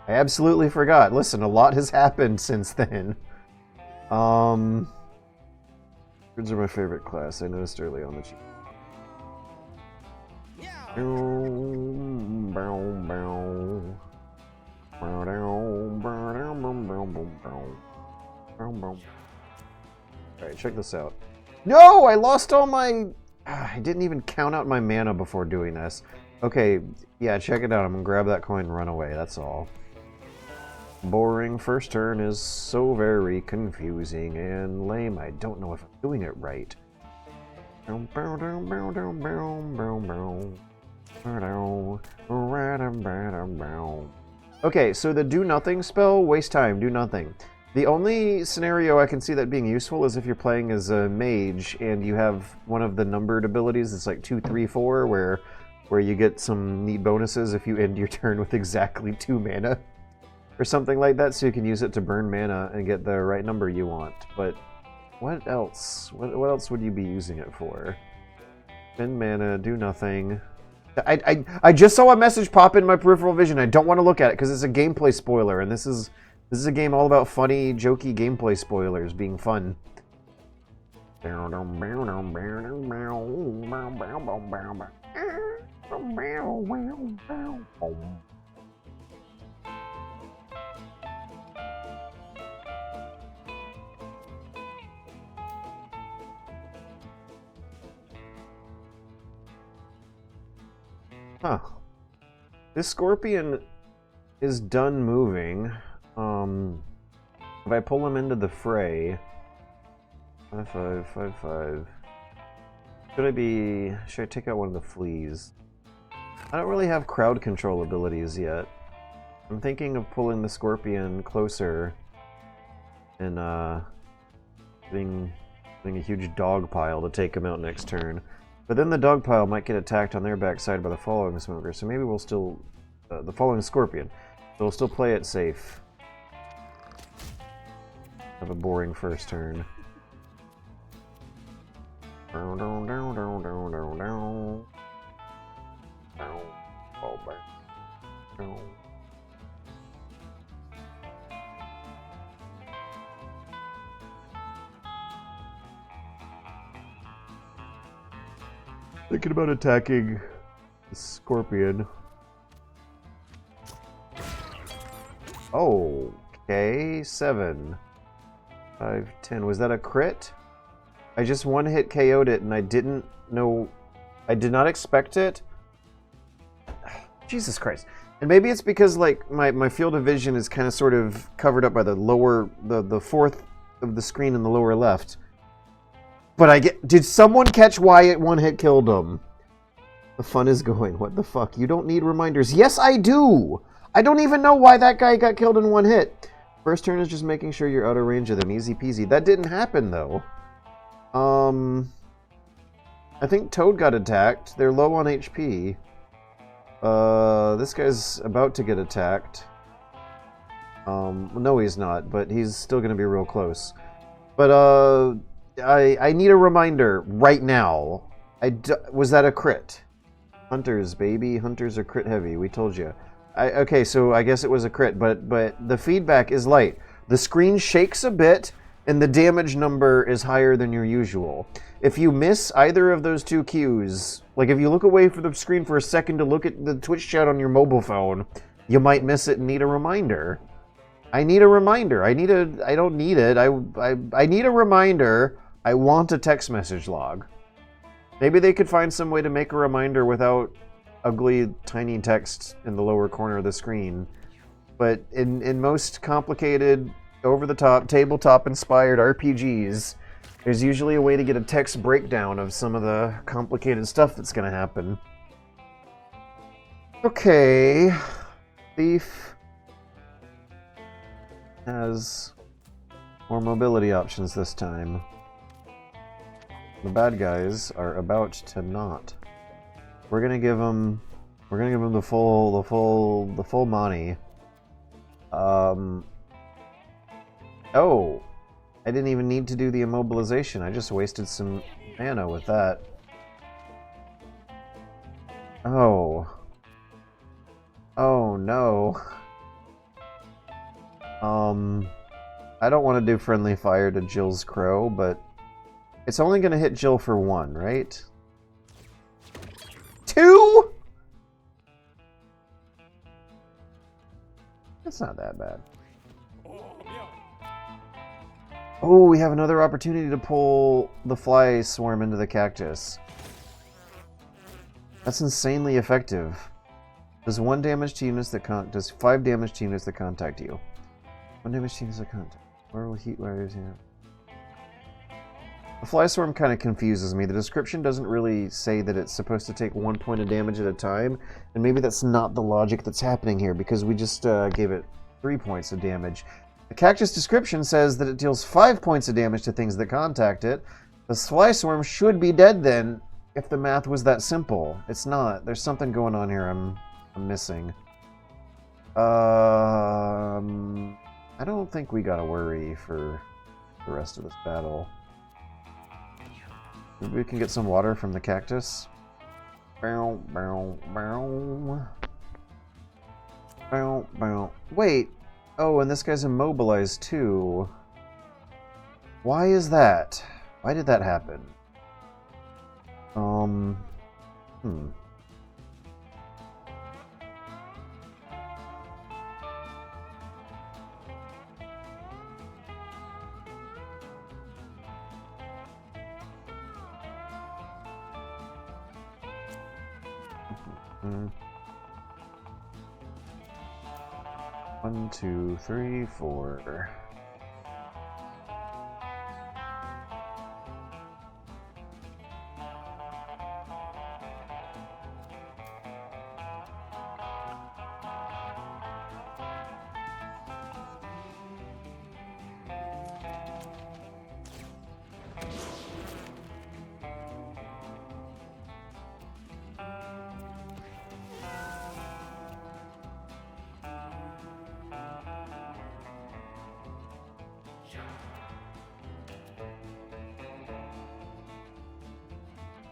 I absolutely forgot. Listen, a lot has happened since then. Birds are my favorite class. I noticed early on the cheat. Alright, check this out. No! I lost all my... I didn't even count out my mana before doing this. Okay, yeah, check it out. I'm gonna grab that coin and run away, that's all. Boring first turn is so very confusing and lame. I don't know if I'm doing it right. Okay, so the do nothing spell, waste time, do nothing. The only scenario I can see that being useful is if you're playing as a mage and you have one of the numbered abilities. It's like 2, 3, 4, where you get some neat bonuses if you end your turn with exactly 2 mana. Or something like that, so you can use it to burn mana and get the right number you want. But what else? What else would you be using it for? Spend mana, do nothing. I just saw a message pop in my peripheral vision. I don't want to look at it because it's a gameplay spoiler, and this is a game all about funny, jokey gameplay spoilers being fun. Huh. This scorpion is done moving. If I pull him into the fray... 5-5, 5-5. Should I take out one of the fleas? I don't really have crowd control abilities yet. I'm thinking of pulling the scorpion closer and getting a huge dog pile to take him out next turn. But then the dog pile might get attacked on their backside by the following smoker, so maybe we'll still... the following scorpion. So we'll still play it safe. Have a boring first turn. Thinking about attacking the scorpion. Oh, okay, 7. 5, 10. Was that a crit? I just one-hit KO'd it, and I didn't know... I did not expect it. Jesus Christ. And maybe it's because, like, my field of vision is kind of sort of covered up by the lower... the fourth of the screen in the lower left. But did someone catch why it one-hit killed him? The fun is going. What the fuck? You don't need reminders. Yes, I do! I don't even know why that guy got killed in one hit. First turn is just making sure you're out of range of them. Easy peasy. That didn't happen, though. I think Toad got attacked. They're low on HP. This guy's about to get attacked. No, he's not, but he's still going to be real close. But, I need a reminder right now. Was that a crit? Hunters, baby. Hunters are crit heavy. We told you. Okay, so I guess it was a crit, but the feedback is light. The screen shakes a bit, and the damage number is higher than your usual. If you miss either of those two cues, like if you look away from the screen for a second to look at the Twitch chat on your mobile phone, you might miss it and need a reminder. I need a reminder. I don't need it. I need a reminder. I want a text message log. Maybe they could find some way to make a reminder without ugly, tiny text in the lower corner of the screen. But in most complicated, over-the-top, tabletop-inspired RPGs, there's usually a way to get a text breakdown of some of the complicated stuff that's going to happen. Okay. Thief has more mobility options this time. The bad guys are about to not. We're gonna give them the full money. Oh, I didn't even need to do the immobilization. I just wasted some mana with that. Oh. Oh no. I don't want to do friendly fire to Jill's crow, but it's only going to hit Jill for 1, right? 2? That's not that bad. Oh, we have another opportunity to pull the fly swarm into the cactus. That's insanely effective. Does 1 damage to units that does 5 damage to units that contact you. 1 damage to units that contact. Where will heat warriors here? The fly swarm kind of confuses me. The description doesn't really say that it's supposed to take 1 point of damage at a time, and maybe that's not the logic that's happening here because we just gave it 3 points of damage. The cactus description says that it deals 5 points of damage to things that contact it. The fly swarm should be dead then, if the math was that simple. It's not. There's something going on here I'm missing. I don't think we gotta worry for the rest of this battle. Maybe we can get some water from the cactus. Bow, bow, bow. Bow, bow. Wait. Oh, and this guy's immobilized too. Why is that? Why did that happen? One, two, three, four.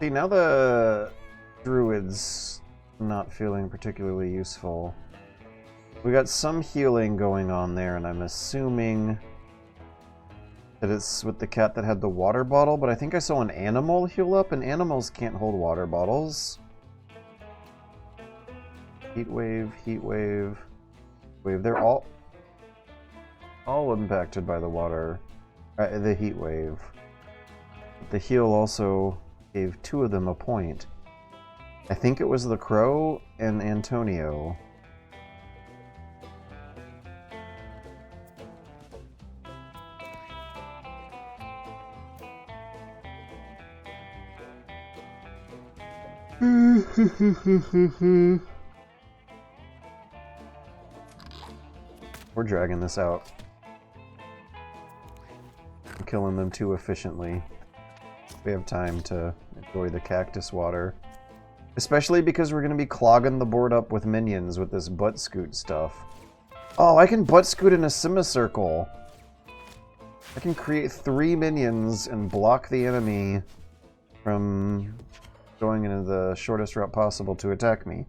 See, now the druid's not feeling particularly useful. We got some healing going on there, and I'm assuming that it's with the cat that had the water bottle, but I think I saw an animal heal up, and animals can't hold water bottles. Heat wave, wave. They're all impacted by the water, the heat wave. The heal also gave 2 of them a point. I think it was the crow and Antonio. We're dragging this out. I'm killing them too efficiently. We have time to enjoy the cactus water. Especially because we're going to be clogging the board up with minions with this butt scoot stuff. Oh, I can butt scoot in a semicircle. I can create 3 minions and block the enemy from going into the shortest route possible to attack me.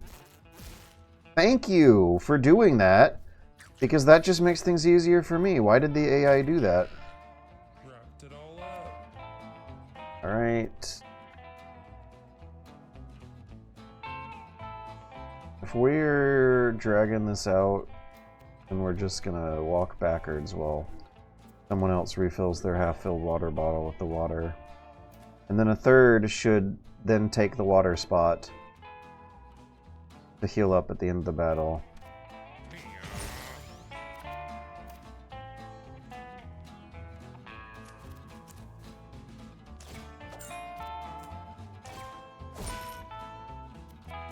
Thank you for doing that, because that just makes things easier for me. Why did the AI do that? Wrapped it all up. Alright. If we're dragging this out, then we're just gonna walk backwards while someone else refills their half-filled water bottle with the water. And then a third should then take the water spot. to heal up at the end of the battle.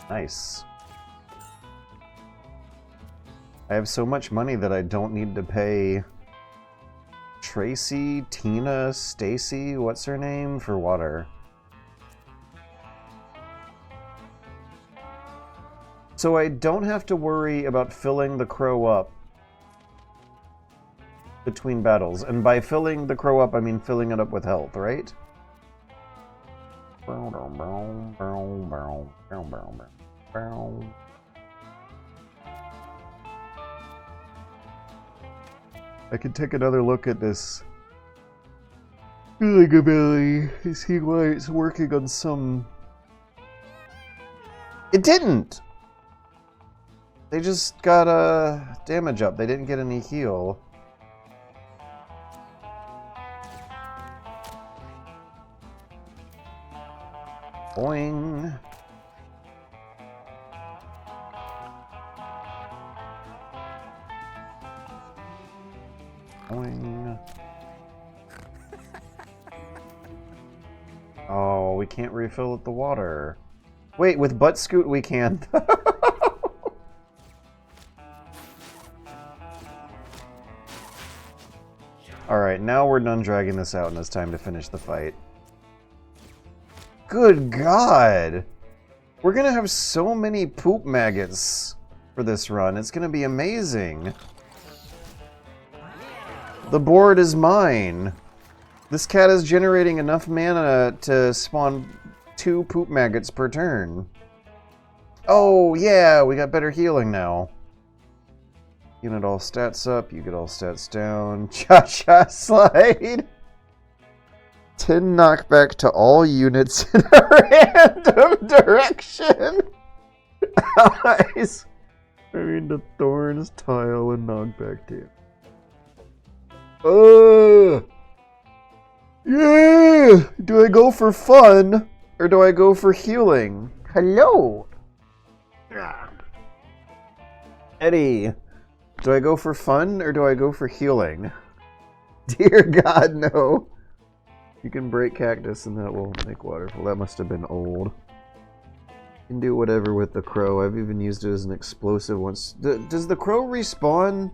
Nice. I have so much money that I don't need to pay Tracy, Tina, Stacy, what's her name, for water. So I don't have to worry about filling the crow up between battles. And by filling the crow up, I mean filling it up with health, right? I can take another look at this healing ability and see why it's working on some... It didn't! They just got a damage up. They didn't get any heal. Boing. Boing. Oh, we can't refill the water. Wait, with butt scoot we can. Alright, now we're done dragging this out and it's time to finish the fight. Good God! We're gonna have so many poop maggots for this run. It's gonna be amazing. The board is mine. This cat is generating enough mana to spawn 2 poop maggots per turn. Oh, yeah, we got better healing now. Unit all stats up, you get all stats down. Cha-cha slide! 10 knockback to all units in a random direction! Eyes! I mean, the thorns, tile, and knockback too. Yeah! Do I go for fun, or do I go for healing? Hello! Eddie, do I go for fun, or do I go for healing? Dear God, no. You can break cactus and that will make waterfall. That must have been old. You can do whatever with the crow. I've even used it as an explosive once. Does the crow respawn?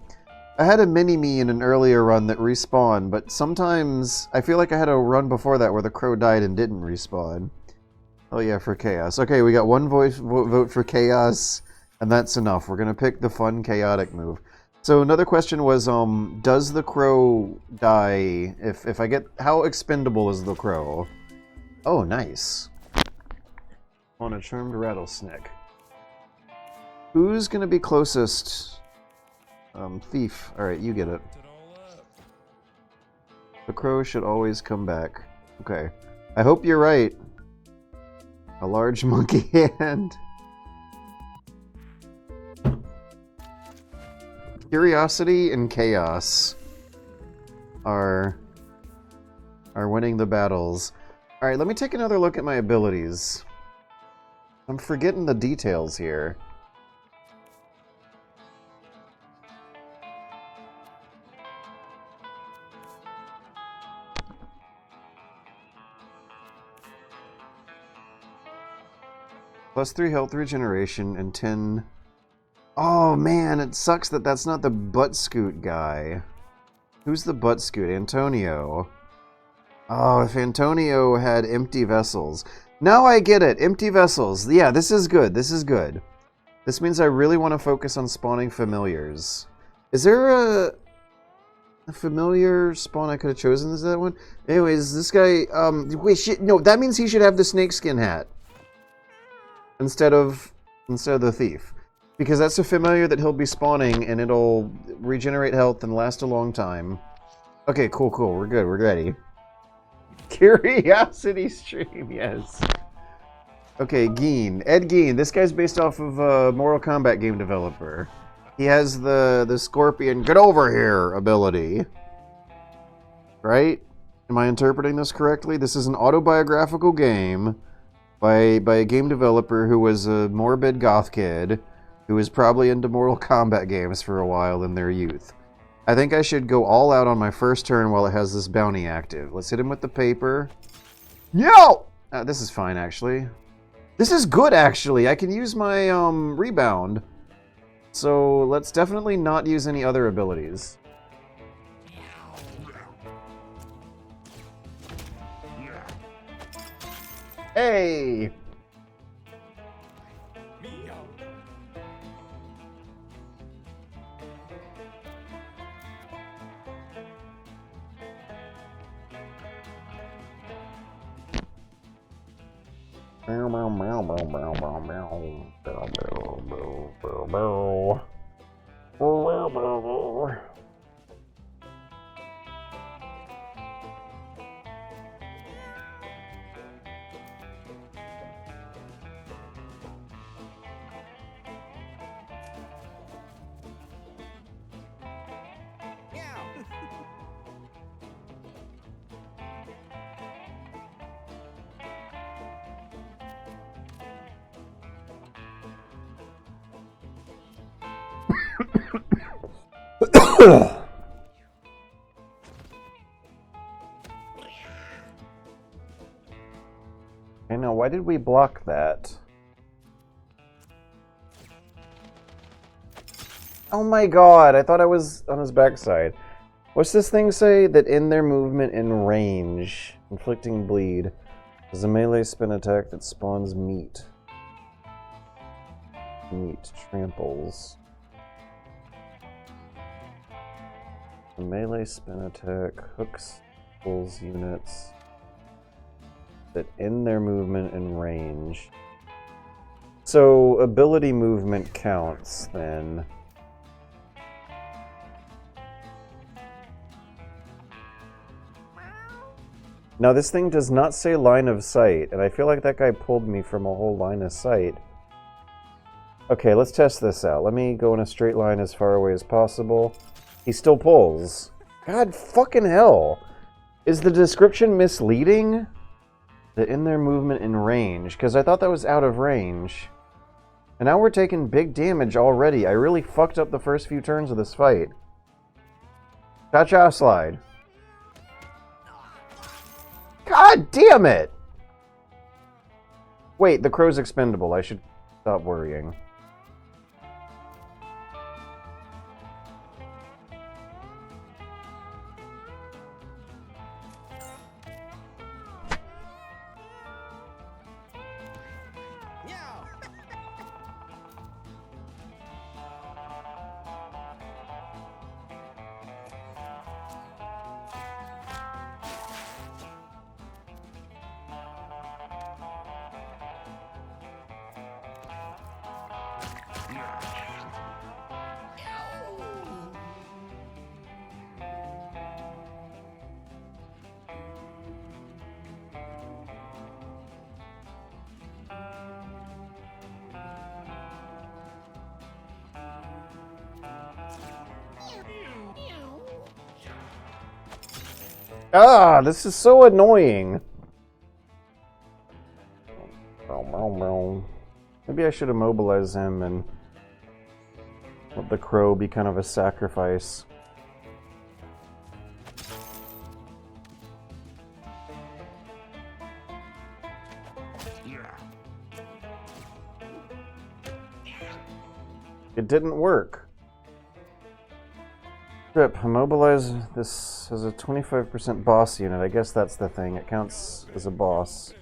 I had a mini-me in an earlier run that respawned, but sometimes I feel like I had a run before that where the crow died and didn't respawn. Oh yeah, for chaos. Okay, we got one vote for chaos, and that's enough. We're gonna pick the fun chaotic move. So another question was, does the crow die if I get... How expendable is the crow? Oh, nice. On a charmed rattlesnake. Who's gonna be closest? Thief. Alright, you get it. The crow should always come back. Okay. I hope you're right. A large monkey hand. Curiosity and chaos are winning the battles. Alright, let me take another look at my abilities. I'm forgetting the details here. +3 health regeneration and 10... Oh man, it sucks that that's not the butt scoot guy. Who's the butt scoot? Antonio. Oh, if Antonio had empty vessels. Now I get it. Empty vessels. Yeah, this is good. This is good. This means I really want to focus on spawning familiars. Is there a familiar spawn I could have chosen? Is that one? Anyways, this guy... wait, shit. No, that means he should have the snakeskin hat. Instead of the thief. Because that's a familiar that he'll be spawning, and it'll regenerate health and last a long time. Okay, cool, cool. We're good. We're ready. Curiosity stream, yes. Okay, Geen. Ed Gein. This guy's based off of a Mortal Kombat game developer. He has the Scorpion, get over here ability. Right? Am I interpreting this correctly? This is an autobiographical game by a game developer who was a morbid goth kid who was probably into Mortal Kombat games for a while in their youth. I think I should go all out on my first turn while it has this bounty active. Let's hit him with the paper. Yo! This is fine, actually. This is good, actually. I can use my rebound. So let's definitely not use any other abilities. Hey! I know, why did we block that? Oh my god, I thought I was on his backside. What's this thing say? That in their movement in range, inflicting bleed, is a melee spin attack that spawns meat. Meat tramples. A melee spin attack hooks, pulls units that in their movement in range. So ability movement counts then. Now this thing does not say line of sight, and I feel like that guy pulled me from a whole line of sight. Okay, let's test this out. Let me go in a straight line as far away as possible. He still pulls. God fucking hell. Is the description misleading? The in their movement in range, because I thought that was out of range. And now we're taking big damage already. I really fucked up the first few turns of this fight. Cha-cha slide. God damn it! Wait, the crow's expendable. I should stop worrying. Ah, this is so annoying. Maybe I should immobilize him and let the crow be kind of a sacrifice. It didn't work. Trip, immobilize this as a 25% boss unit. I guess that's the thing. It counts as a boss.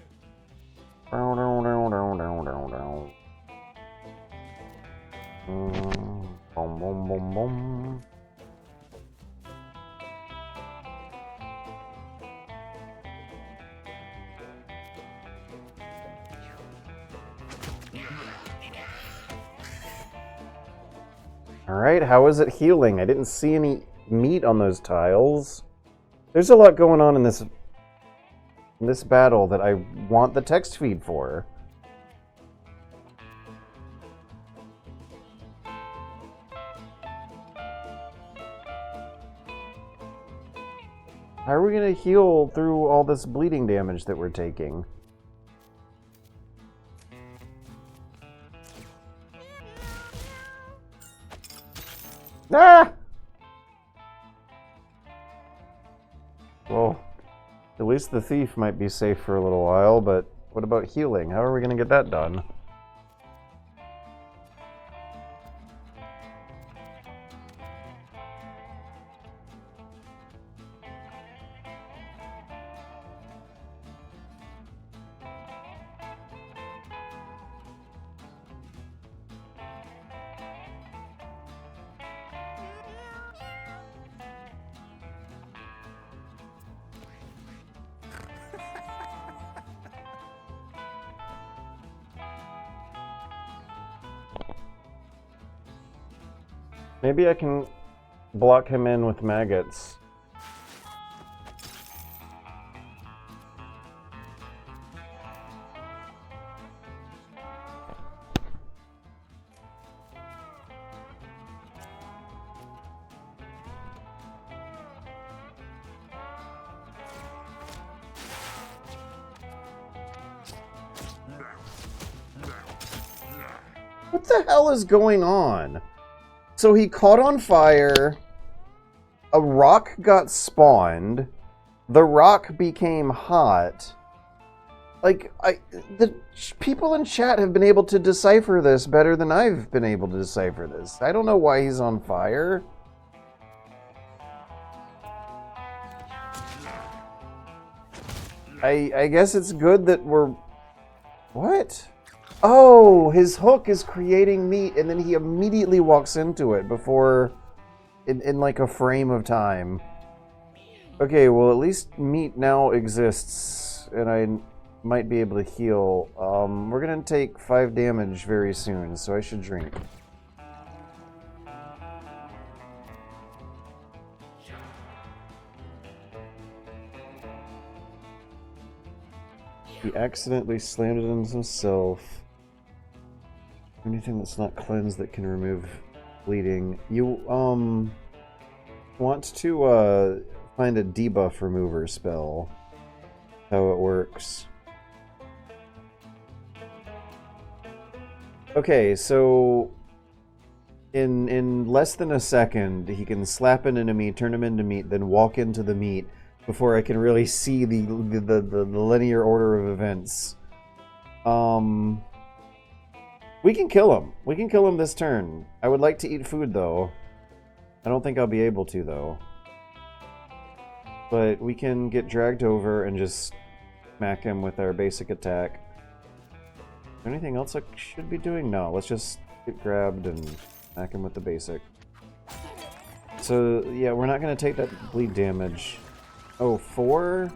Alright, how is it healing? I didn't see any meat on those tiles. There's a lot going on in this battle that I want the text feed for. How are we going to heal through all this bleeding damage that we're taking? Ah! Well, at least the thief might be safe for a little while, but what about healing? How are we going to get that done? Maybe I can block him in with maggots. What the hell is going on? So he caught on fire, a rock got spawned, the rock became hot. Like, the people in chat have been able to decipher this better than I've been able to decipher this. I don't know why he's on fire. I guess it's good that we're... What? Oh, his hook is creating meat, and then he immediately walks into it before... In like a frame of time. Okay, well at least meat now exists, and I might be able to heal. We're gonna take 5 damage very soon, so I should drink. He accidentally slammed it into himself. Anything that's not cleansed that can remove bleeding. You want to find a debuff remover spell. How it works. Okay, so in less than a second, he can slap an enemy, turn him into meat, then walk into the meat before I can really see the linear order of events. We can kill him. We can kill him this turn. I would like to eat food, though. I don't think I'll be able to, though. But we can get dragged over and just smack him with our basic attack. Is there anything else I should be doing? No, let's just get grabbed and smack him with the basic. So, yeah, we're not going to take that bleed damage. Oh, 4?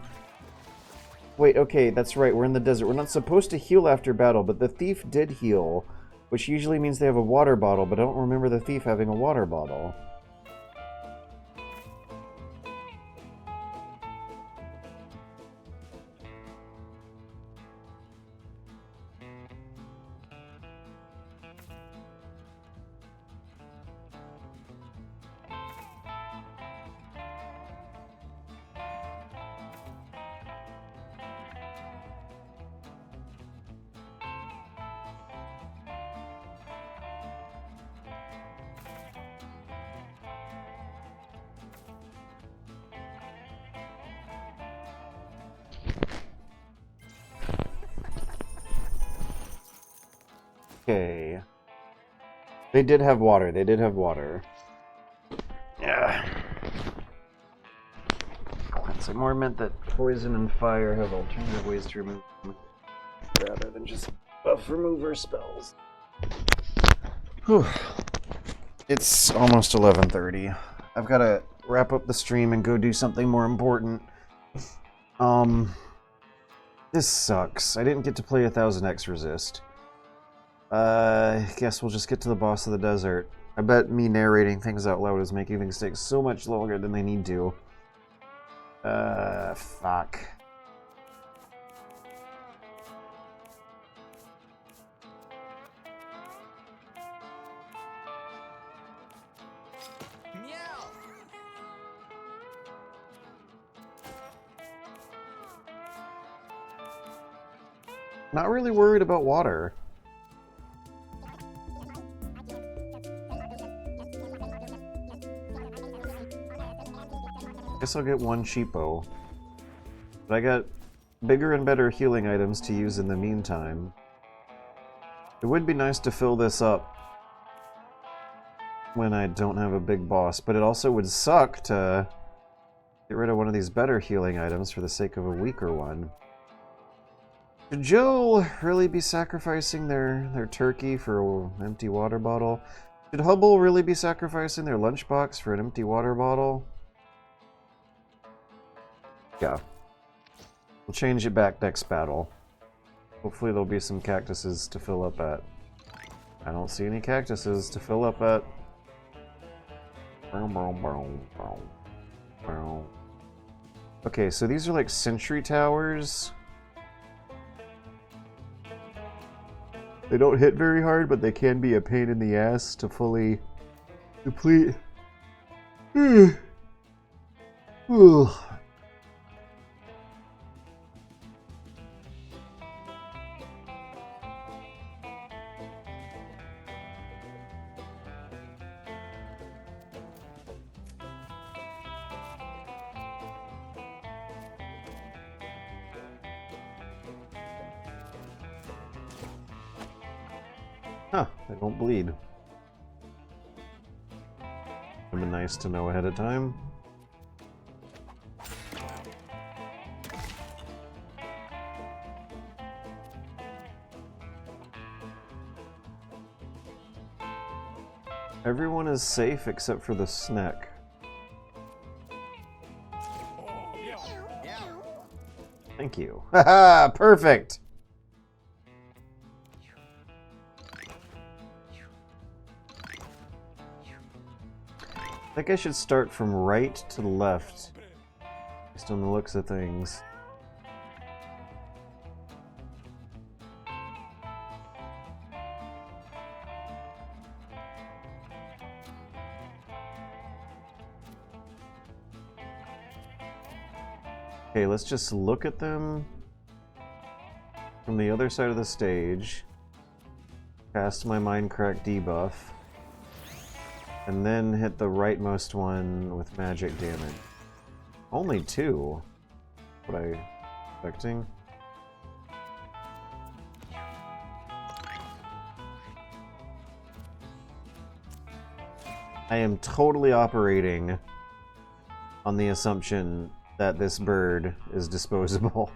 Wait, okay, that's right, we're in the desert. We're not supposed to heal after battle, but the thief did heal, which usually means they have a water bottle, but I don't remember the thief having a water bottle. Okay. They did have water. They did have water. Yeah. That more meant that poison and fire have alternative ways to remove them, rather than just buff remover spells. Whew. It's almost 11:30. I've got to wrap up the stream and go do something more important. This sucks. I didn't get to play 1000X Resist. Guess we'll just get to the boss of the desert. I bet me narrating things out loud is making things take so much longer than they need to. Fuck. Not really worried about water. Guess I'll get one cheapo. But I got bigger and better healing items to use in the meantime. It would be nice to fill this up when I don't have a big boss, but it also would suck to get rid of one of these better healing items for the sake of a weaker one. Should Joe really be sacrificing their turkey for an empty water bottle? Should Hubble really be sacrificing their lunchbox for an empty water bottle? Yeah. We'll change it back next battle. Hopefully there'll be some cactuses to fill up at. I don't see any cactuses to fill up at. Okay, so these are like sentry towers. They don't hit very hard, but they can be a pain in the ass to fully deplete. Huh, they don't bleed. Would be nice to know ahead of time. Everyone is safe except for the snack. Thank you. Haha, perfect! I think I should start from right to left, based on the looks of things. Okay, let's just look at them from the other side of the stage, cast my Minecraft debuff, and then hit the rightmost one with magic damage. Only two? What I expecting? I am totally operating on the assumption that this bird is disposable.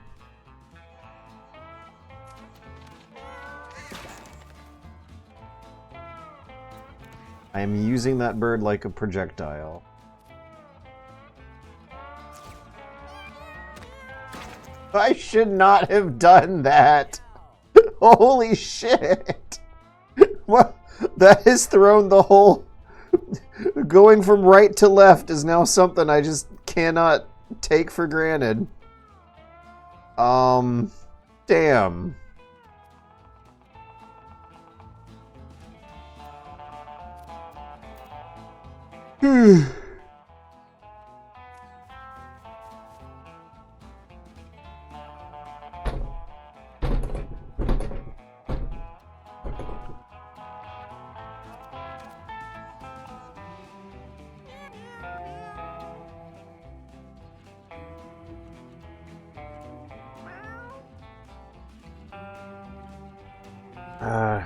I am using that bird like a projectile. I should not have done that! Holy shit! What? That has thrown the whole... Going from right to left is now something I just cannot take for granted. Damn.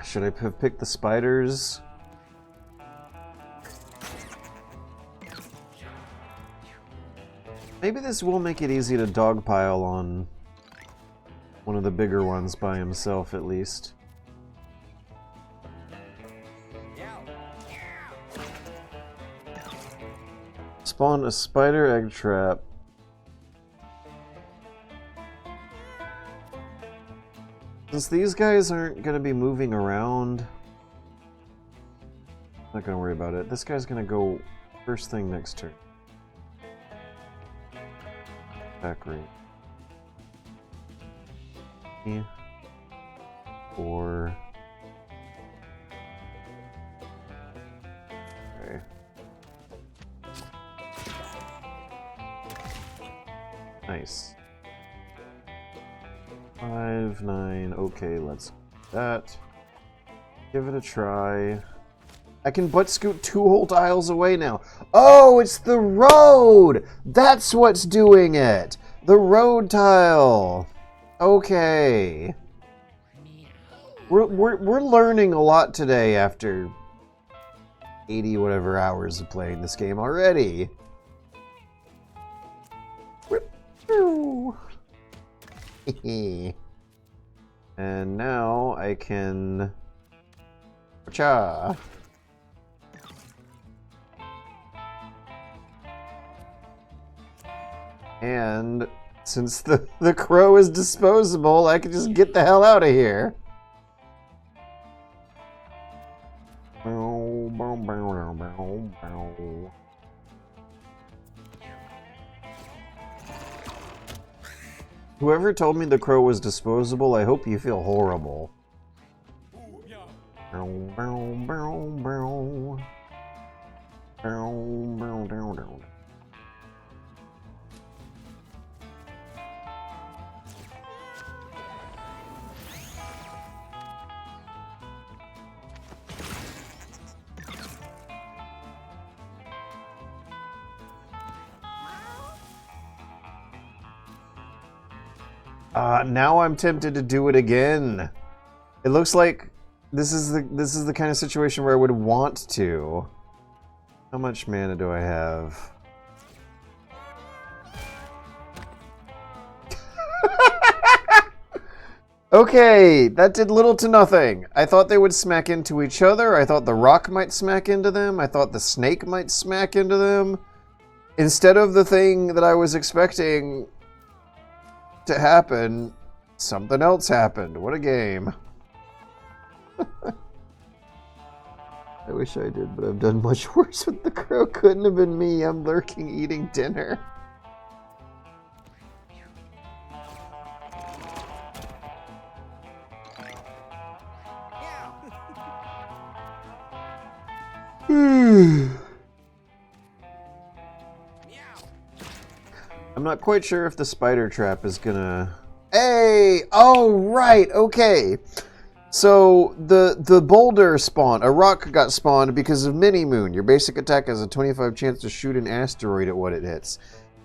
Should I have picked the spiders? Maybe this will make it easy to dogpile on one of the bigger ones by himself, at least. Spawn a spider egg trap. Since these guys aren't going to be moving around, I'm not going to worry about it. This guy's going to go first thing next turn. Attack rate. 4. Okay. Nice. 5, 9, okay, let's do that. Give it a try. I can butt scoot 2 whole tiles away now. Oh, it's the road! That's what's doing it! The road tile! Okay. We're learning a lot today after 80 whatever hours of playing this game already. And now I can... Cha! And since the crow is disposable, I can just get the hell out of here. Whoever told me the crow was disposable, I hope you feel horrible. Now I'm tempted to do it again. It looks like this is the kind of situation where I would want to. How much mana do I have? Okay, that did little to nothing. I thought they would smack into each other. I thought the rock might smack into them. I thought the snake might smack into them. Instead of the thing that I was expecting to happen, something else happened. What a game. I wish I did, but I've done much worse with the crow. Couldn't have been me. I'm lurking eating dinner. I'm not quite sure if the spider trap is gonna... Hey! Oh, right! Okay. So, the boulder spawn, a rock got spawned because of Mini-Moon. Your basic attack has a 25 chance to shoot an asteroid at what it hits.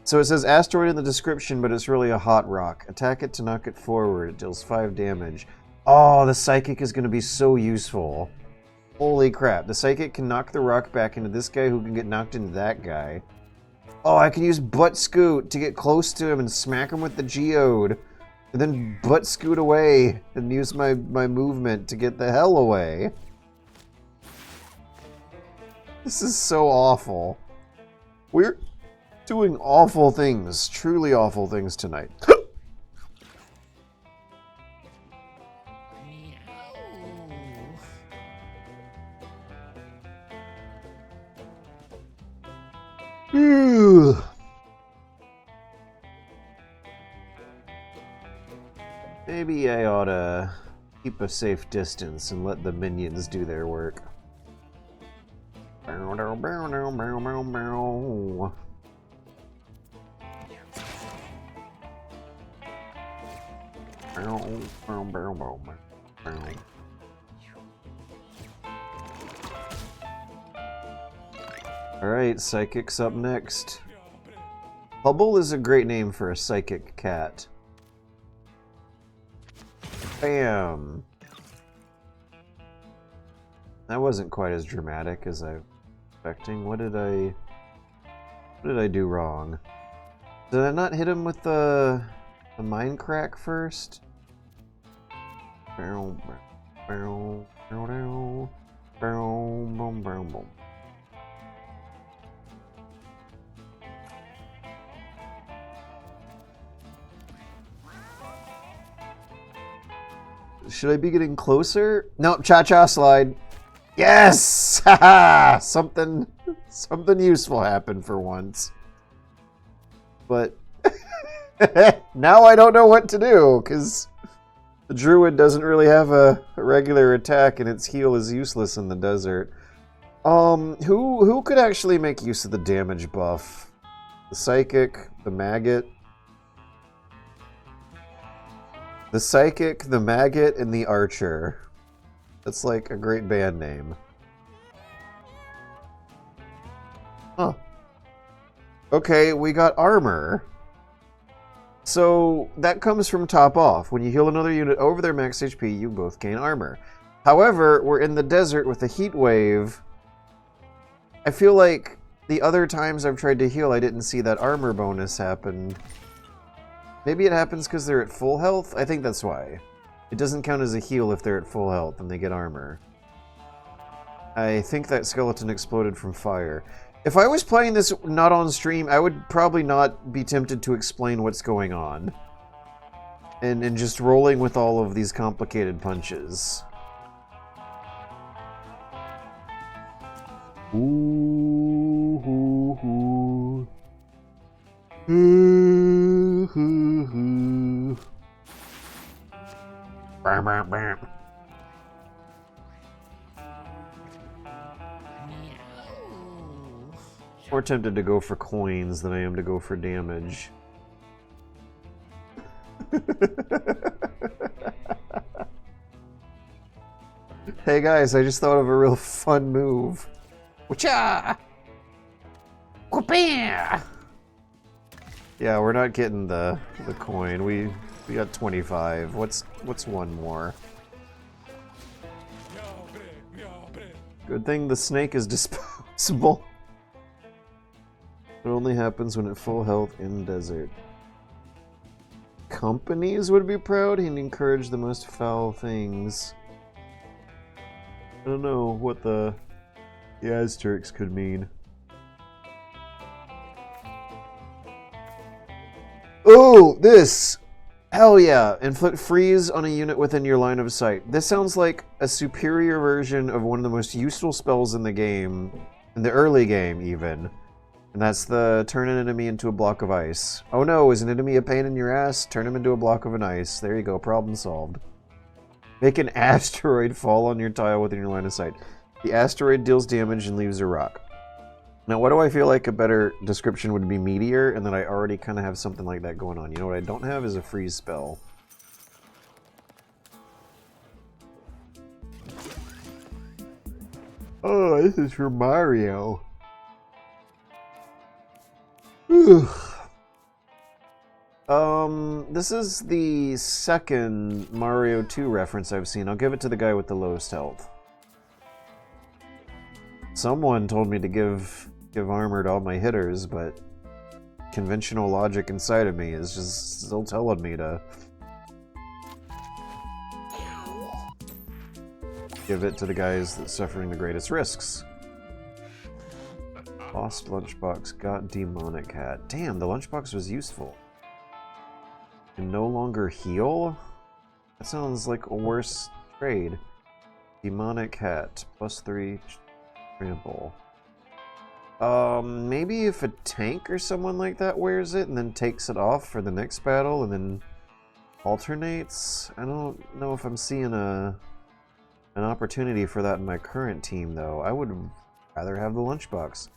So it says asteroid in the description, but it's really a hot rock. Attack it to knock it forward. It deals 5 damage. Oh, the psychic is gonna be so useful. Holy crap. The psychic can knock the rock back into this guy who can get knocked into that guy. Oh, I can use butt scoot to get close to him and smack him with the geode. And then butt scoot away and use my movement to get the hell away. This is so awful. We're doing awful things, truly awful things tonight. Maybe I ought to keep a safe distance and let the minions do their work. Alright, Psychic's up next. Hubble is a great name for a psychic cat. Bam! That wasn't quite as dramatic as I was expecting. What did I do wrong? Did I not hit him with the mine crack first? Should I be getting closer? Nope, cha-cha slide. Yes! Haha! Something useful happened for once. But now I don't know what to do, because the druid doesn't really have a regular attack, and its heal is useless in the desert. Who could actually make use of the damage buff? The psychic, the maggot. The Psychic, the Maggot, and the Archer. That's like a great band name. Huh. Okay, we got armor. So that comes from top off. When you heal another unit over their max HP, you both gain armor. However, we're in the desert with a heat wave. I feel like the other times I've tried to heal, I didn't see that armor bonus happen. Maybe it happens because they're at full health? I think that's why. It doesn't count as a heal if they're at full health and they get armor. I think that skeleton exploded from fire. If I was playing this not on stream, I would probably not be tempted to explain what's going on. And just rolling with all of these complicated punches. Ooh, hoo, hoo. Ooh, hoo, hoo. Bam, bam, bam. More tempted to go for coins than I am to go for damage. Hey guys, I just thought of a real fun move. Wacha! Yeah, we're not getting the coin. We got 25. What's one more? Good thing the snake is disposable. It only happens when at full health in desert. Companies would be proud and encourage the most foul things. I don't know what the asterisks could mean. Oh, this! Hell yeah! Inflict freeze on a unit within your line of sight. This sounds like a superior version of one of the most useful spells in the game, in the early game even. And that's the turn an enemy into a block of ice. Oh no, is an enemy a pain in your ass? Turn him into a block of an ice. There you go, problem solved. Make an asteroid fall on your tile within your line of sight. The asteroid deals damage and leaves a rock. Now, what do I feel like a better description would be meteor, and that I already kind of have something like that going on. You know what I don't have is a freeze spell. Oh, this is for Mario. This is the second Mario 2 reference I've seen. I'll give it to the guy with the lowest health. Someone told me to give armor to all my hitters, but conventional logic inside of me is just still telling me to give it to the guys that's suffering the greatest risks. Lost lunchbox, got demonic hat. Damn, the lunchbox was useful. Can no longer heal? That sounds like a worse trade. Demonic hat, +3 trample. Maybe if a tank or someone like that wears it and then takes it off for the next battle and then alternates? I don't know if I'm seeing an opportunity for that in my current team, though. I would rather have the lunchbox.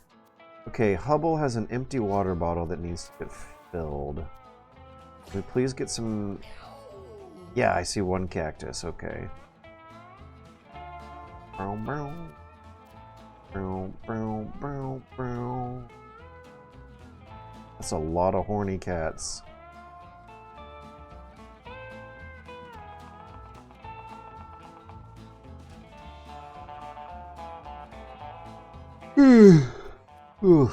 Okay, Hubble has an empty water bottle that needs to get filled. Can we please get some... Yeah, I see one cactus, okay. That's a lot of horny cats. Ooh.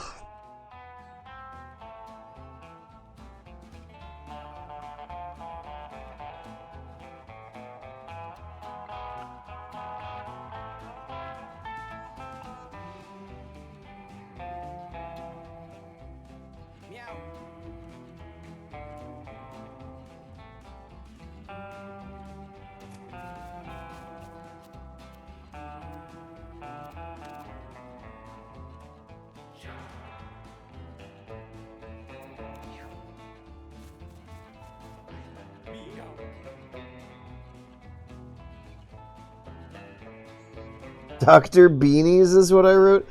Dr. Beanies is what I wrote.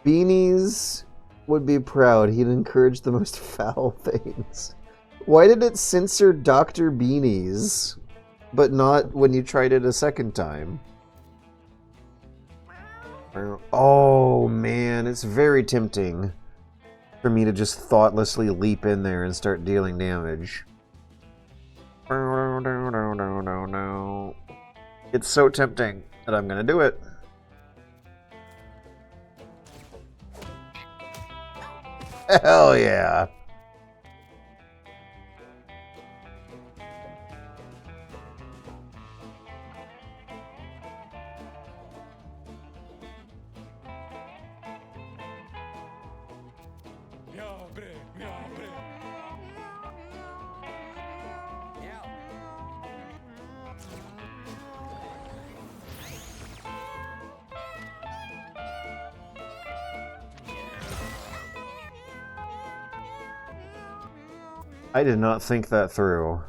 Beanies would be proud. He'd encourage the most foul things. Why did it censor Dr. Beanies, but not when you tried it a second time? Oh man, it's very tempting for me to just thoughtlessly leap in there and start dealing damage. It's so tempting that I'm gonna do it. Hell yeah. I did not think that through.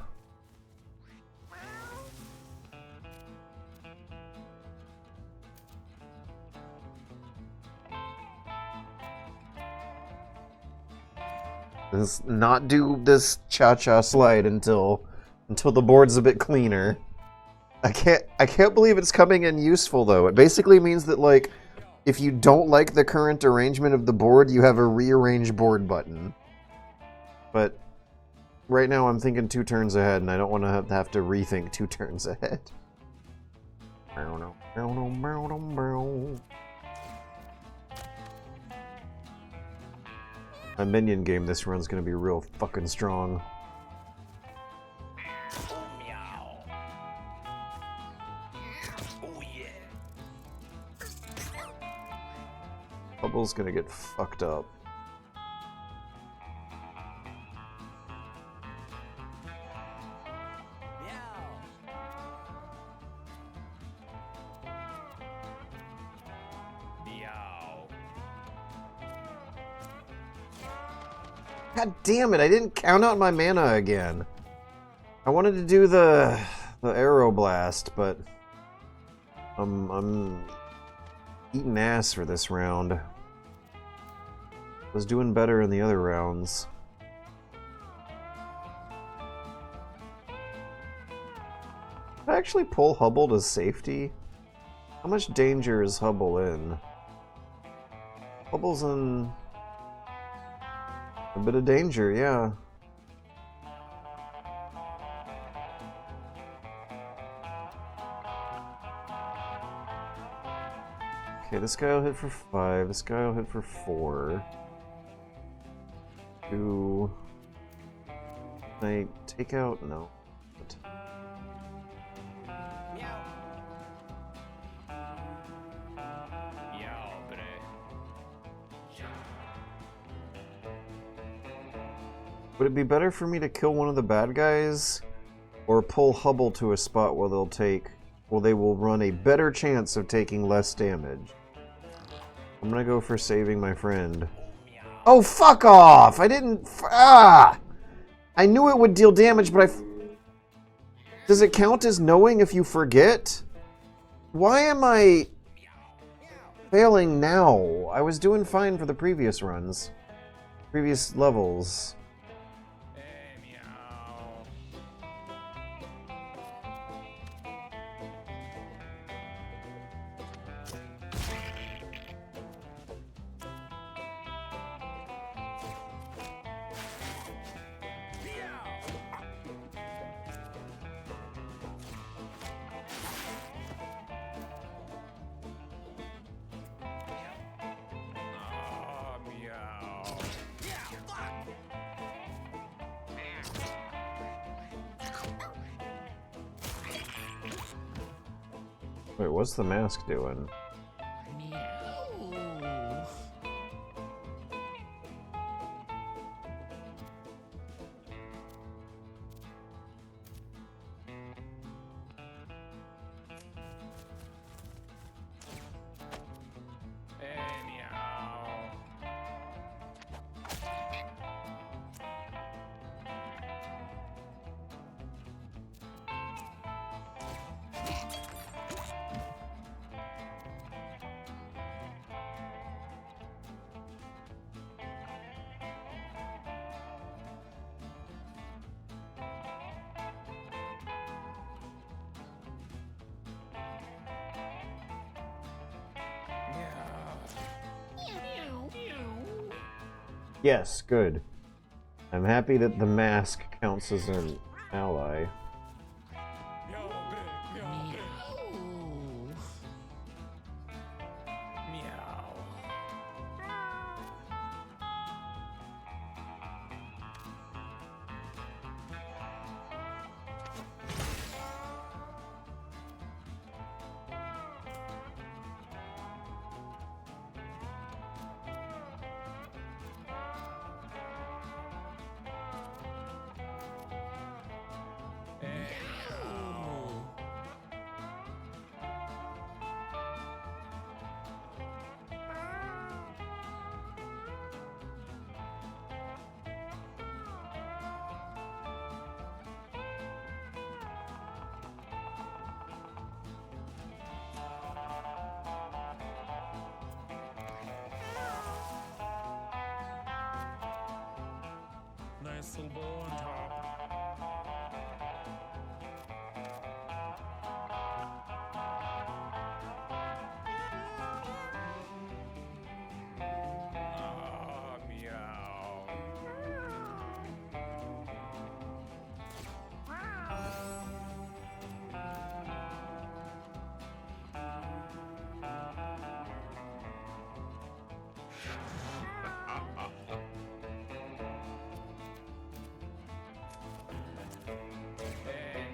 Let's not do this cha-cha slide until the board's a bit cleaner. I can't believe it's coming in useful though. It basically means that like if you don't like the current arrangement of the board, you have a rearrange board button. But right now I'm thinking 2 turns ahead, and I don't want to have to rethink 2 turns ahead. My minion game this run's gonna be real fucking strong. Bubble's gonna get fucked up. God damn it, I didn't count out my mana again. I wanted to do the arrow blast, but I'm eating ass for this round. I was doing better in the other rounds. Did I actually pull Hubble to safety? How much danger is Hubble in? Hubble's in a bit of danger, yeah. Okay, this guy will hit for 5. This guy will hit for 4. 2. Can I take out? No. Would it be better for me to kill one of the bad guys, or pull Hubble to a spot where they will run a better chance of taking less damage? I'm gonna go for saving my friend. Oh, fuck off! I didn't... I knew it would deal damage, but does it count as knowing if you forget? Why am I failing now? I was doing fine for the previous runs. Previous levels. Wait, what's the mask doing? Yes, good. I'm happy that the mask counts as an ally. Meow, big, meow, big. Meow. Nice little bow on top. Ah, meow.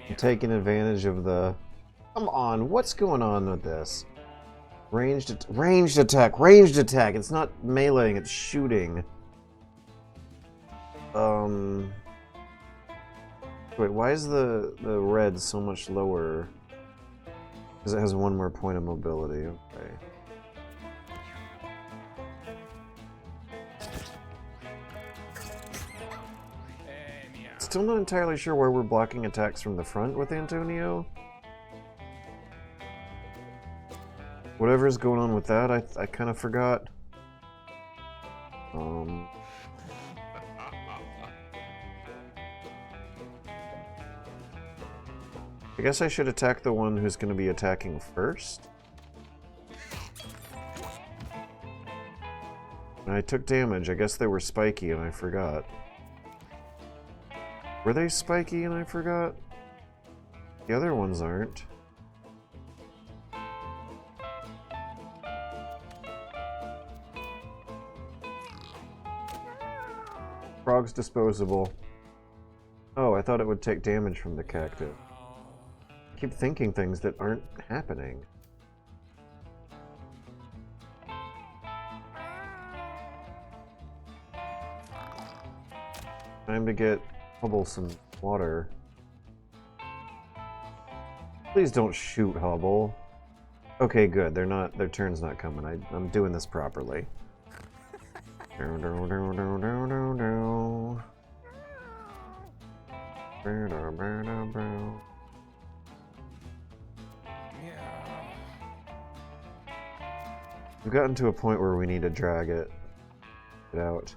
I'm taking advantage of the... Come on, what's going on with this? Ranged attack! Ranged attack! It's not meleeing, it's shooting. Wait, why is the red so much lower? Because it has one more point of mobility, okay. Still not entirely sure why we're blocking attacks from the front with Antonio. Whatever's going on with that, I kind of forgot. I guess I should attack the one who's going to be attacking first. And I took damage. I guess they were spiky and I forgot. Were they spiky and I forgot? The other ones aren't. Frog's disposable. Oh, I thought it would take damage from the cactus. I keep thinking things that aren't happening. Time to get Hubble some water. Please don't shoot Hubble. Okay, good. Their turn's not coming. I'm doing this properly. We've gotten to a point where we need to drag it out.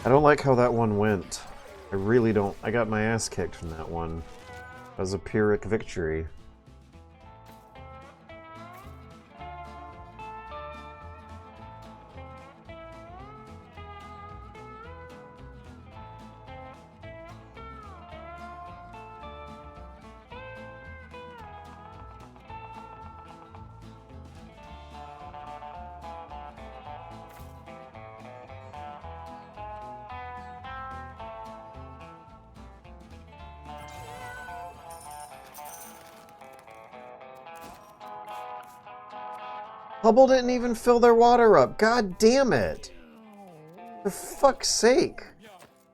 I don't like how that one went. I really don't. I got my ass kicked from that one. That was a Pyrrhic victory. Hubble didn't even fill their water up. God damn it. For fuck's sake.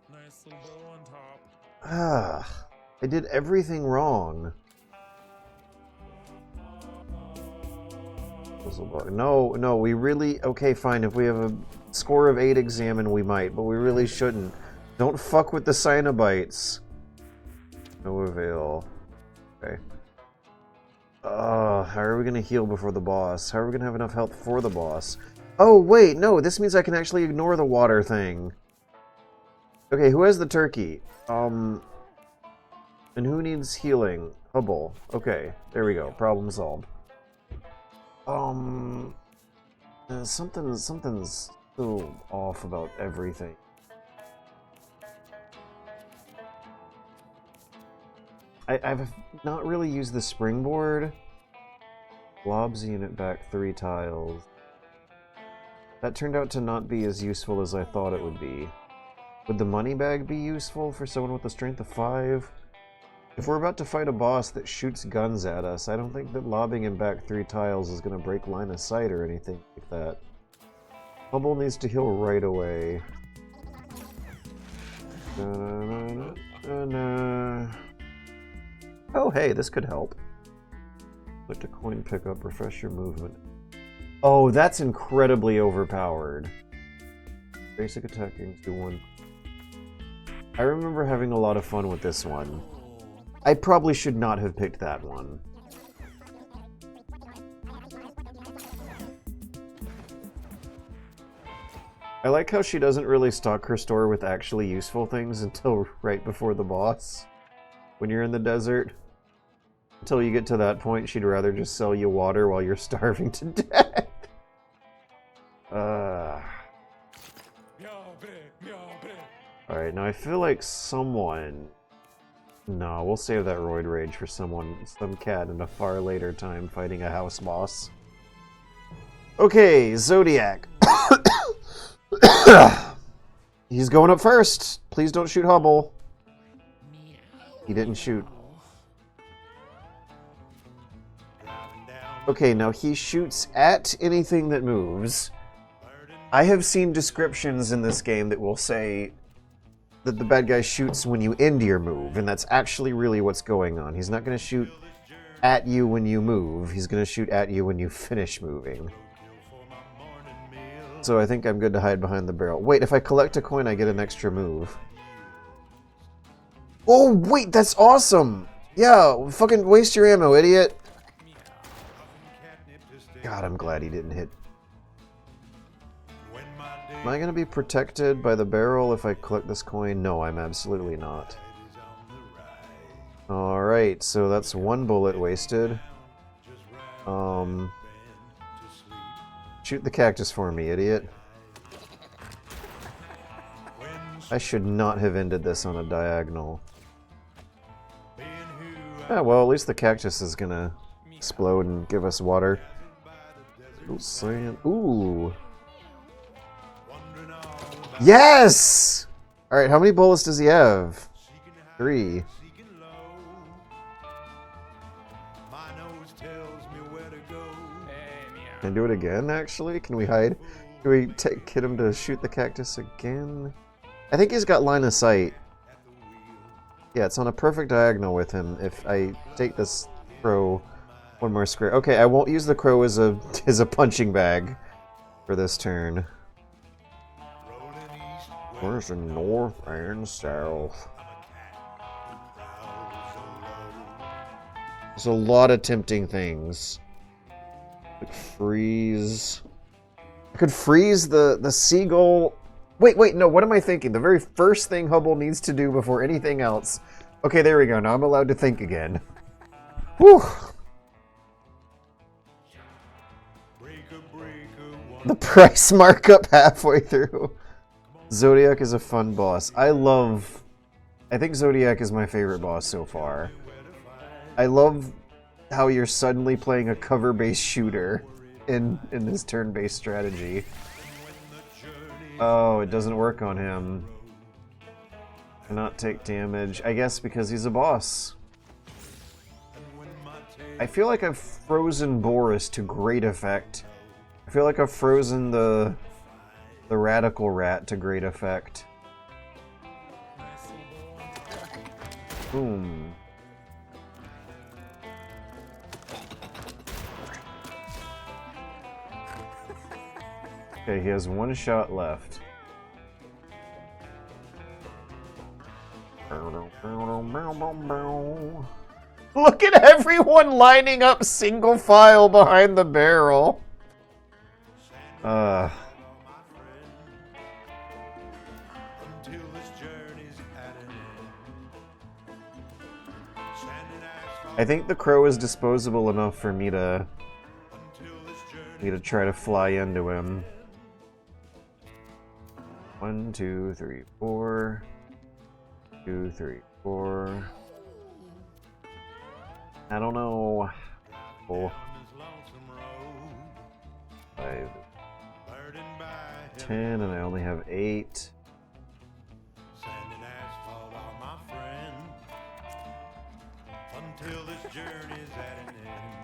Nice little bow on top. Ah, I did everything wrong. No, we really... Okay, fine, if we have a score of 8 examine, we might, but we really shouldn't. Don't fuck with the Cenobites. No avail. Okay. How are we gonna heal before the boss? How are we gonna have enough health for the boss? Oh, wait, no, this means I can actually ignore the water thing. Okay, who has the turkey? And who needs healing? Hubble. Okay, there we go. Problem solved. Something's still off about everything. I've not really used the springboard. Blobs unit back 3 tiles. That turned out to not be as useful as I thought it would be. Would the money bag be useful for someone with a strength of 5? If we're about to fight a boss that shoots guns at us, I don't think that lobbing him back 3 tiles is going to break line of sight or anything like that. Hubble needs to heal right away. Oh, hey, this could help. Select a coin pickup, refresh your movement. Oh, that's incredibly overpowered. Basic attacking to 1. I remember having a lot of fun with this one. I probably should not have picked that one. I like how she doesn't really stock her store with actually useful things until right before the boss. When you're in the desert. Until you get to that point, she'd rather just sell you water while you're starving to death. Alright, now I feel like someone... No, we'll save that roid rage for some cat in a far later time fighting a house boss. Okay, Zodiac. He's going up first. Please don't shoot Hubble. He didn't shoot. Okay, now he shoots at anything that moves. I have seen descriptions in this game that will say that the bad guy shoots when you end your move, and that's actually really what's going on. He's not going to shoot at you when you move, he's going to shoot at you when you finish moving. So I think I'm good to hide behind the barrel. Wait, if I collect a coin, I get an extra move. Oh, wait, that's awesome! Yeah, fucking waste your ammo, idiot! God, I'm glad he didn't hit. Am I going to be protected by the barrel if I collect this coin? No, I'm absolutely not. Alright, so that's 1 bullet wasted. Shoot the cactus for me, idiot. I should not have ended this on a diagonal. Yeah, well, at least the cactus is gonna explode and give us water. Ooh, sand. Ooh. Yes! Alright, how many bullets does he have? 3. Can I do it again, actually? Can we hide? Can we get him to shoot the cactus again? I think he's got line of sight. Yeah, it's on a perfect diagonal with him if I take this crow one more square. Okay, I won't use the crow as a punching bag for this turn. Where's the north and south? There's a lot of tempting things. Like freeze. I could freeze the seagull. Wait, no, what am I thinking? The very first thing Hubble needs to do before anything else. Okay, there we go. Now I'm allowed to think again. Whew. The price markup halfway through. Zodiac is a fun boss. I think Zodiac is my favorite boss so far. I love how you're suddenly playing a cover-based shooter in this turn-based strategy. Oh, it doesn't work on him. Cannot take damage. I guess because he's a boss. I feel like I've frozen Boris to great effect. I feel like I've frozen the Radical Rat to great effect. Boom. Okay, he has 1 shot left. Look at everyone lining up single file behind the barrel. I think the crow is disposable enough for me to try to fly into him. 1, 2, 3, 4. 2, 3, 4. I don't know. 4, 5, 10, and I only have 8. Until this journey's at an end,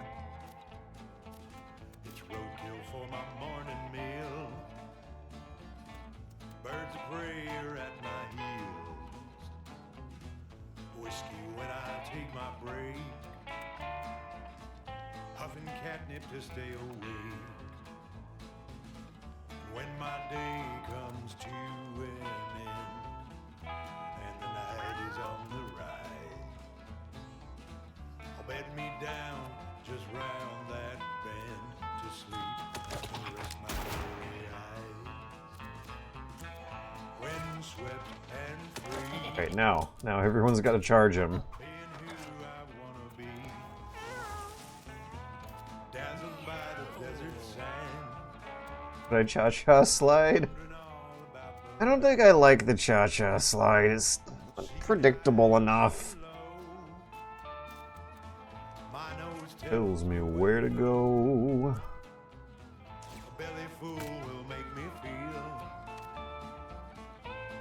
it's roadkill for my morning meal. Birds of prey are at my heels. Whiskey when I take my break. Huffing catnip to stay awake. When my day comes to an end, and the night is on the rise, I'll bed me down just round that bend to sleep and rest my weary eyes. Windswept and free. Okay, now everyone's got to charge him. Being who I wanna be. Dazzled by the desert sand. Should I cha-cha slide? I don't think I like the cha-cha slide. It's predictable enough. Tells me where to go. A belly full will make me feel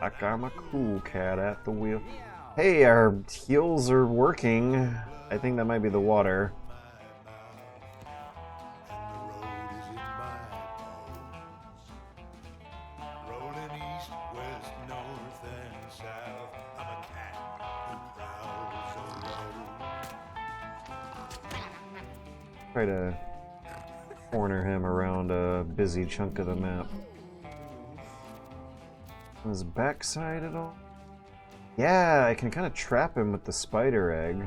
Like I'm a cool cat at the wheel. Hey, our heels are working. I think that might be the water. and the road is in my bones. Rolling east, west, north, and south. I'm a cat who prowls alone. Try to corner him around a busy chunk of the map. On his backside at all? Yeah, I can kind of trap him with the spider egg.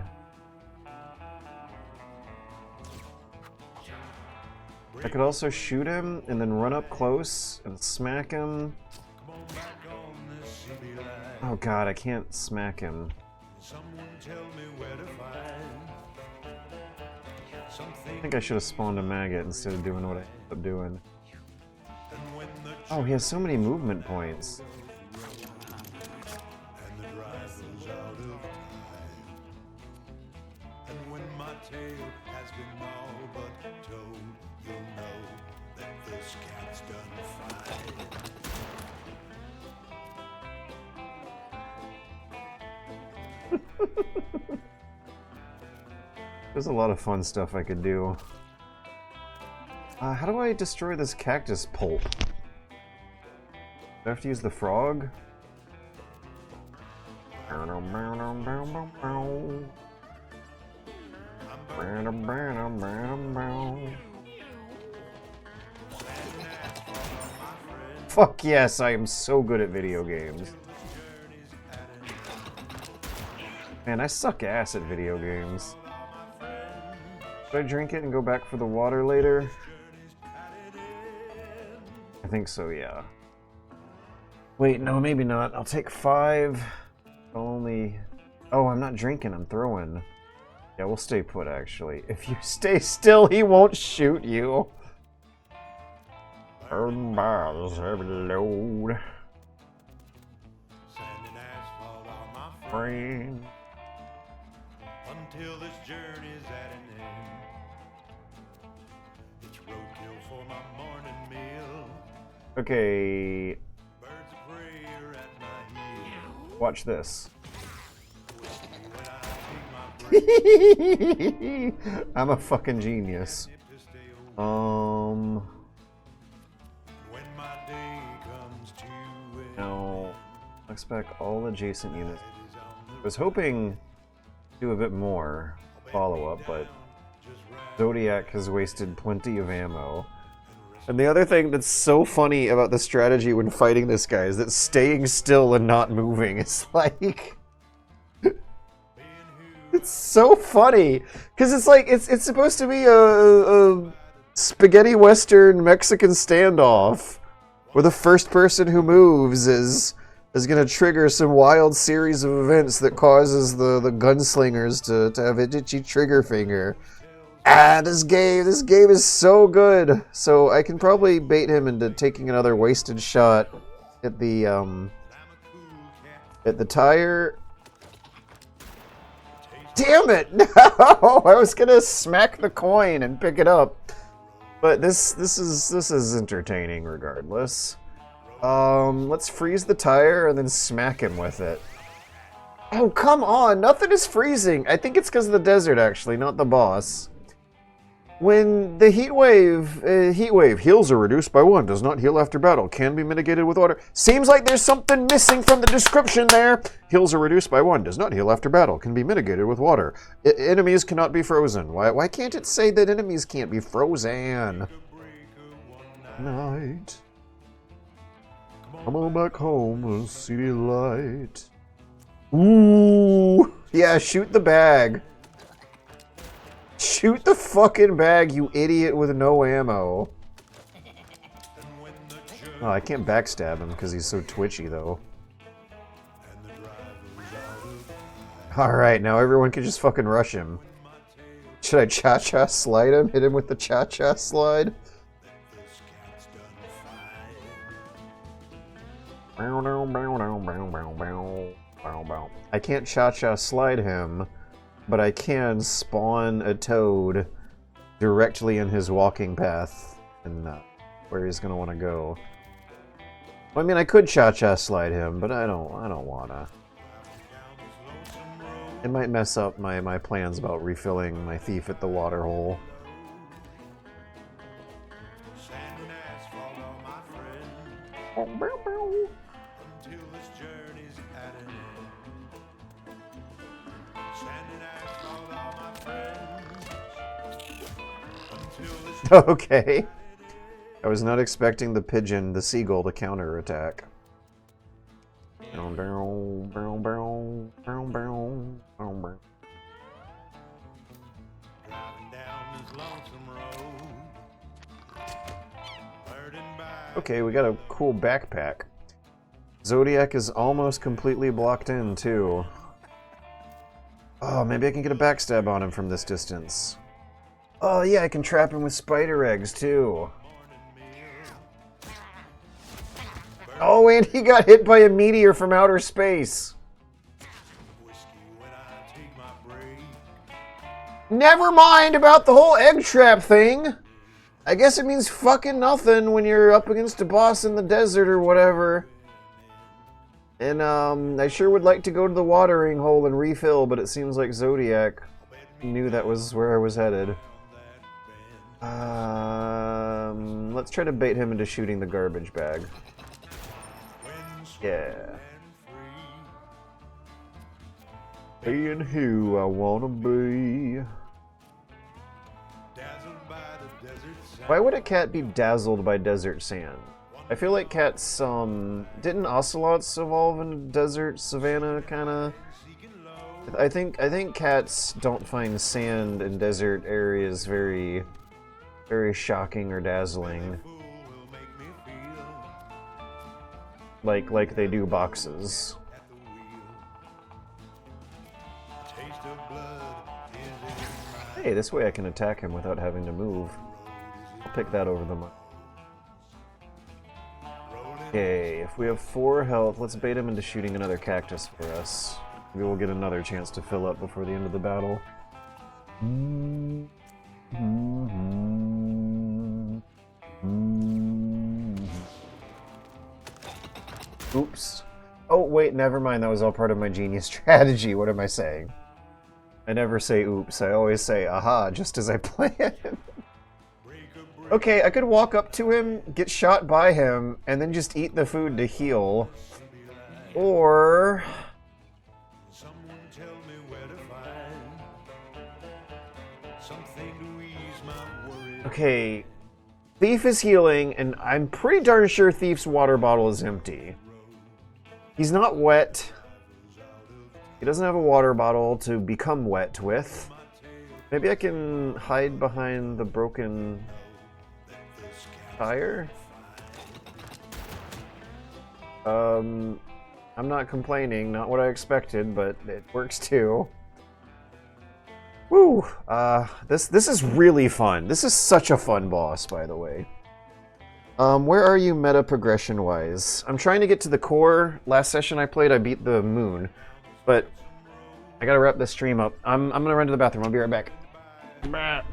I could also shoot him and then run up close and smack him. Come on back on this city line. Oh god, I can't smack him. Someone tell me where to find I something. think I should have spawned a maggot instead of doing what I ended up doing. And when the Oh, he has so many movement points. and the driver's out of time, and when my tale has been all but told, you'll know that this cat's done fine. There's a lot of fun stuff I could do. How do I destroy this cactus pulp? Do I have to use the frog? Fuck yes, I am so good at video games. Man, I suck ass at video games. Should I drink it and go back for the water later? I think so, yeah. Wait, no, maybe not. I'll take 5. I'll only... Oh, I'm not drinking, I'm throwing. Yeah, we'll stay put, actually. If you stay still, he won't shoot you. Burn bars, heavy load. Sand and asphalt are my Friend. until this journey's at an end. It's roadkill for my morning meal. Okay, Birds of prey are at my heels. watch this. Whiskey when I take my break. I'm a fucking genius. Nip to stay away. When my day comes to an Now, let's back all adjacent units. end is on I was hoping to do a bit more follow-up, but just round Zodiac has wasted plenty of ammo. And the other thing that's so funny about the strategy when fighting this guy is that staying still and not moving is like... being It's so funny because it's like it's supposed to be a spaghetti western Mexican standoff where the first person who moves is going to trigger some wild series of events that causes the gunslingers to have an itchy trigger finger. This game is so good. So I can probably bait him into taking another wasted shot at the tire. Damn it! No! I was gonna smack the coin and pick it up. But this is entertaining regardless. Let's freeze the tire and then smack him with it. Oh, come on! Nothing is freezing! I think it's because of the desert, actually, not the boss. When the heat wave, heals are reduced by 1, does not heal after battle, can be mitigated with water. Seems like there's something missing from the description there. Heals are reduced by 1, does not heal after battle, can be mitigated with water. Enemies cannot be frozen. Why can't it say that enemies can't be frozen? Night. Come on back home, city light. Ooh, yeah, shoot the bag. Shoot the fucking bag, you idiot with no ammo. Oh, I can't backstab him because he's so twitchy, though. Alright, now everyone can just fucking rush him. Should I cha-cha slide him? Hit him with the cha-cha slide? I can't cha-cha slide him, but I can spawn a toad directly in his walking path and where he's gonna want to go. I mean, I could cha-cha slide him, but I don't wanna. It might mess up my plans about refilling my thief at the water hole. Okay. I was not expecting the pigeon, the seagull, to counterattack. Okay, we got a cool backpack. Zodiac is almost completely blocked in, too. Oh, maybe I can get a backstab on him from this distance. Oh yeah, I can trap him with spider eggs, too. Oh, and he got hit by a meteor from outer space. Never mind about the whole egg trap thing. I guess it means fucking nothing when you're up against a boss in the desert or whatever. And, I sure would like to go to the watering hole and refill, but it seems like Zodiac knew that was where I was headed. Let's try to bait him into shooting the garbage bag. Yeah. Being who I wanna be. Why would a cat be dazzled by desert sand? I feel like cats, didn't ocelots evolve in a desert savanna, kinda? I think cats don't find sand in desert areas very shocking or dazzling. Like they do boxes. Hey, this way I can attack him without having to move. I'll pick that over the money. Okay, if we have 4 health, let's bait him into shooting another cactus for us. Maybe we'll get another chance to fill up before the end of the battle. Oops. Oh, wait, never mind. That was all part of my genius strategy. What am I saying? I never say oops. I always say aha, just as I planned. Okay, I could walk up to him, get shot by him, and then just eat the food to heal. Or... Okay, Thief is healing, and I'm pretty darn sure Thief's water bottle is empty. He's not wet. He doesn't have a water bottle to become wet with. Maybe I can hide behind the broken tire? I'm not complaining, not what I expected, but it works too. Woo! This is really fun. This is such a fun boss, by the way. Where are you meta progression-wise? I'm trying to get to the core. Last session I played, I beat the moon. But I gotta wrap this stream up. I'm gonna run to the bathroom. I'll be right back. Until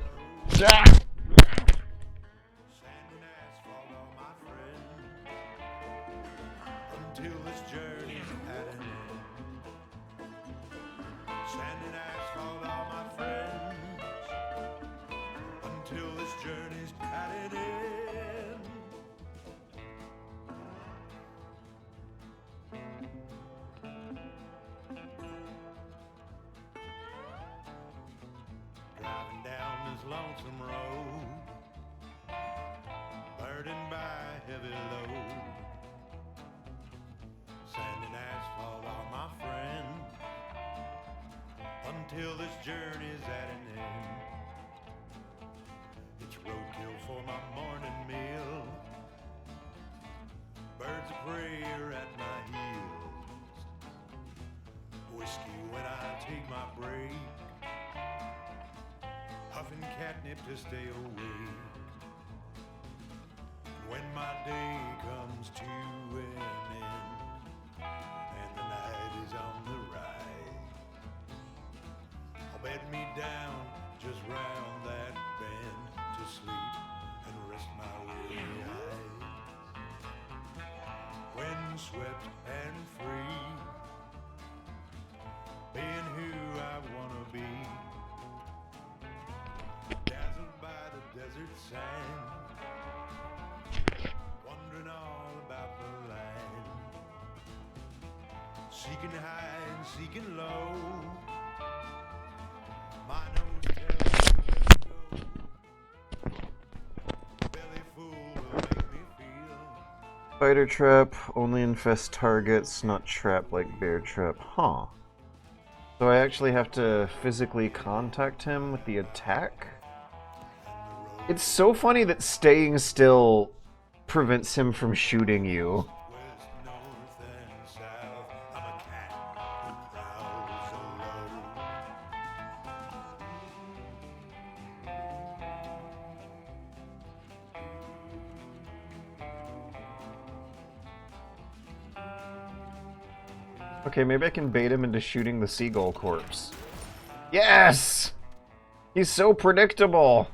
this journey's at an end. Sand and asphalt are my friends. Until this journey's at an end. Driving down this lonesome road, burdened by a heavy load. Sand and asphalt are my friend. Until this journey's at an end. It's roadkill for my morning meal. Birds of prey are at my heels. Whiskey when I take my break. Huffing catnip to stay awake. When my day comes to an end and the night is on the rise, I'll bed me down just round that bend to sleep and rest my weary eyes. Windswept and free, being who I wanna be. Dazzled by the desert sand, wondering all about the land. Seeking high and seeking low, my nose tells me where to go. Belly full will make me feel. Spider trap only infest targets, not trap like bear trap. Huh. So I actually have to physically contact him with the attack? It's so funny that staying still prevents him from shooting you. West, north, and south, I'm a cat who prowls alone. Okay, maybe I can bait him into shooting the seagull corpse. Yes! He's so predictable!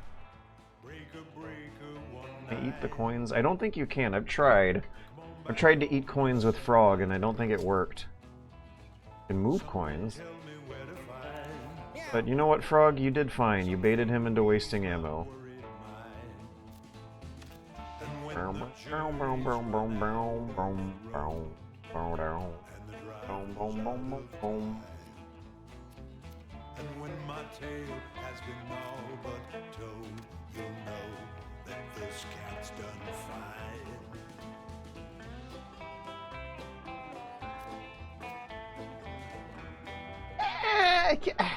Breaker, breaker, one Can I eat the night. coins? I don't think you can. I've tried. I've tried to eat coins with Frog, and I don't think it worked. You can move coins. Tell me where to find But you know what, Frog? You did fine. You baited him into wasting ammo. worried mind. And when Bow, the bow, journey's bow, bow, bow, running bow, down bow, the bow, road, bow, down. and the Boom, driver's boom, boom, out boom, of boom. mind. And when my tale has been all but told, you'll know that the scout's done fine.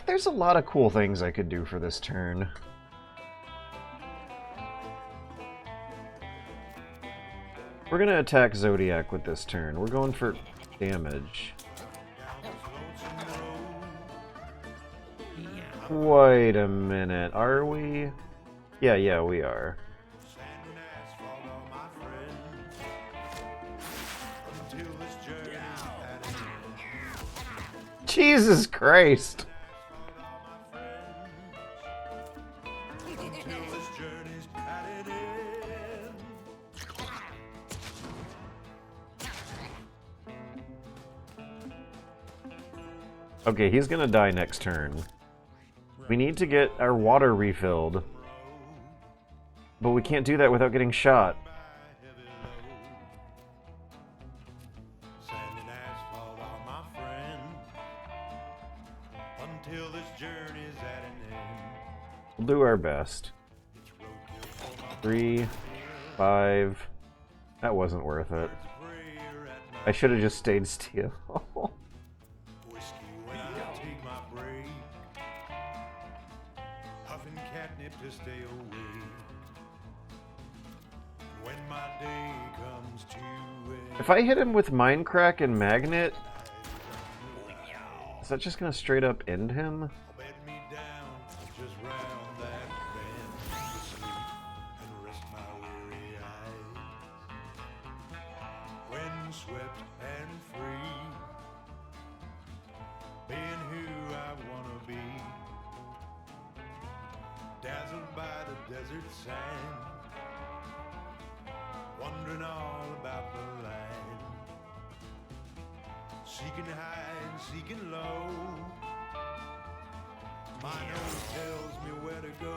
There's a lot of cool things I could do for this turn. We're gonna attack Zodiac with this turn. We're going for damage. Wait a minute, are we? Yeah, we are. Sand and asphalt are my friends. Until this journey's at an end. Jesus Christ! Until this journey's at an end. Okay, he's gonna die next turn. We need to get our water refilled. But we can't do that without getting shot. Sand and asphalt are my friend. Until this journey's at an end. We'll do our best. It's roadkill for my 3, 5. That wasn't worth it. prayer at night. I should have just stayed still. Whiskey when I to stay awake. When my day comes to end, If I hit him with Mindcrack and Magnet, is that just gonna straight up end him? bed me down just round that bend to sleep and rest my weary eyes. When swept and free, being who I wanna be, dazzled by the desert sand, wondering all about the land, seeking high and seeking low. My nose tells me where to go.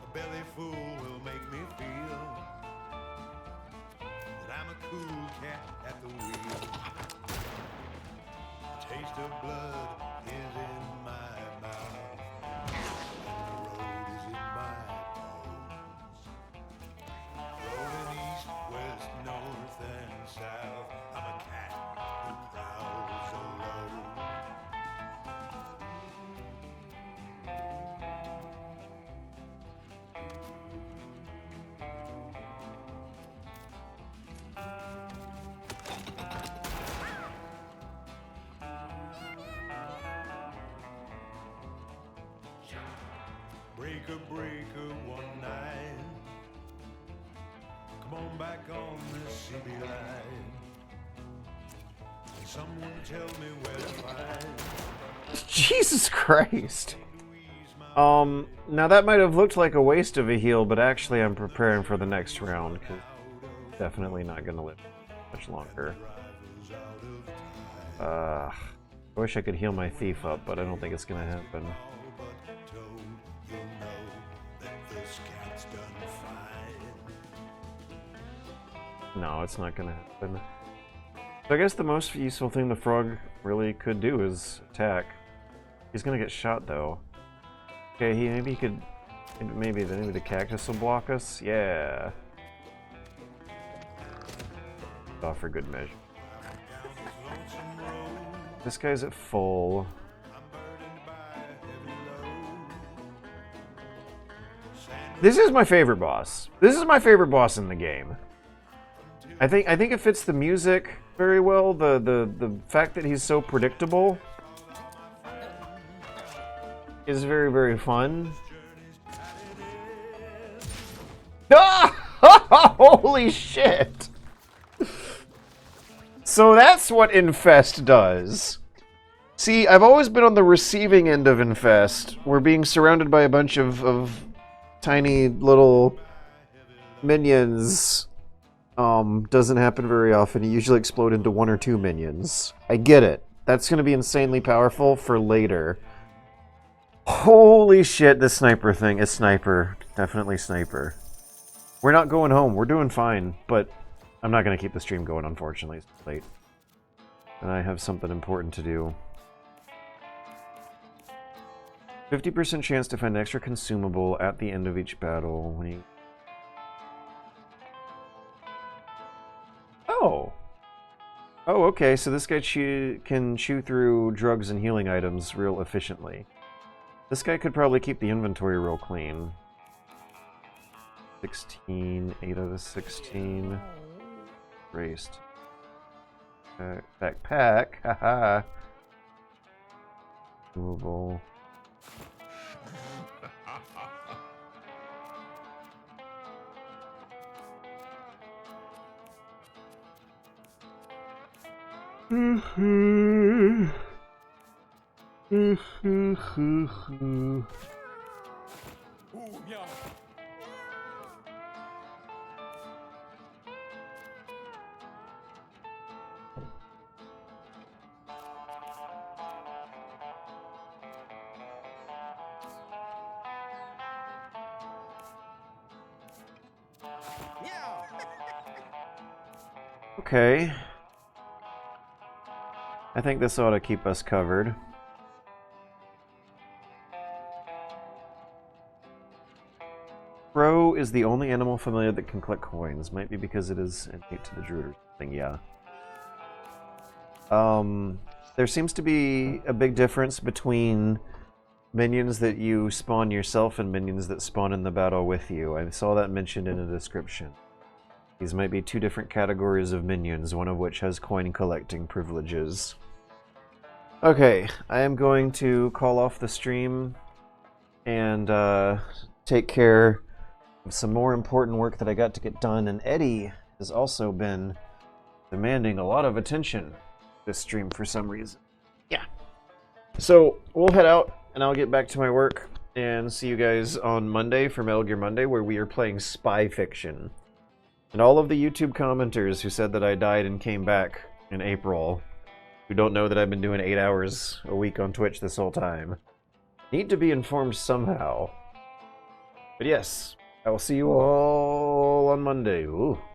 A belly full will make me feel that I'm a cool cat at the wheel. The taste of blood is in my mouth, and the road is in my bones. Rolling east, west, north, and south, I'm a cat who prowls alone. Breaker, one night. Come on back on this CB line. Someone tell me where to find Jesus Christ. Now that might have looked like a waste of a heal, but actually I'm preparing for the next round, because definitely not gonna live much longer. I wish I could heal my thief up, but I don't think it's gonna happen. No, it's not gonna happen. So I guess the most useful thing the frog really could do is attack. He's gonna get shot though. Okay, maybe he could. Maybe the cactus will block us. Yeah. Off for good measure. This guy's at full. This is my favorite boss. This is my favorite boss in the game. I think it fits the music very well. The fact that he's so predictable is very, very fun. Ah! Holy shit! So that's what Infest does. See, I've always been on the receiving end of Infest. We're being surrounded by a bunch of tiny little minions. Doesn't happen very often. You usually explode into one or two minions. I get it. That's going to be insanely powerful for later. Holy shit, this sniper thing is sniper. Definitely sniper. We're not going home. We're doing fine, but I'm not going to keep the stream going, unfortunately. It's late. And I have something important to do. 50% chance to find an extra consumable at the end of each battle. When you... Oh! Oh, okay, so this guy can chew through drugs and healing items real efficiently. This guy could probably keep the inventory real clean. 16, 8 out of 16. Raced. Backpack, haha. Movable. Ooh, yeah. Okay. I think this ought to keep us covered. Crow is the only animal familiar that can collect coins. Might be because it is innate to the druid or something, yeah. There seems to be a big difference between minions that you spawn yourself and minions that spawn in the battle with you. I saw that mentioned in the description. These might be two different categories of minions, one of which has coin collecting privileges. Okay, I am going to call off the stream and take care of some more important work that I got to get done, and Eddie has also been demanding a lot of attention this stream for some reason. Yeah. So we'll head out and I'll get back to my work and see you guys on Monday for Metal Gear Monday, where we are playing Spy Fiction. And all of the YouTube commenters who said that I died and came back in April, who don't know that I've been doing 8 hours a week on Twitch this whole time, need to be informed somehow. But yes, I will see you all on Monday. Ooh.